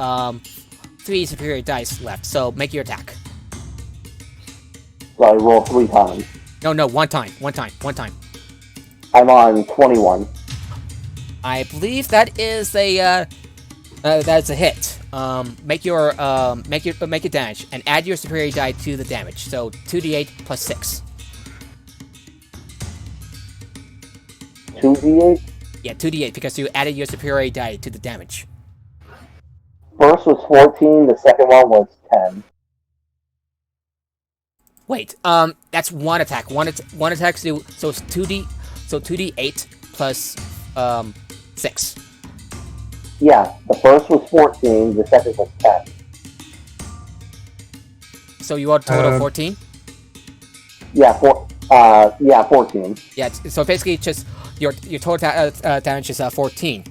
3 superior dice left. So make your attack. So I roll 3 times. No, one time. I'm on 21. I believe that is a that's a hit. Make your damage and add your superior die to the damage. So 2d8 plus 6. 2d8? Yeah, 2d8 because you added your superior die to the damage. First was 14, the second one was 10. Wait, that's one attack. One attack, so it's 2d8 plus 6. Yeah, the first was 14, the second was 10. So you are total 14? Yeah, 14. Yeah, so basically just your total damage is 14.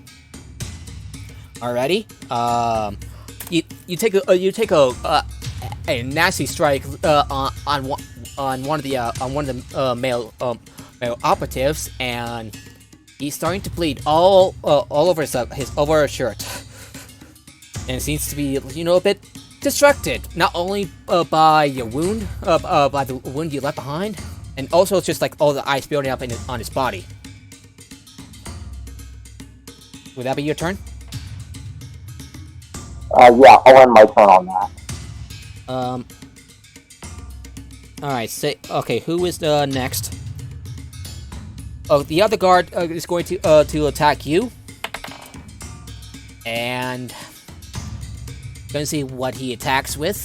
Alrighty. You take a nasty strike on one of the male operatives, and he's starting to bleed all over his shirt, and seems to be a bit distracted, not only by your wound, by the wound you left behind, and also just like all the ice building up on his body. Would that be your turn? Yeah, I'll end my turn on that. Alright, okay, who is next? Oh, the other guard is going to attack you. And gonna see what he attacks with.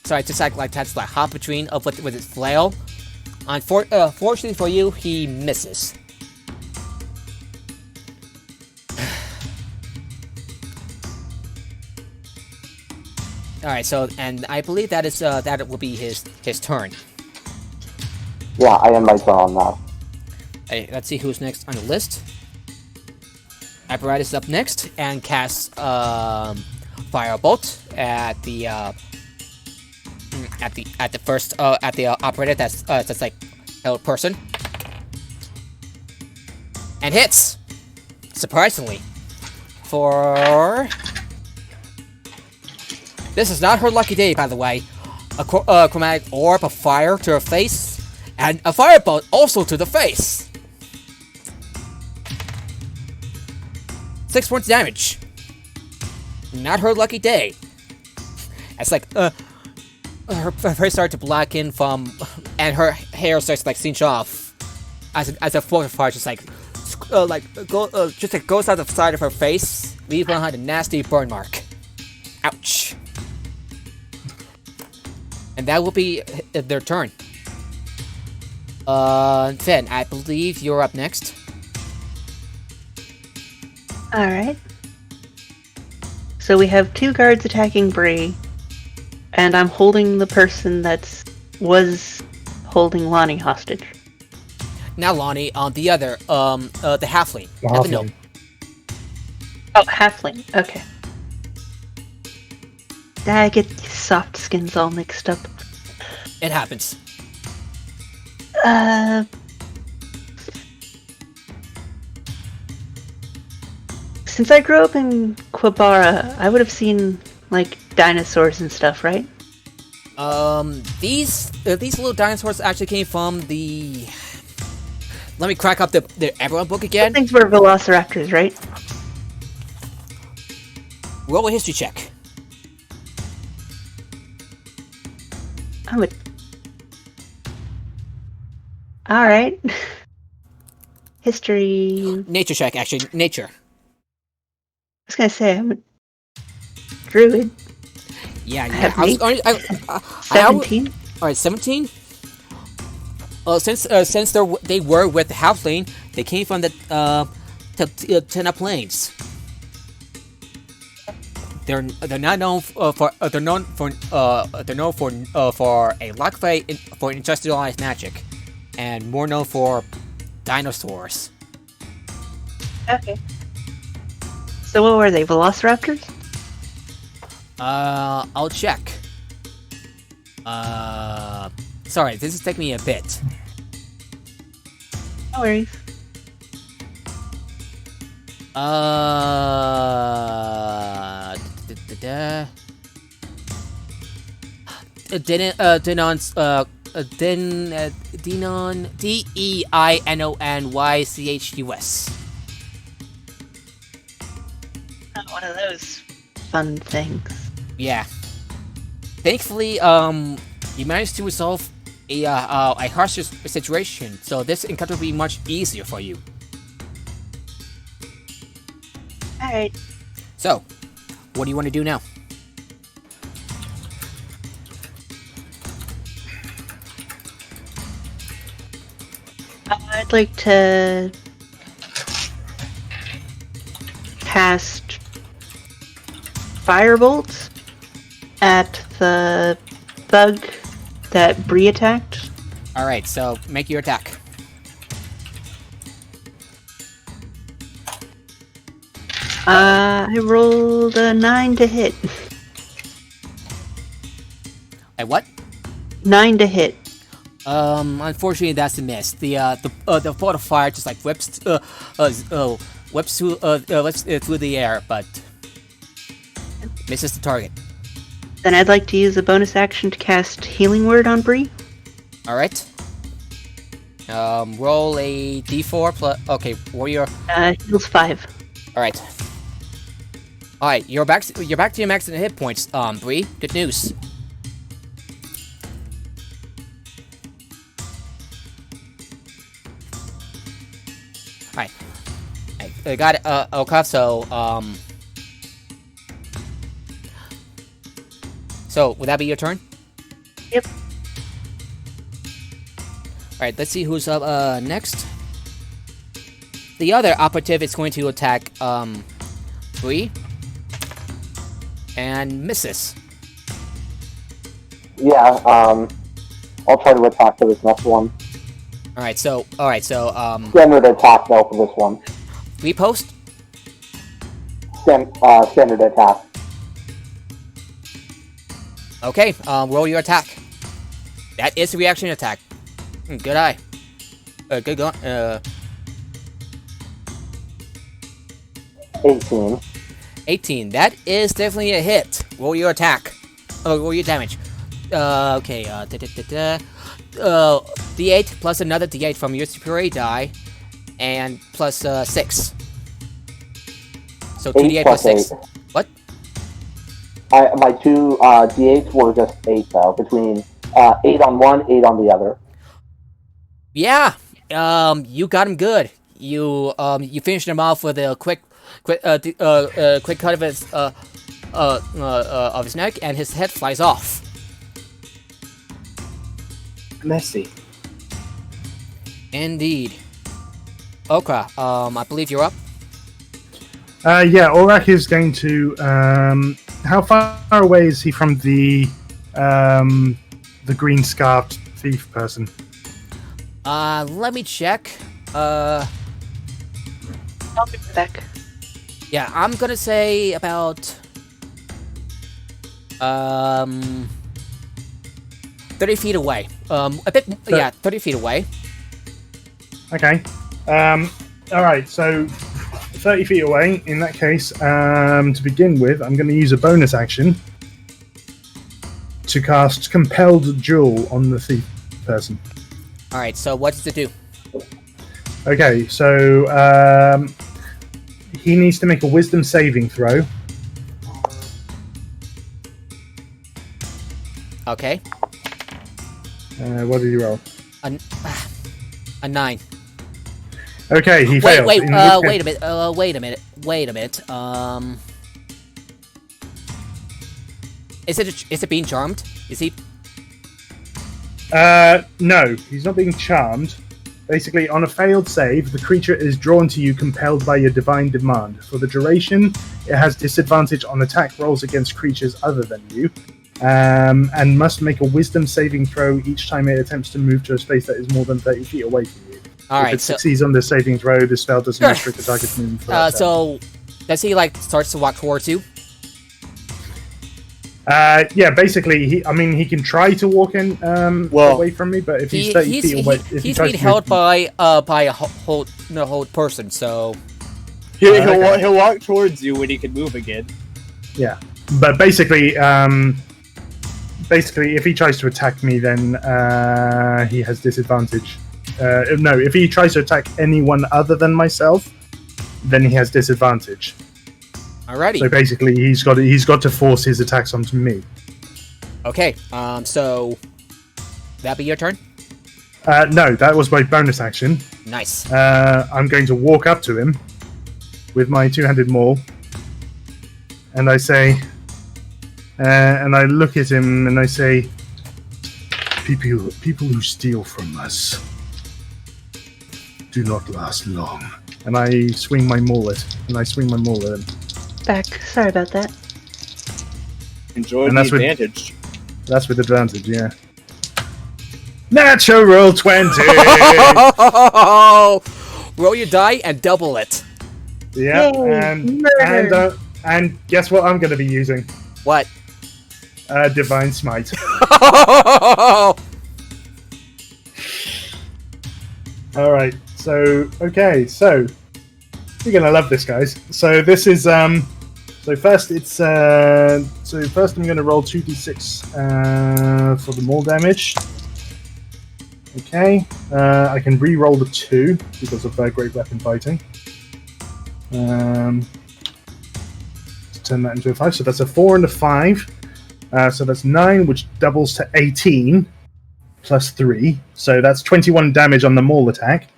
Sorry, just like that's like hop between with his flail. Fortunately for you, he misses. Alright, so, and I believe that will be his turn. Yeah, I end my turn on that. Hey, let's see who's next on the list. Apparatus is up next and casts Firebolt at the operator that's like a person. And hits! Surprisingly. For... This is not her lucky day, by the way. A chromatic orb of fire to her face, and a firebolt also to the face. 6 points damage. Not her lucky day. It's like, her face starts to blacken from, and her hair starts to like cinch off as a fork of fire just like goes out the side of her face, leaving behind a nasty burn mark. Ouch. And that will be their turn. Finn, I believe you're up next. Alright. So we have 2 guards attacking Bree, and I'm holding the person was holding Lonnie hostage. Now, Lonnie, on the other, the halfling. At the note. Oh, halfling. Okay. I get these soft skins all mixed up. It happens. Since I grew up in Quabara, I would have seen, like, dinosaurs and stuff, right? These little dinosaurs actually came from the... Let me crack up the Eberron book again. Things were velociraptors, right? Roll a history check. Alright. History... Nature check, actually. Nature. I was gonna say, I'm a druid. Yeah. I was going 17? Alright, 17? Since they were with the halfling, they came from the Tena Plains. They're not known for they're known for a lack for industrialized magic, and more known for dinosaurs. Okay. So what were they, velociraptors? I'll check. Sorry, this is taking me a bit. No worries. Denon's Denon Deinonychus. Not one of those fun things. Yeah. Thankfully, you managed to resolve a harsh situation, so this encounter will be much easier for you. Alright. So, what do you want to do now? I'd like to cast Firebolt at the thug that Bree attacked. Alright, so make your attack. I rolled a 9 to hit. A what? 9 to hit. Unfortunately, that's a miss. The bolt of fire just like whips through the air, but misses the target. Then I'd like to use a bonus action to cast Healing Word on Bree. All right. Roll a d4 plus. Okay, warrior. Heals 5. All right. All right, you're back to your max hit points. Bree, good news. Alright. I got it, okay, so, so, would that be your turn? Yep. Alright, let's see who's up, next. The other operative is going to attack, Bree. And misses. Yeah, I'll try to attack for this next one. Alright, so, Standard attack though for this one. repost? Standard attack. Okay, roll your attack. That is a reaction attack. Good eye. Good going. 18. 18. That is definitely a hit. Roll your attack. Roll your damage. Okay, D8 plus another D8 from your superior die, and plus 6. So 2d8 plus 6. 8. What? My two D8s were just 8 though, between 8 on one, 8 on the other. Yeah, you got him good. you finish him off with a quick cut of his neck, and his head flies off. Messy. Indeed. Okra, I believe you're up. Yeah, Orak is going to. How far away is he from the green scarfed thief person? Let me check. I'll be back. Yeah, I'm gonna say about 30 feet away. A bit, yeah, 30 feet away. Okay. All right. So 30 feet away. In that case, to begin with, I'm going to use a bonus action to cast Compelled Duel on the thief person. All right. So what's to do? Okay. So he needs to make a Wisdom saving throw. Okay. What did you roll? A 9. Okay, he failed. Wait a minute. Is it being charmed? Is he? No, he's not being charmed. Basically, on a failed save, the creature is drawn to you compelled by your divine demand. For the duration, it has disadvantage on attack rolls against creatures other than you, and must make a Wisdom saving throw each time it attempts to move to a space that is more than 30 feet away from you. All right. If it succeeds on the saving throw, the spell doesn't restrict the target's movement. For that so does he starts to walk towards you? Yeah, basically, he can try to walk in away from me, but if he's 30 feet away, he's being held by a hold person, so He'll walk towards you when he can move again. yeah. But basically, if he tries to attack me, then he has disadvantage. No, if he tries to attack anyone other than myself, then he has disadvantage. alrighty. So basically, he's got to force his attacks onto me. Okay. So that be your turn? No, that was my bonus action. Nice. I'm going to walk up to him with my two-handed maul, and I say, and I look at him and I say, people who steal from us do not last long. And I swing my maul at him. Back. Sorry about that. Enjoy And the that's with- advantage. That's with advantage, yeah. Natural 20! Roll your die and double it. Yeah, Yay, murder. and guess what I'm going to be using? What? Divine Smite. Alright, so you're going to love this, guys. So this is, so first I'm going to roll 2d6 for the maul damage. Okay, I can re-roll the 2 because of great weapon fighting. To turn that into a 5, so that's a 4 and a 5. So that's 9, which doubles to 18 plus 3. So that's 21 damage on the maul attack.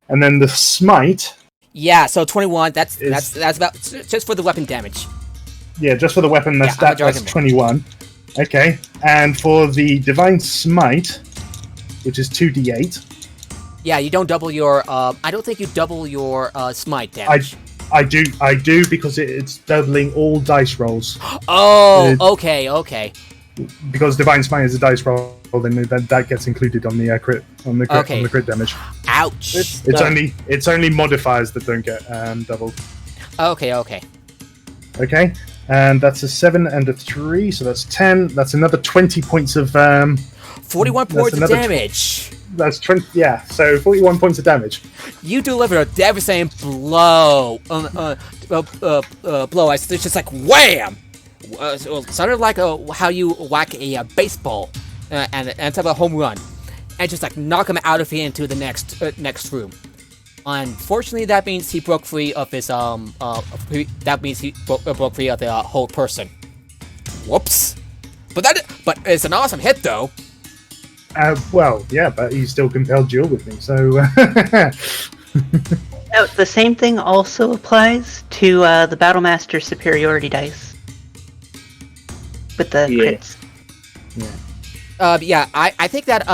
And then the smite. Yeah, so 21. That's about just for the weapon damage. Yeah, just for the weapon. That's 21. Okay, and for the divine smite, which is 2d8. Yeah, you don't double your. I don't think you double your smite damage. I do because it's doubling all dice rolls. Oh, okay. Because divine smite is a dice roll, then that gets included on the crit on the crit damage. Ouch! It's only modifiers that don't get doubled. Okay. Okay, and that's a 7 and a 3, so that's 10. That's another 20 points of 41 points of damage. That's 20. Yeah, so 41 points of damage. You deliver a devastating blow. Blow. It's just like wham. Sort of like how you whack a baseball and have a home run, and just like knock him out of here into the next room. Unfortunately, that means he broke free of his that means he broke free of the whole person. Whoops. But it's an awesome hit though. Well, yeah, but he's still compelled duel with me, so Oh, the same thing also applies to the Battlemaster superiority dice. With the crits. Yeah, I think that,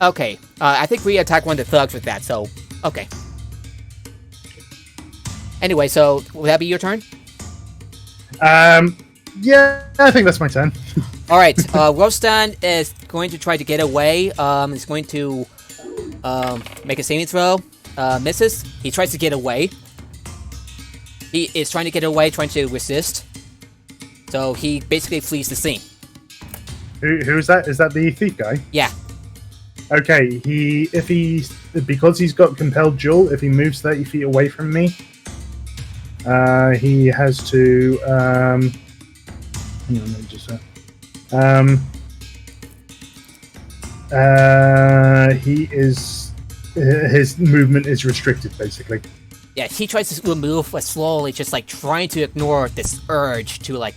okay. I think we attack one of the thugs with that, so, okay. Anyway, so, will that be your turn? Yeah, I think that's my turn. Alright, Rostan is going to try to get away, he's going to, make a saving throw, misses. He tries to get away. He is trying to get away, trying to resist. So, he basically flees the scene. Who is that? Is that the thief guy? Yeah. Okay, because he's got compelled duel, if he moves 30 feet away from me, he has to, hang on, let me just, his movement is restricted, basically. Yeah, he tries to move slowly, just like trying to ignore this urge to like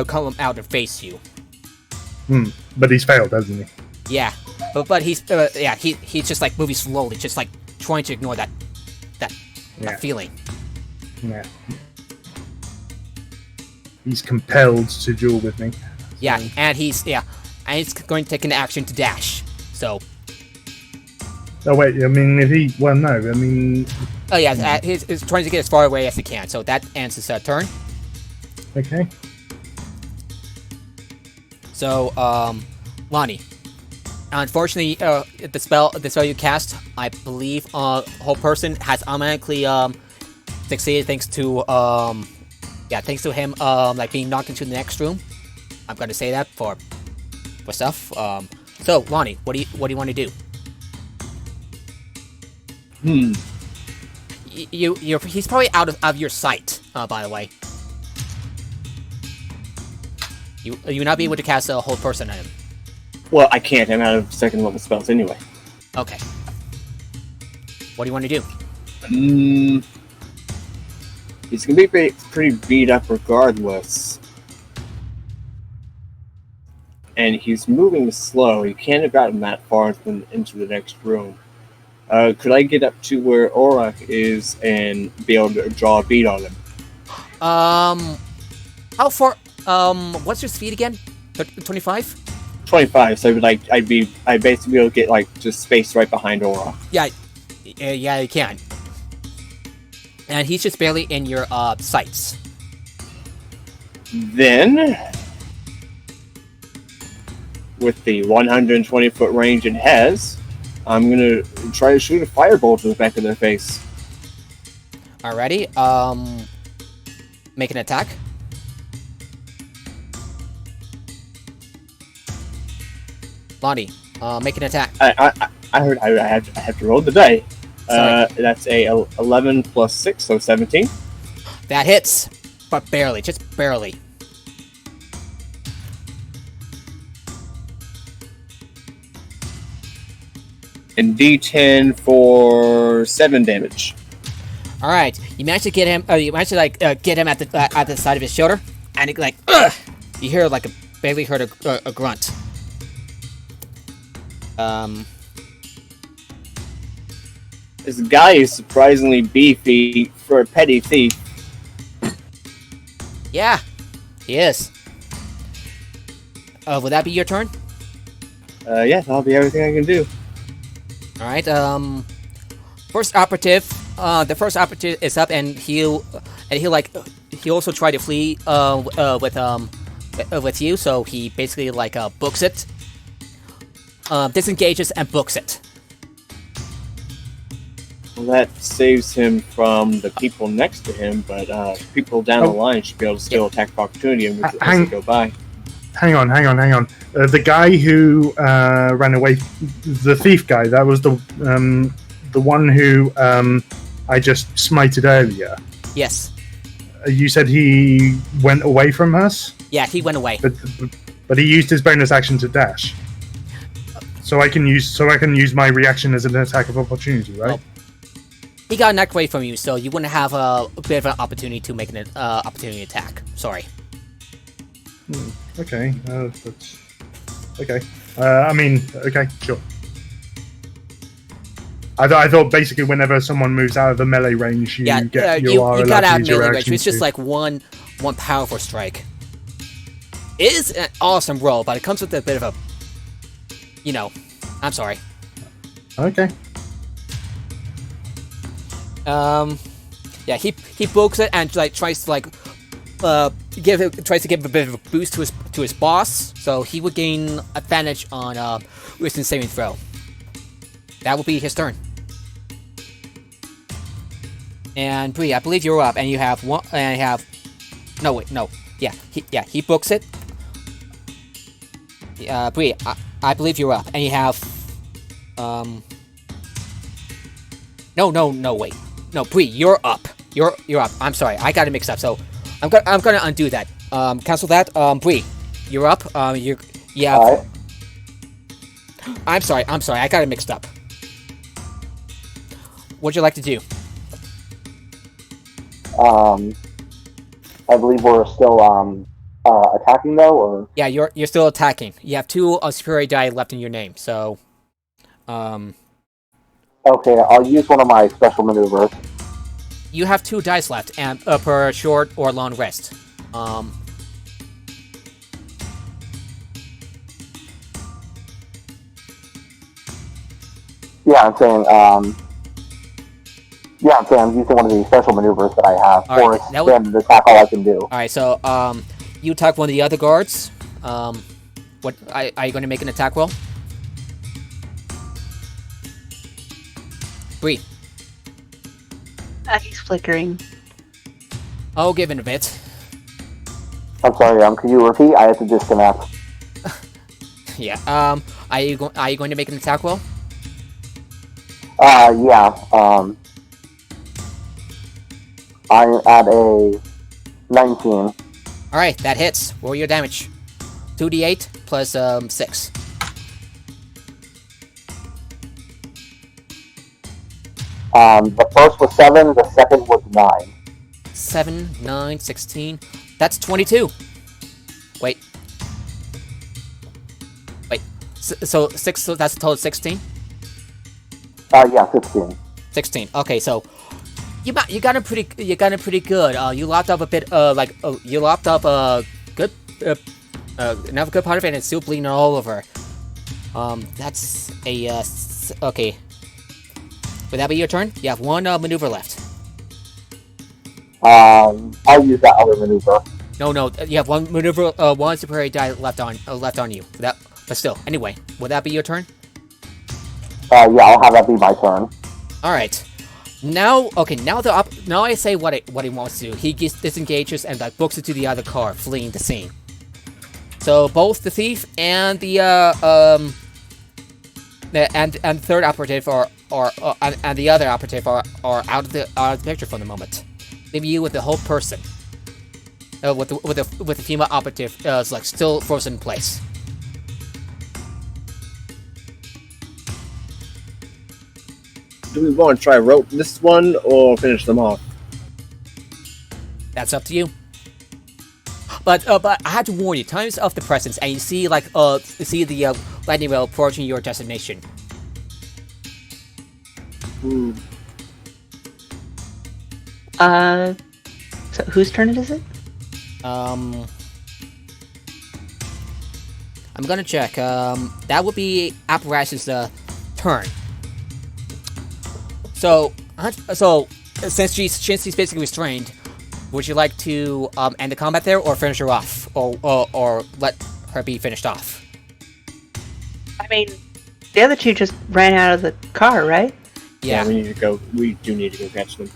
come out and face you. But he's failed, hasn't he? Yeah, but he's he's just like moving slowly, just like trying to ignore that feeling. Yeah. He's compelled to duel with me. Yeah, and he's going to take an action to dash. So. Oh wait, I mean, Oh yeah, he's trying to get as far away as he can. So that ends his turn. Okay. So, Lonnie. Unfortunately, the spell you cast, I believe, whole person has automatically succeeded thanks to him like being knocked into the next room. I'm going to say that for stuff. So Lonnie, what do you want to do? He's probably out of your sight. By the way, you will not be able to cast a whole person on him. Well, I can't. I'm out of second level spells anyway. Okay. What do you want to do? He's gonna be pretty beat up regardless. And he's moving slow. He can't have gotten that far into the next room. Could I get up to where Auroch is and be able to draw a bead on him? How far? What's your speed again? 25? 25. So I'd basically be able to get like just space right behind Auroch. Yeah, you can. And he's just barely in your sights. Then, with the 120-foot range it has, I'm gonna try to shoot a firebolt to the back of their face. Alrighty. Make an attack. Lonnie, make an attack. I heard I have to roll the die. That's a 11 plus 6, so 17. That hits, but barely, just barely. And D10 for 7 damage. All right, you managed to get him. You managed to get him at the side of his shoulder, and it, you hear barely heard a grunt. This guy is surprisingly beefy for a petty thief. Yeah, he is. Would that be your turn? Yeah, that'll be everything I can do. All right. First operative. The first operative is up, and he'll also try to flee with you. So he basically books it, disengages and books it. Well, that saves him from the people next to him, but people down the line should be able to still attack of opportunity as they go by. Hang on. The guy who ran away, the thief guy, that was the one who I just smited earlier. Yes. You said he went away from us? Yeah, he went away. But he used his bonus action to dash. So I can use my reaction as an attack of opportunity, right? Well, he got knocked away from you, so you wouldn't have a bit of an opportunity to make an opportunity attack. Sorry. Okay. That's okay. Okay, sure. I thought basically whenever someone moves out of the melee range, you Yeah, get you are got allowed out to use your melee range. action It's just to- like one powerful strike. It is an awesome roll, but it comes with a bit of a, I'm sorry. Okay. Yeah, he books it and like tries to tries to give a bit of a boost to his boss, so he would gain advantage on wisdom saving throw. That will be his turn. And Bree, I believe you're up, and you have one. And I have. No wait, no. Yeah, he books it. Bree, I believe you're up, and you have. No, wait. No, Bree, you're up. You're up. I'm sorry, I got it mixed up. So, I'm gonna undo that. Cancel that. Bree, you're up. Yeah. Alright. I'm sorry. I got it mixed up. What'd you like to do? I believe we're still attacking though, or Yeah, you're still attacking. You have 2 superior die left in your name. So, okay, I'll use one of my special maneuvers. you have 2 dice left, and per short or long rest. Yeah, I'm saying I'm using one of the special maneuvers that I have All for right, a that would- standard attack. All I can do. All right. So, you attack one of the other guards. What are you going to make an attack roll? Bree. He's flickering. Oh, give it a bit. I'm sorry. Can you repeat? I had to disconnect. Yeah. Are you going to make an attack roll? Yeah. I'm at a 19. All right, that hits. Roll your damage. 2d8 plus 6. The first was 7. The second was 9. 7, 9, 16. That's 22. Wait. So 6. So that's a total of 16. Yeah, 16. 16. Okay, so you got it pretty good. You lopped up a bit. You lopped up a good. Another good part of it, and it's still bleeding all over. That's a okay. Would that be your turn? You have 1 maneuver left. I'll use that other maneuver. No, you have 1 maneuver, 1 superior die left on you. But still, anyway, would that be your turn? Yeah, I'll have that be my turn. All right. Now I say what he wants to do. He disengages and books it to the other car, fleeing the scene. So both the thief and the third operative and the other operative are out of the picture for the moment. Leaving you with the whole person. With the female operative still frozen in place. Do we want to try rope this one or finish them off? That's up to you. But I had to warn you. Time's of the presence, and you see the lightning rail approaching your destination. So whose turn is it? I'm gonna check. That would be Apparatus' turn. So since she's basically restrained, would you like to end the combat there, or finish her off, or let her be finished off? I mean, the other 2 just ran out of the car, right? Yeah. We need to go. We do need to go catch them.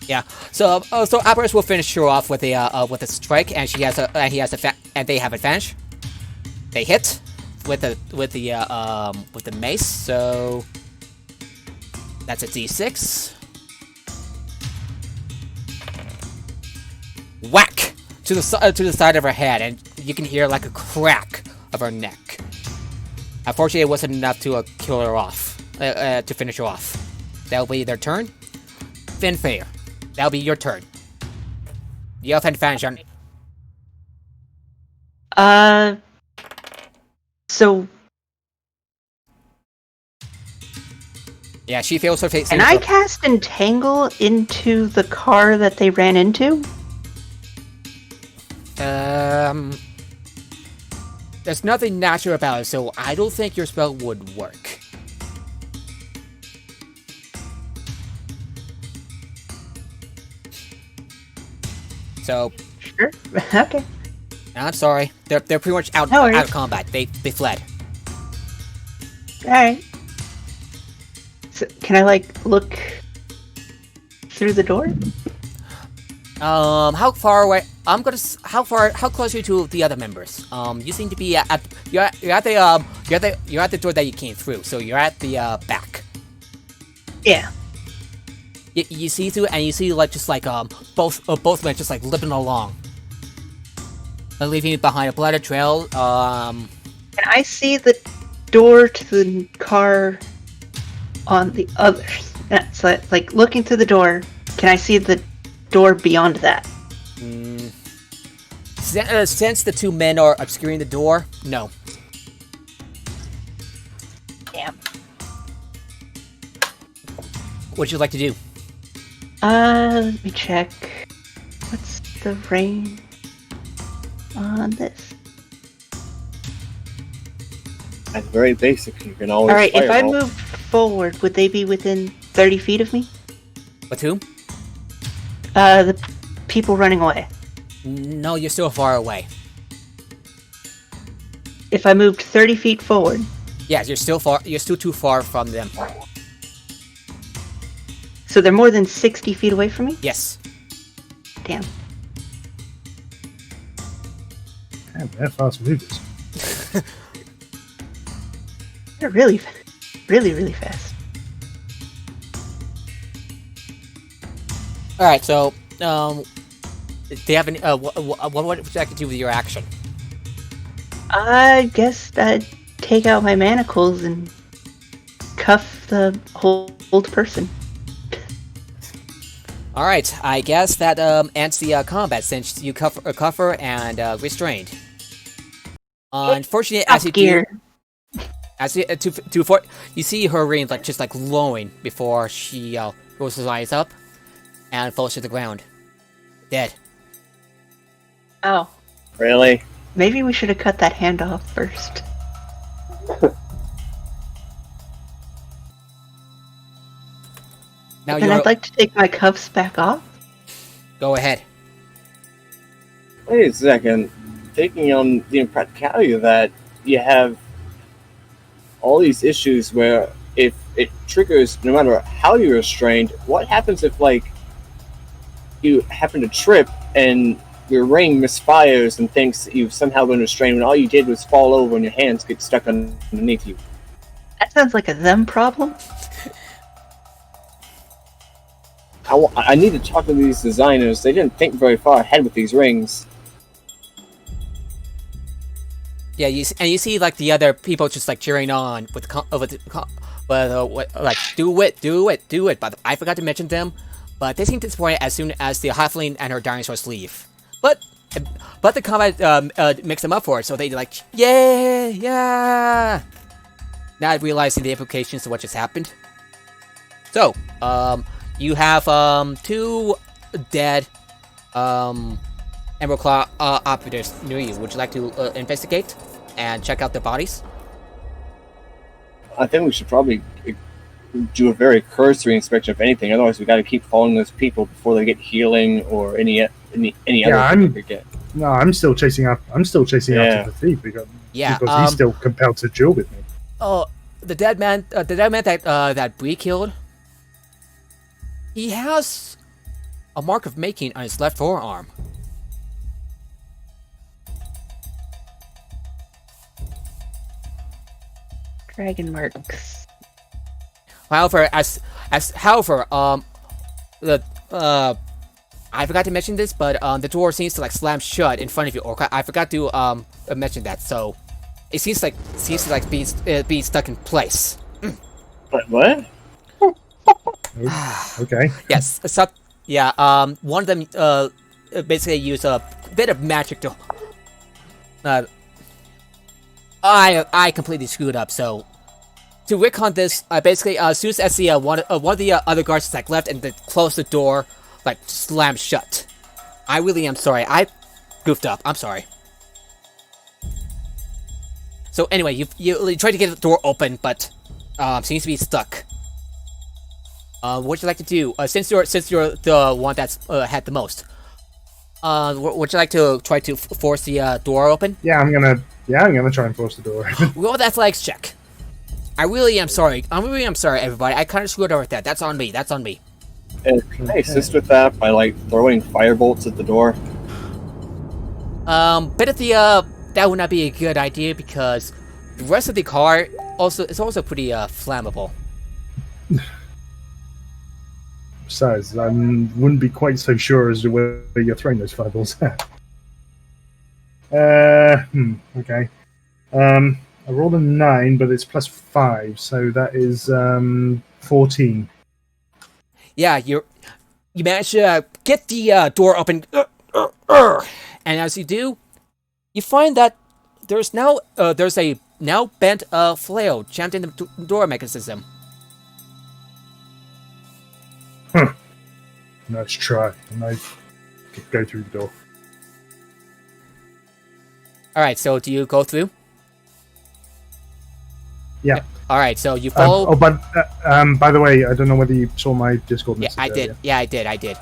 Yeah. So Apparatus will finish her off with a strike, and and they have advantage. They hit with the mace. So that's a d6. Whack to the side of her head, and you can hear like a crack of her neck. Unfortunately, it wasn't enough to kill her off, to finish her off. That'll be their turn. Finfair, that'll be your turn. You have advantage on. So Yeah, she feels her face. Can I cast Entangle into the car that they ran into? There's nothing natural about it, so I don't think your spell would work. So, Sure. Okay. I'm sorry. They're pretty much out No worries. out of combat. They fled. Alright. So, can I, like, look through the door? How far away? I'm gonna. How close are you to the other members? You seem to be you're at the door that you came through. So you're at the back. Yeah. You see through, and you see both men just like limping along, leaving behind a bloody trail. Can I see the door to the car on the other? So, like, looking through the door, can I see the door beyond that? Since the two men are obscuring the door, no. Damn. What would you like to do? Let me check. What's the range on this? That's very basic. You can always. Alright, if I fireball. move forward, would they be within 30 feet of me? With whom? The people running away. No, you're still far away. If I moved 30 feet forward. Yes, you're still far. You're still too far from them. So they're more than 60 feet away from me? Yes. Damn. Damn, they're fast movers. They're really, really fast. All right. So, do you have any? What would you like to do with your action? I guess I'd take out my manacles and cuff the old person. All right. I guess that ends the combat since you cover and restrained. Unfortunately, as you Gear. you see her ring just glowing before she rolls her eyes up and falls to the ground, dead. Oh. Really? Maybe we should have cut that hand off first. Now Then I'd like to take my cuffs back off. Go ahead. Wait a second. Taking on the impracticality of that, you have all these issues where if it triggers, no matter how you're restrained, what happens if, like, you happen to trip and your ring misfires and thinks that you've somehow been restrained when all you did was fall over and your hands get stuck underneath you? That sounds like a them problem. I need to talk to these designers. They didn't think very far ahead with these rings. Yeah, you see like the other people just like cheering on with do it. But I forgot to mention them. But they seem disappointed as soon as the halfling and her dinosaurs leave. But the combat makes them up for it, so they like yeah. Not realizing the implications of what just happened. So you have two dead Emerald Claw operators near you. Would you like to investigate and check out their bodies? I think we should probably do a very cursory inspection of anything. Otherwise, we got to keep following those people before they get healing or any other thing they could get. No, I'm still chasing after the thief because he's still compelled to duel with me. Oh, the dead man that Bree killed. He has a mark of making on his left forearm. Dragon marks. However, I forgot to mention this, but the door seems to like slam shut in front of you. Or I forgot to mention that, so it seems to being stuck in place. But what? Okay. Yes. One of them basically used a bit of magic to. I completely screwed up. So To recon this, basically, as soon as the one of the other guards like left and then closed the door, like slammed shut. I really am sorry. I goofed up. I'm sorry. So anyway, you tried to get the door open, but seems to be stuck. What would you like to do? Since you're the one that's had the most, would you like to try to force the door open? Yeah, I'm gonna try and force the door open. Roll the athletics check. I really am sorry. Everybody. I kind of screwed over with that. That's on me. And can I assist with that by like throwing firebolts at the door? But if that would not be a good idea because the rest of the car is also pretty flammable. Besides, I wouldn't be quite so sure as to where you're throwing those fireballs at. Okay. I rolled a 9, but it's plus 5, so that is 14. Yeah, you managed to get the door open, and as you do, you find that there's a now bent flail jammed in the door mechanism. Let's try, and I go through the door. All right, so do you go through? Yeah. All right, so you follow. But by the way, I don't know whether you saw my Discord Yeah, message. I did. Earlier. Yeah, I did.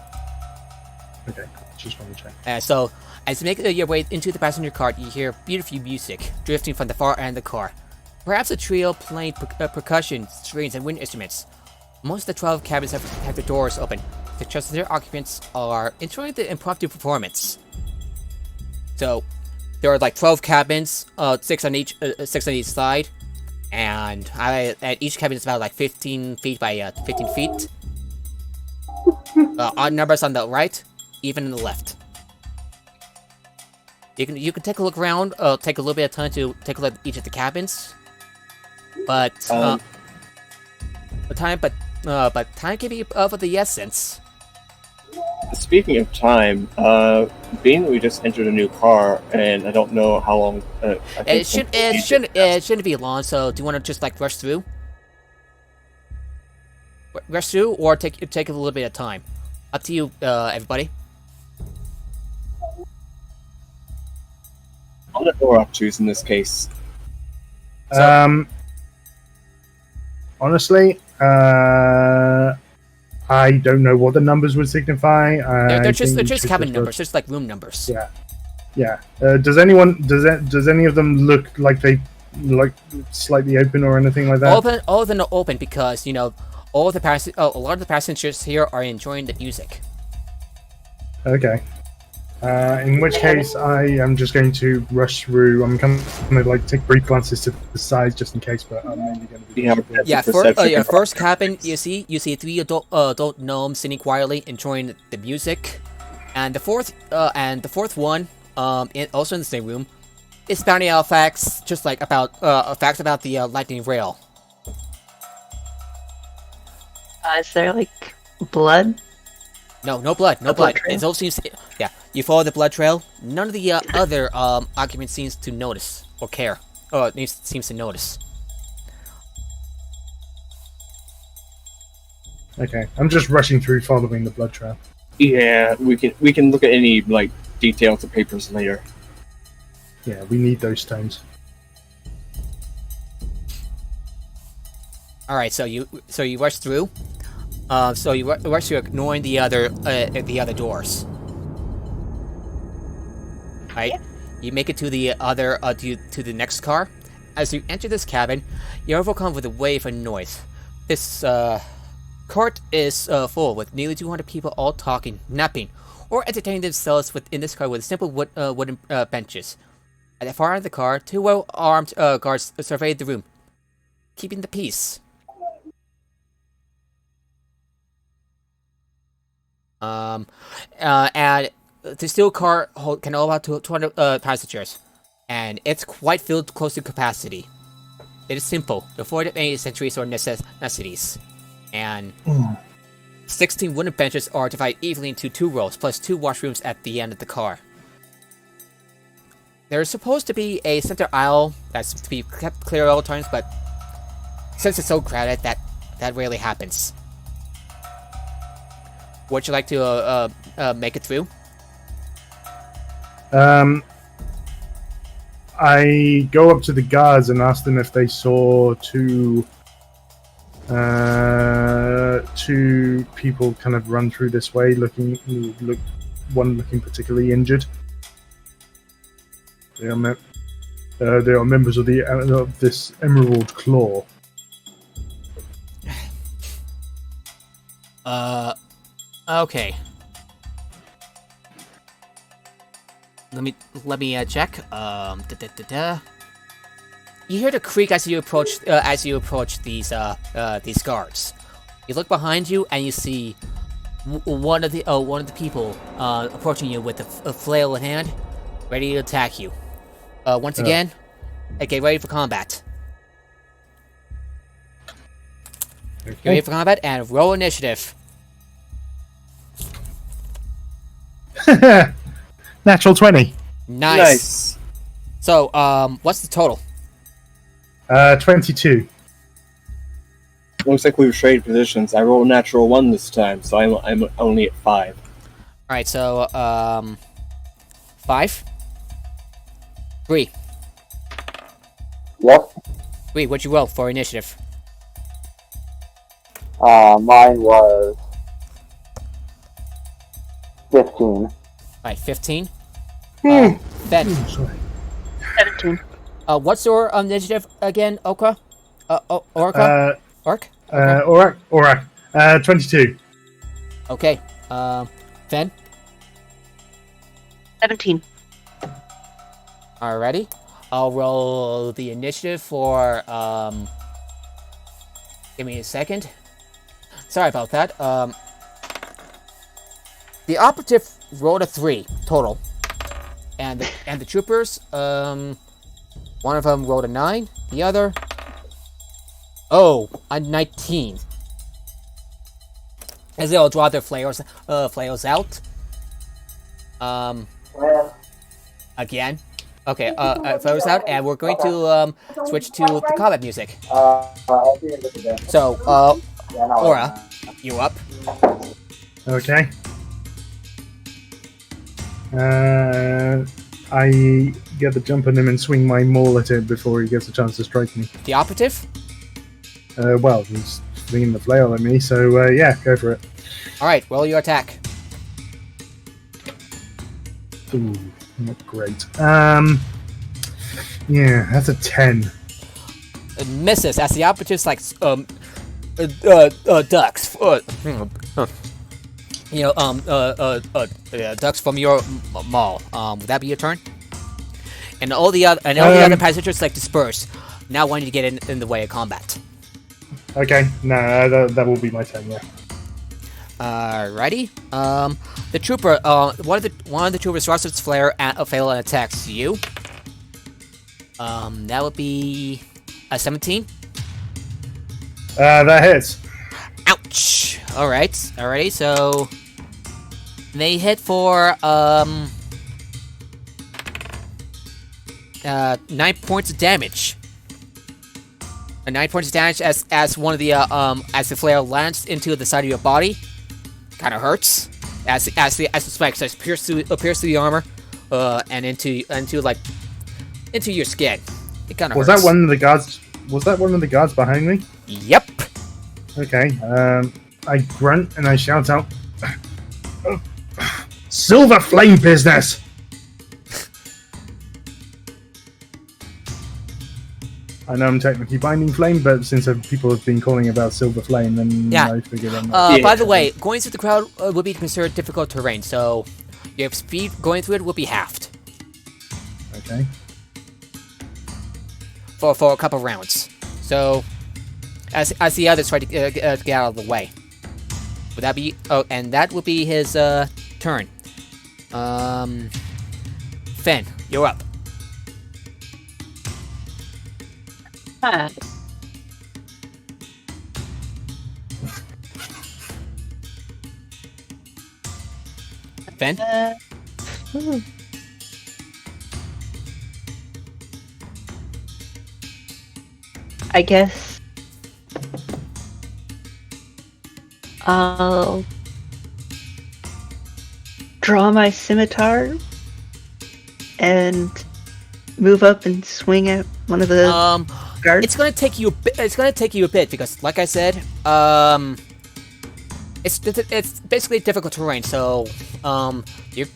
Okay, just want to check. So, as you make your way into the passenger car, you hear beautiful music drifting from the far end of the car. Perhaps a trio playing percussion, strings, and wind instruments. Most of the 12 cabins have their doors open. The rest of their occupants are enjoying the impromptu performance. So, there are like 12 cabins, 6 on each side, and each cabin is about like 15 feet by 15 feet. Odd numbers on the right, even on the left. You can take a look around. Take a little bit of time to take a look at each of the cabins, but time can be of the essence. Speaking of time, being that we just entered a new car, and I don't know how long. It shouldn't be long. So, do you want to just like rush through? Rush through, or take a little bit of time. Up to you, everybody. I'll let Laura choose in this case. Honestly, I don't know what the numbers would signify. They're just cabin numbers, just like room numbers. Yeah. Does any of them look like they slightly open or anything like that? All of them are open because a lot of the passengers here are enjoying the music. Okay. In which case, I am just going to rush through. I'm going to like take brief glances to the sides just in case, but I'm mainly going to be. First cabin, you see 3 adult gnomes sitting quietly enjoying the music, and the fourth one, also in the same room, is spouting out facts just like about the lightning rail. Is there like blood? No blood. Blood trail? It all seems. Yeah, you follow the blood trail. None of the other occupants seems to notice or care. Seems to notice. Okay, I'm just rushing through, following the blood trail. Yeah, we can look at any like details or papers later. Yeah, we need those stones. All right, so you rush through. So you rush through, ignoring the other doors. Right, you make it to the other to the next car. As you enter this cabin, you're overcome with a wave of noise. This cart is full with nearly 200 people, all talking, napping, or entertaining themselves within this car with simple wooden benches. At the far end of the car, 2 well-armed guards surveyed the room, keeping the peace. And the steel car can hold about 200 passengers, and it's quite filled close to capacity. It is simple, devoid of any centuries or necessities, and 16 wooden benches are divided evenly into 2 rows, plus 2 washrooms at the end of the car. There is supposed to be a center aisle that's to be kept clear at all times, but Since it's so crowded, that rarely happens. Would you like to make it through? I go up to the guards and ask them if they saw two people kind of run through this way, one looking particularly injured. They are members of this Emerald Claw. Okay. Let me check. You hear the creak as you approach these guards. You look behind you and you see one of the people approaching you with a flail in hand, ready to attack you. Once again, get ready for combat. Okay. Get ready for combat and roll initiative. Natural 20. Nice. So, what's the total? 22. Looks like we've traded positions. I rolled a natural 1 this time, so I'm only at 5. Alright, so, 5? 3. Yep. 3, what'd you roll for initiative? Mine was 15. Alright, 15. Hmm. Ben, Sorry. 17. what's your initiative again, Okra? Orca? Orc? Aurak. 22. Okay, Ben? 17. Alrighty. I'll roll the initiative for, give me a second. Sorry about that. The operative rolled a 3 total. And the troopers, one of them rolled a 9, the other... Oh, a 19. As they'll draw their flails out. Again. Okay, flails out, and we're going to switch to the combat music. So, Aura, you up? Okay. I get the jump on him and swing my maul at him before he gets a chance to strike me. The operative? Well, he's swinging the flail at me, so yeah, go for it. Alright, roll your attack. Ooh, not great. Yeah, that's a 10. It misses as the operative's like, ducks. Ducks from your maul. Would that be your turn? And all the other passengers like disperse, now wanting to get in the way of combat. Okay, no, that will be my turn, yeah. Alrighty. The trooper, one of the troopers thrusts its flare at a fail and attacks you. That would be a 17. That hits. Ouch! Alrighty, so they hit for 9 points of damage. 9 points of damage as one of the as the flare lands into the side of your body. Kind of hurts as the spike starts pierce through the armor, and into your skin. It kind of hurts. Was that one of the guards? Was that one of the guards behind me? Yep. Okay. I grunt and I shout out, "Silver flame business!" I know I'm technically binding flame, but since people have been calling about silver flame, then Yeah. I figured I'm not. By the way, going through the crowd would be considered difficult terrain, so your speed going through it will be halved Okay. for a couple rounds. So, as the others try to get out of the way, would that be? Oh, and that would be his turn. Finn, you're up. Ah, Finn. I guess I'll draw my scimitar and move up and swing at one of the guards. It's gonna take you. It's gonna take you a bit because, like I said, it's basically difficult terrain. So, you're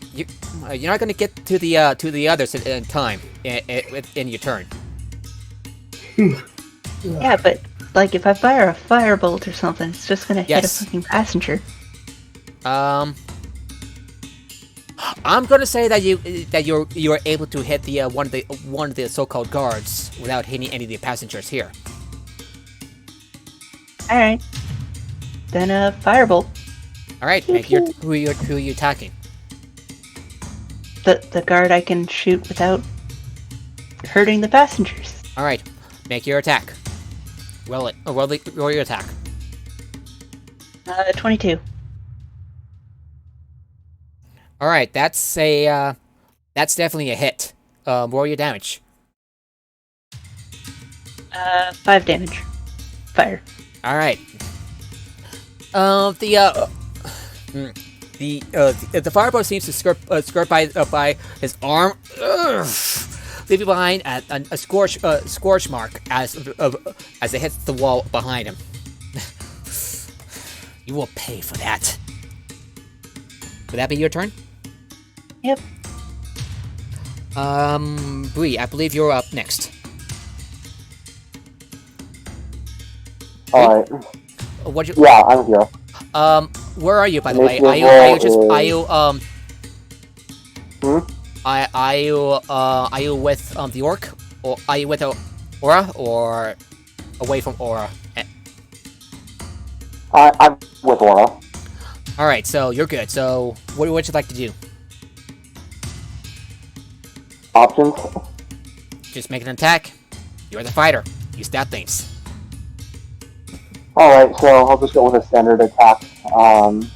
not gonna get to the others in time in your turn. Yeah, but like if I fire a firebolt or something, it's just gonna hit a Yes. fucking passenger. I'm gonna say that you're able to hit the one of the so-called guards without hitting any of the passengers here. All right, then firebolt. All right, make your who are you attacking? The guard I can shoot without hurting the passengers. All right, make your attack. Roll it. Roll your attack. 22. All right, that's definitely a hit. Roll your damage. 5 damage. Fire. All right. The firebolt seems to skirt by his arm, leaving behind a scorch mark as it hits the wall behind him. You will pay for that. Would that be your turn? Yep. Bree, I believe you're up next. Alright. What you? Yeah, I'm here. Where are you, by the way? Initiative Are you with the orc, or are you with Aura, or away from Aura? I'm with Aura. All right, so you're good. So what would you like to do? Options? Just make an attack. You're the fighter. You stab things. Alright, so I'll just go with a standard attack. And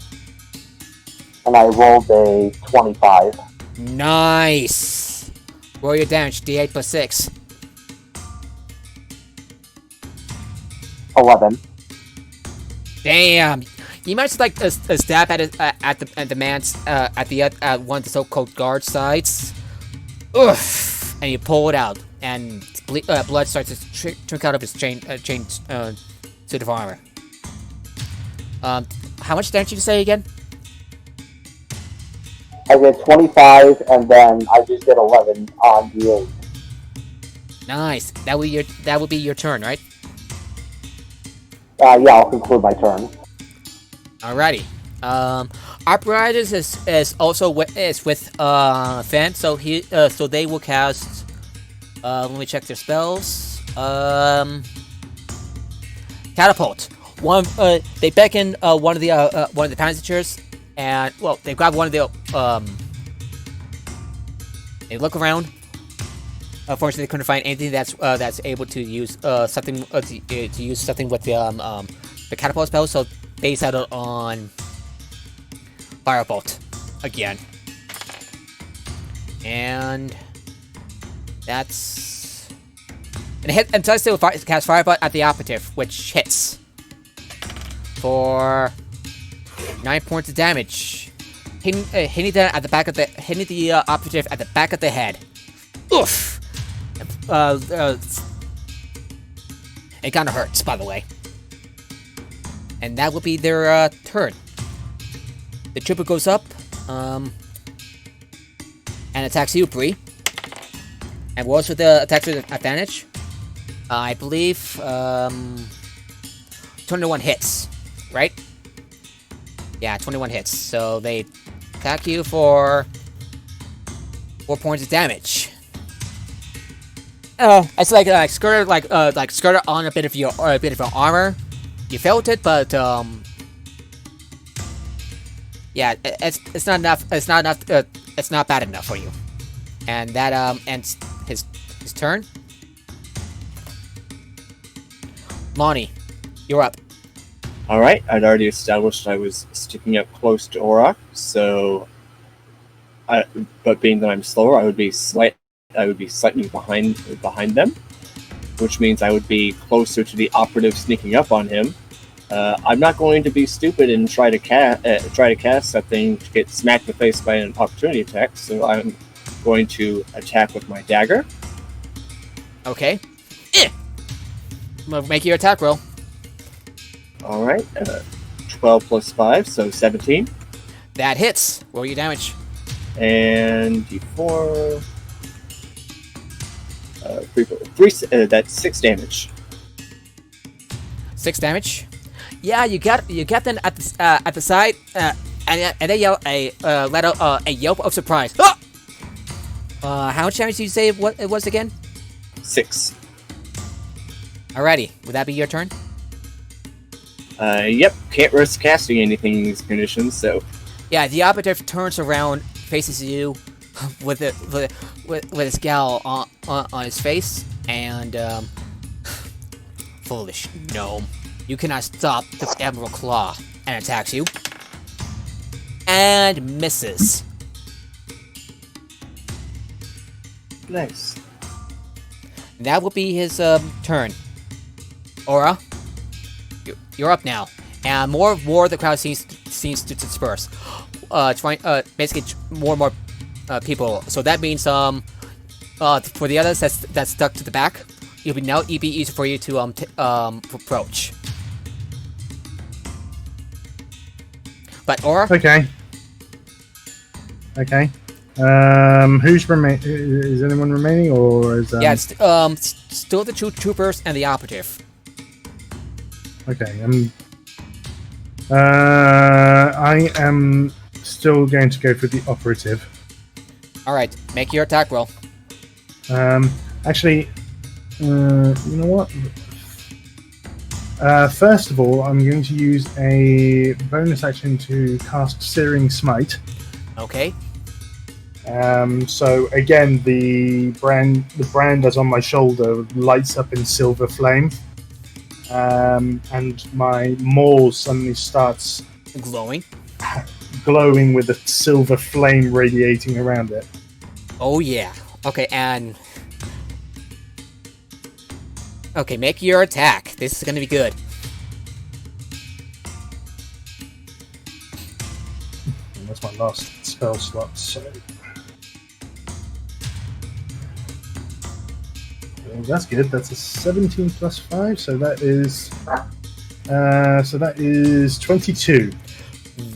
I rolled a 25. Nice. Roll your damage. D8 plus 6. 11. Damn. You managed to like a stab at the man's at one of the so-called guard sides. Oof. And you pull it out, and blood starts to trickle out of his chain suit of armor. How much damage did you say again? I did 25, and then I just did 11 on D8. Nice. That would be your turn, right? Yeah, I'll conclude my turn. Alrighty. Apparatus is also with Fan, so so they will cast. Let me check their spells. Catapult. They beckon one of the passengers, and well, they grab one of the They look around. Unfortunately, they couldn't find anything that's able to use something to use something with the catapult spell, so they settled on Firebolt again, and that's and hit and tries to cast Firebolt at the operative, which hits for 9 points of damage, hitting the operative at the back of the head. Oof. It kind of hurts, by the way. And that will be their turn. The trooper goes up and attacks you, Bree. And rolls with the attacks with advantage. I believe 21 hits, right? Yeah, 21 hits. So they attack you for 4 points of damage. It's like skirted on a bit of your armor. You felt it, but yeah, it's not enough. It's not enough. It's not bad enough for you. And that ends his turn. Lonnie, you're up. All right, I'd already established I was sticking up close to Auroch, so but being that I'm slower, I would be slightly behind them, which means I would be closer to the operative sneaking up on him. I'm not going to be stupid and try to cast something to get smacked in the face by an opportunity attack. So I'm going to attack with my dagger. Okay. Make your attack roll. All right, 12 plus 5, so 17. That hits. Roll your damage. And d4. That's 6 damage. 6 damage. Yeah, you got them at the side, and they yell a yelp of surprise. Ah! How much damage did you say it was again? 6. Alrighty, would that be your turn? Yep, can't risk casting anything in these conditions, so... Yeah, the operative turns around, faces you, with a scowl on his face, and, foolish gnome. You cannot stop the Emerald Claw, and attacks you. And misses. Nice. That will be his, turn. Aura, you're up now. And more of the crowd seems to disperse. Basically more and more people. So that means for the others that's stuck to the back, it'll be easy for you to approach. But Aura, Okay. Who's remain? Is anyone remaining, or is yeah, it's, still the two troopers and the operative. Okay. I am still going to go for the operative. All right, make your attack roll. Actually, you know what? First of all, I'm going to use a bonus action to cast Searing Smite. Okay. So again, the brand that's on my shoulder lights up in silver flame, and my maul suddenly starts Glowing. glowing with a silver flame radiating around it. Oh yeah. Okay, and okay, make your attack. This is gonna be good. And that's my last spell slot. So that's good. That's a 17 plus 5, so that is 22.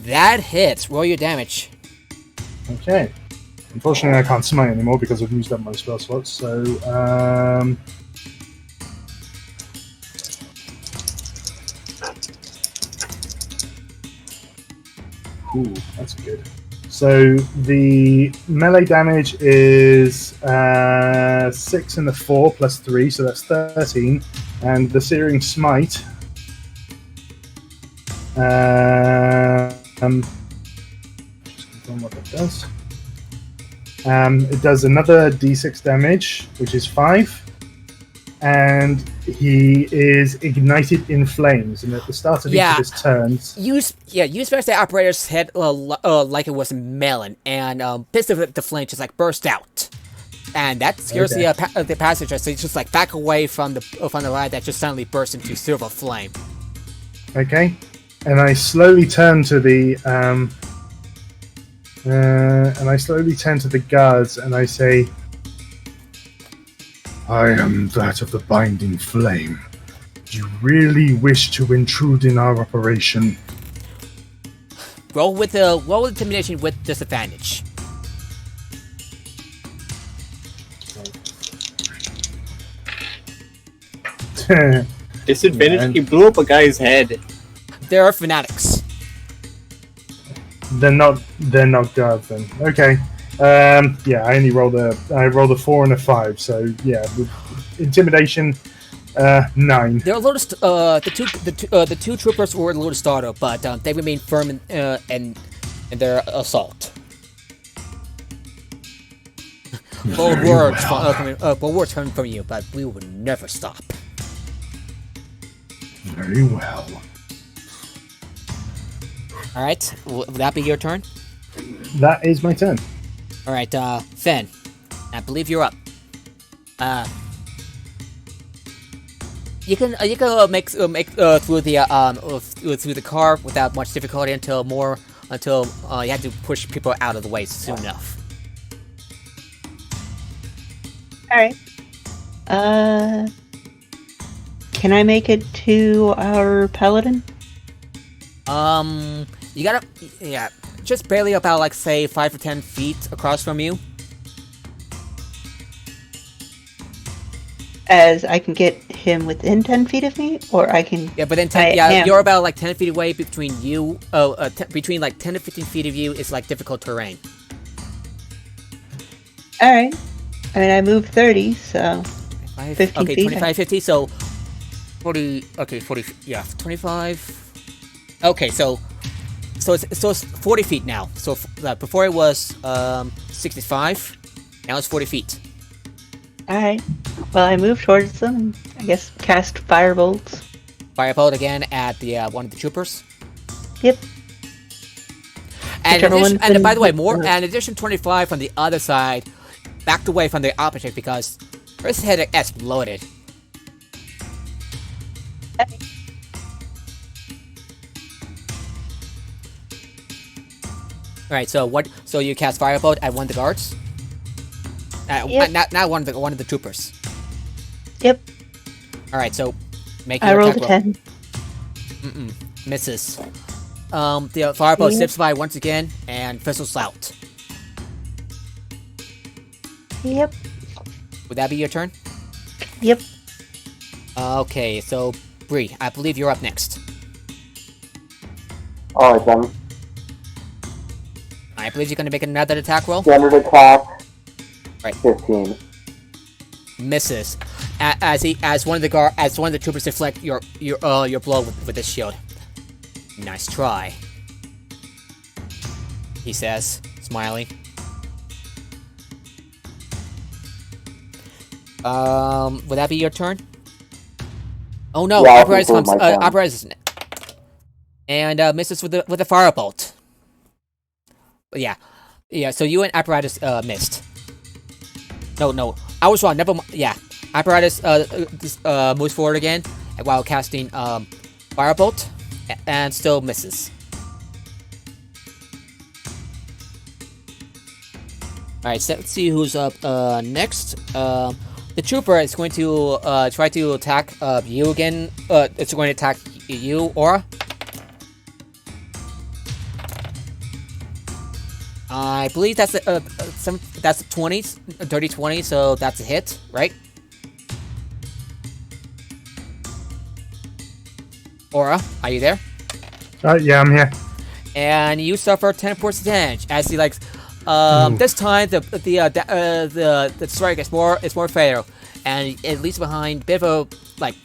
That hits. Roll your damage. Okay. Unfortunately, I can't smite anymore because I've used up my spell slots. So, ooh, that's good. So the melee damage is 6 and the 4 plus 3, so that's 13. And the Searing Smite, just confirm what that does. It does another d6 damage, which is 5. And he is ignited in flames. And at the start of each of his turns... You smash the operator's head like it was a melon, and bits of the flame just like burst out. And that scares the passenger, so he's just like back away from the light that just suddenly burst into silver flame. Okay. And I slowly turn to the guards and I say, I am that of the Binding Flame. Do you really wish to intrude in our operation? Roll intimidation with disadvantage. Disadvantage? He blew up a guy's head. They're fanatics. They're not guards then. Okay. Yeah, I rolled a 4 and a 5, so yeah, with intimidation 9. They're a little the two troopers were a little startled, but they remain firm in their assault. Bold words coming from you, but we will never stop. Very well. All right, will that be your turn? That is my turn. All right, Fen, I believe you're up. You can make through the car without much difficulty until you have to push people out of the way soon enough. Alright. Can I make it to our paladin? You gotta, yeah, just barely about, like, say, 5 or 10 feet across from you. As I can get him within 10 feet of me, or I can... Yeah, but then you're about, like, 10 feet away between you, between, like, 10 to 15 feet of you is, like, difficult terrain. Alright. I mean, I moved 30, so... 15 okay, feet. 25, 50, so... 40, okay, 40, yeah, 25... Okay, so it's 40 feet now. So before it was 65, now it's 40 feet. Alright. Well, I moved towards them and I guess cast firebolts. Firebolt again at the one of the troopers. Yep. And, by the way, in Yeah. addition 25 from the other side, backed away from the opposite because his head exploded. Alright, so you cast Firebolt at one of the guards? Yep. Not one of the troopers. Yep. Alright, so make I your rolled a attack roll. 10. Misses. The Firebolt Yep. zips by once again and fizzles out. Yep. Would that be your turn? Yep. Okay, so Bree, I believe you're up next. Alright then. I believe you're gonna make another attack roll. Standard attack. Right. 15. Misses. As one of the troopers deflect your blow with this shield. Nice try. He says, smiling. Would that be your turn? Oh no, Yeah, Apparatus conclude comes. my turn. Apparatus, and misses with a firebolt. But yeah. So you and Apparatus missed. No, I was wrong. Never mind. Yeah, Apparatus moves forward again while casting firebolt, and still misses. Alright, so let's see who's up next. The trooper is going to try to attack you again. It's going to attack you, Aura. I believe that's that's a 20, a dirty 20, so that's a hit, right? Aura, are you there? Yeah, I'm here. And you suffer 10 points of damage as he like. This time the strike is more fatal, and it leaves behind a bit of like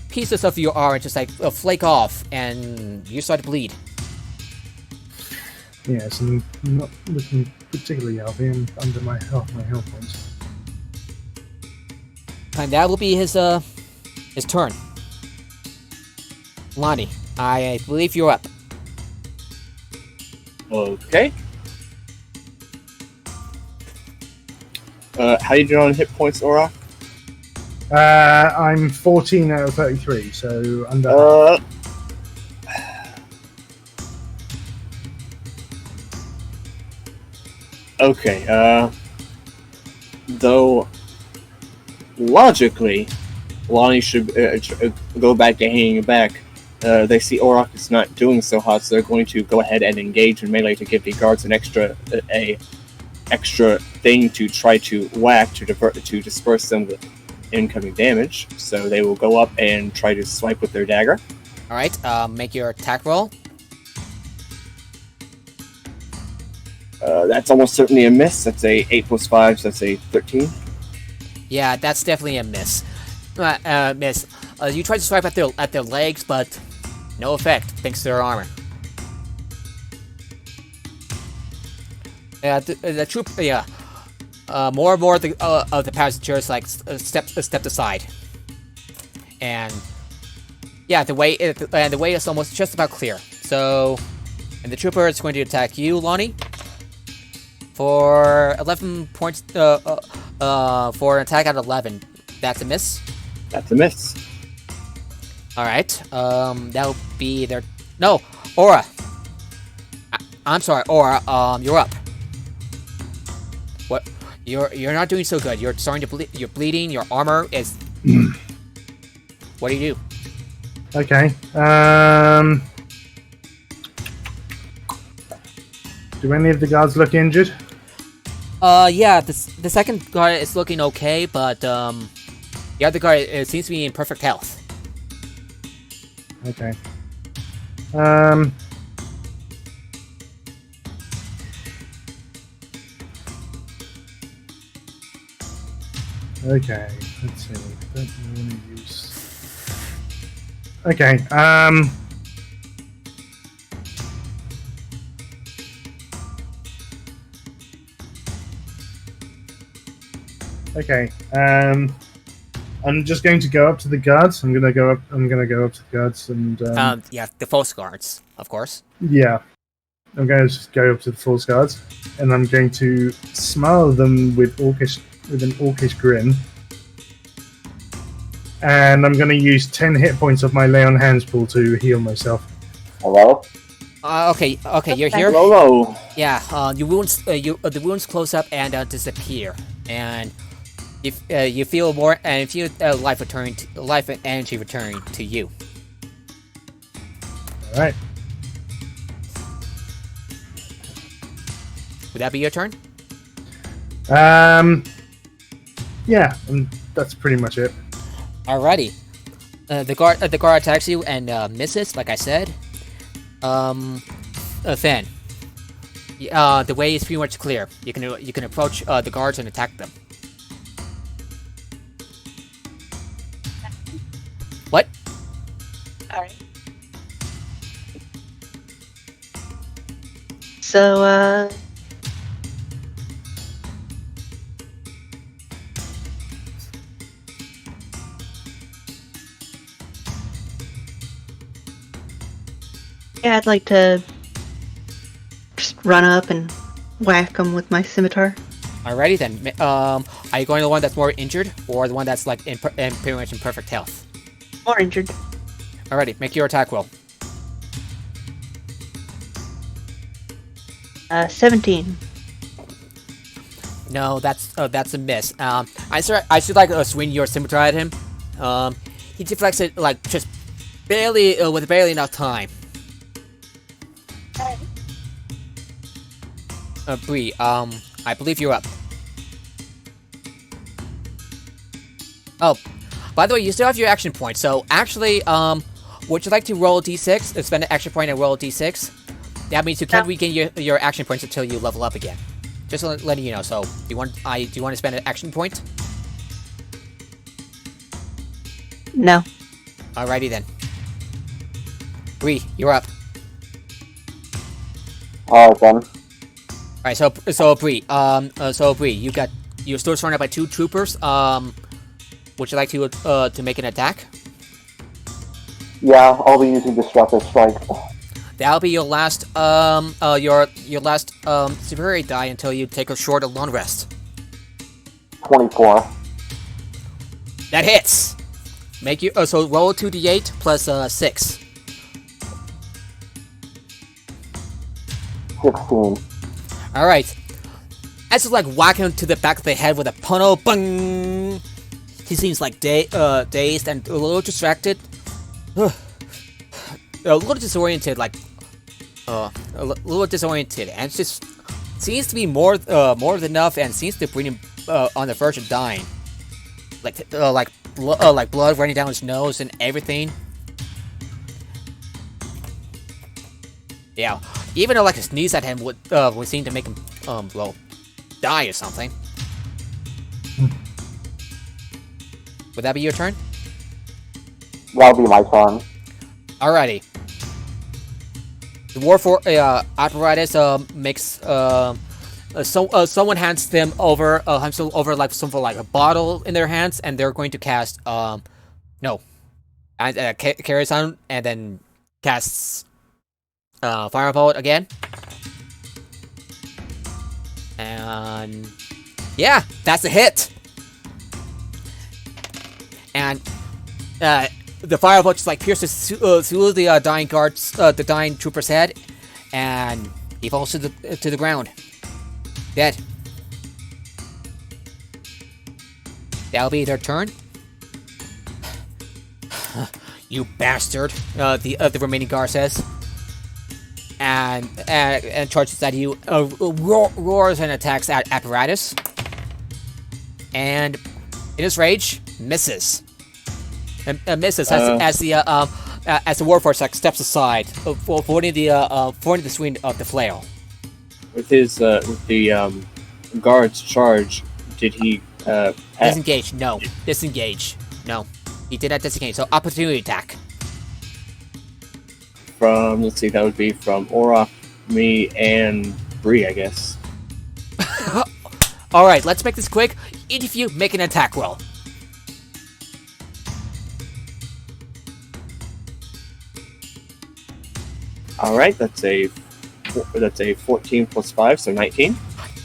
pieces of your armor just like flake off, and you start to bleed. Yes, I'm not looking particularly healthy. I'm under my health points. And that will be his turn. Lonnie, I believe you're up. Okay. How you doing on hit points, Aura? I'm 14 out of 33, so under. Okay, though, logically, Lonnie should go back to hanging back. They see Auroch is not doing so hot, so they're going to go ahead and engage in melee to give the guards an extra thing to try to whack to disperse some of the incoming damage. So they will go up and try to swipe with their dagger. Alright, make your attack roll. That's almost certainly a miss. That's a 8 plus 5, so that's a 13. Yeah, that's definitely a miss. Miss. You tried to swipe at their legs, but no effect thanks to their armor. The troop, more and more of the passengers like stepped aside, and yeah, the way is almost just about clear. So, and the trooper is going to attack you, Lonnie, for 11 points. For an attack at 11, that's a miss. That's a miss. Alright, that'll be their... No! Aura! I'm sorry, Aura, you're up. What? You're not doing so good. You're starting to bleed. You're bleeding. Your armor is... What do you do? Okay. Do any of the guards look injured? Yeah, the second guard is looking okay, but, the other guard seems to be in perfect health. Okay. Okay, let's see. Don't want to use... Okay, Okay, I'm just going to go up to the guards. I'm gonna go up to the guards and Yeah, the false guards, of course. yeah. I'm going to just go up to the false guards and I'm going to smile at them with an orcish grin. And I'm going to use 10 hit points of my Lay on Hands pool to heal myself. Hello? Okay, you're here? Hello. Yeah, your wounds, the wounds close up and disappear, and if you feel more, and feel life and energy returning to you. All right. Would that be your turn? Yeah, that's pretty much it. Alrighty. The guard attacks you and misses, like I said. Fan. The way is pretty much clear. You can approach the guards and attack them. What? Alright. So, yeah, I'd like to just run up and whack them with my scimitar. Alrighty then. Are you going to the one that's more injured, or the one that's like in pretty much in perfect health? More injured. Alrighty, make your attack roll. 17. No, that's a miss. I should like swing your scimitar at him. He deflects it like just barely with barely enough time. Bree, I believe you're up. Oh, by the way, you still have your action point. So actually, would you like to roll a d6? Spend an action point and roll a d6. That means you can't regain your action points until you level up again. Just letting you know. So, do you want to spend an action point? No. Alrighty then. Bree, you're up. Alright then. Alright, so Bree, you're still surrounded by 2 troopers. Would you like to make an attack? Yeah, I'll be using Destructive Strike. That'll be your last your last superiority die until you take a short or long rest. 24. That hits. Make you so roll 2d8 plus 6. 16. Alright. As you like whack him to the back of the head with a punno, bang! He seems like dazed and a little distracted. A little disoriented, like a little disoriented, and just seems to be more than enough, and seems to be on the verge of dying. Like blood running down his nose and everything. Yeah, even though like a sneeze at him would seem to make him die or something. Would that be your turn? That'll be my turn. Alrighty. The war for apparatus makes someone hands them over like something like a bottle in their hands, and they're going to cast carries on and then casts Firebolt again. And yeah, that's a hit. And the firebolt just like pierces through the dying guards, the dying trooper's head, and he falls to the ground, dead. That'll be their turn. You bastard! The remaining guard says, and charges at you. Roars and attacks at apparatus, and in his rage misses. And misses as the warforged like steps aside, avoiding the swing of the flail. With the guard's charge, did he disengage? No. Disengage. No. He did not disengage. So opportunity attack. From, let's see, that would be from Aura, me, and Bree, I guess. All right, let's make this quick. Each of you make an attack roll. All right, that's a 14 plus 5, so 19.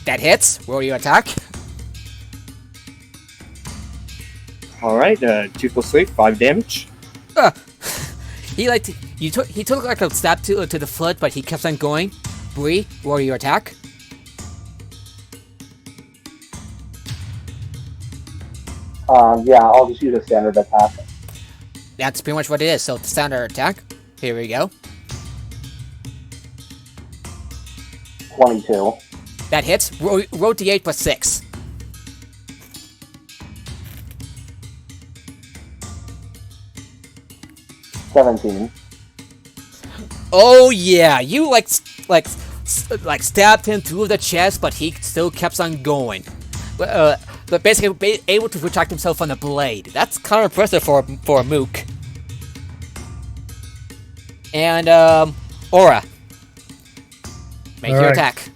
That hits. Roll your attack. All right, 2 plus 3, 5 damage. He took like a stab to the foot, but he kept on going. Bree, roll your attack. Yeah, I'll just use a standard attack. That's pretty much what it is. So the standard attack. Here we go. 22. That hits. Roll d8 plus 6. $17. Oh yeah, you like stabbed him through the chest, but he still kept on going. But basically able to retract himself from the blade. That's kind of impressive for a mook. And Aura, make your attack.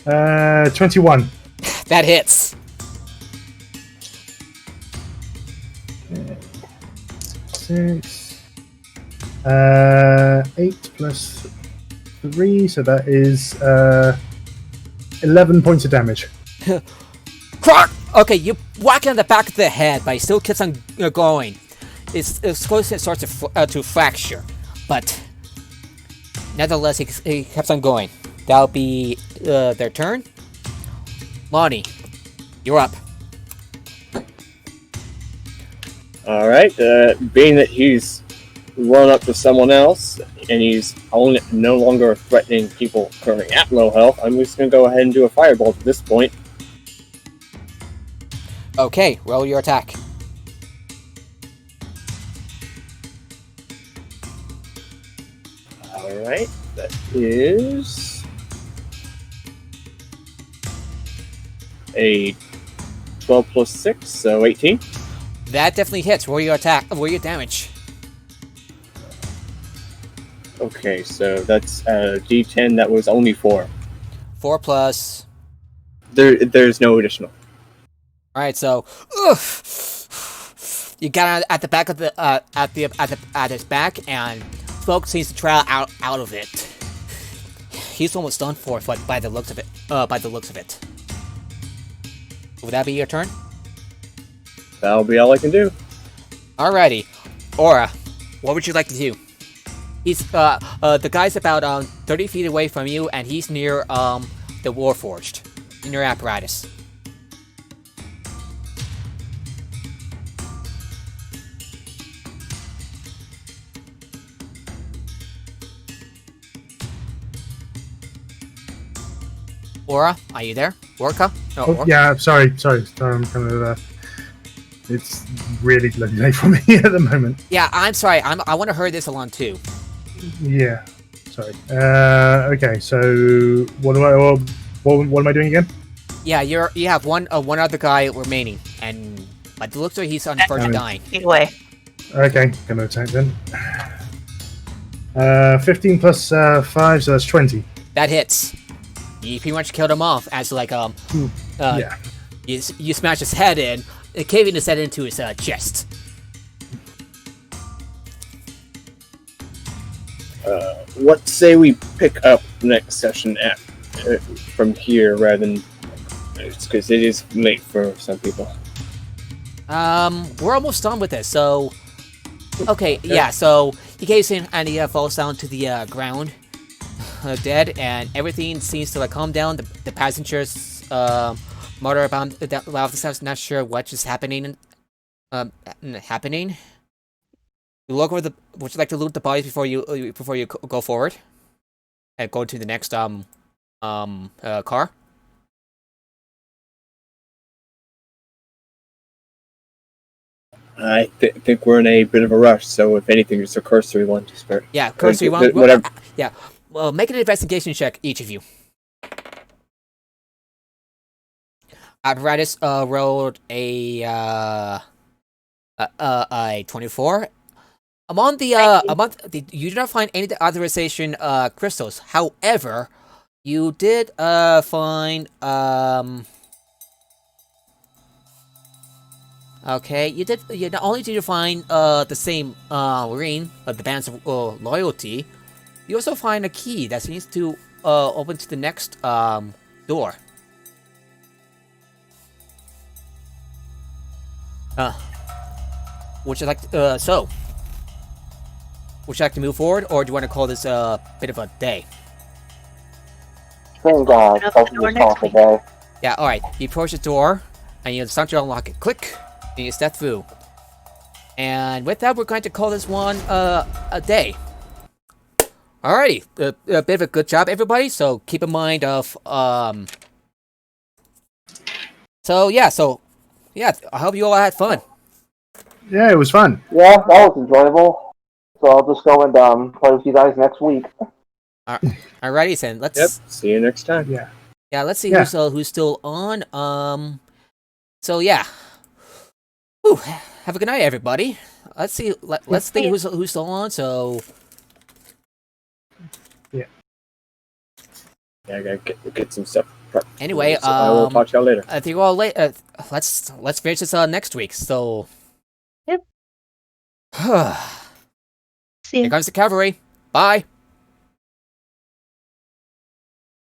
21. That hits. 6. 8 plus 3, so that is 11 points of damage. Crack! Okay, you whack him on the back of the head, but he still keeps on going. It's close to starts to fracture, but nevertheless he keeps on going. That'll be their turn. Lonnie, you're up. All right, being that he's run up to someone else and he's no longer threatening people currently at low health, I'm just going to go ahead and do a firebolt at this point. Okay, roll your attack. All right, that is a 12 plus 6, so 18. That definitely hits. Roll your attack. Roll your damage. Okay, so that's D10. That was only 4. 4 plus. There's no additional. All right, so you got at the back of the at his back, and Smoke seems to trail out of it. He's almost done for by the looks of it. Would that be your turn? That'll be all I can do. Alrighty, Aura, what would you like to do? He's the guy's about 30 feet away from you, and he's near the Warforged, in your apparatus. Aura, are you there? Orca? No, Oh, yeah, sorry. I'm kind of. It's really bloody late for me at the moment. Yeah, I'm sorry. I want to hurry this along too. Yeah, sorry. Okay, so what am I doing again? Yeah, you have one other guy remaining, and by the looks of it, he's on the verge of dying. Get away. Okay, gonna attack then. 15 plus 5, so that's 20. That hits. You pretty much killed him off as Yeah. You smash his head in, caving his head into his chest. What say we pick up next session at from here rather than because it is late for some people. We're almost done with this, so... Okay, yeah, so he caves in and he falls down to the ground, dead, and everything seems to like calm down. The passengers mutter about the not sure what is happening. Happening. You look over the. Would you like to loot the bodies before you go forward and go to the next car? I think we're in a bit of a rush, so if anything, just a cursory one to start. Yeah, cursory one. Whatever. Yeah. Well, make an investigation check, each of you. Apparatus rolled a 24. Among the you do not find any authorization crystals. However, you did find okay, you not only did you find the same ring, the bands of loyalty, you also find a key that seems to open to the next door. Would you like so? Would you like to move forward, or do you want to call this a bit of a day? I think both of us call it a day. Yeah, alright. You approach the door, and you start to unlock it. Click! And you step through. And with that, we're going to call this one a day. Alrighty. A bit of a good job, everybody. So keep in mind of So yeah, I hope you all had fun. Yeah, it was fun. Yeah, that was enjoyable. So I'll just go and play with you guys next week. Alrighty, then. Let's. Yep. See you next time. Yeah. Yeah. Let's see who's still on. So yeah. Whew, have a good night, everybody. Let's see. Let's think who's still on. So. Yeah. Yeah, I gotta get some stuff prepped. Anyway, so I will talk to y'all later. I think all late. Let's finish this next week. So. Yep. Here See ya. comes the cavalry. Bye.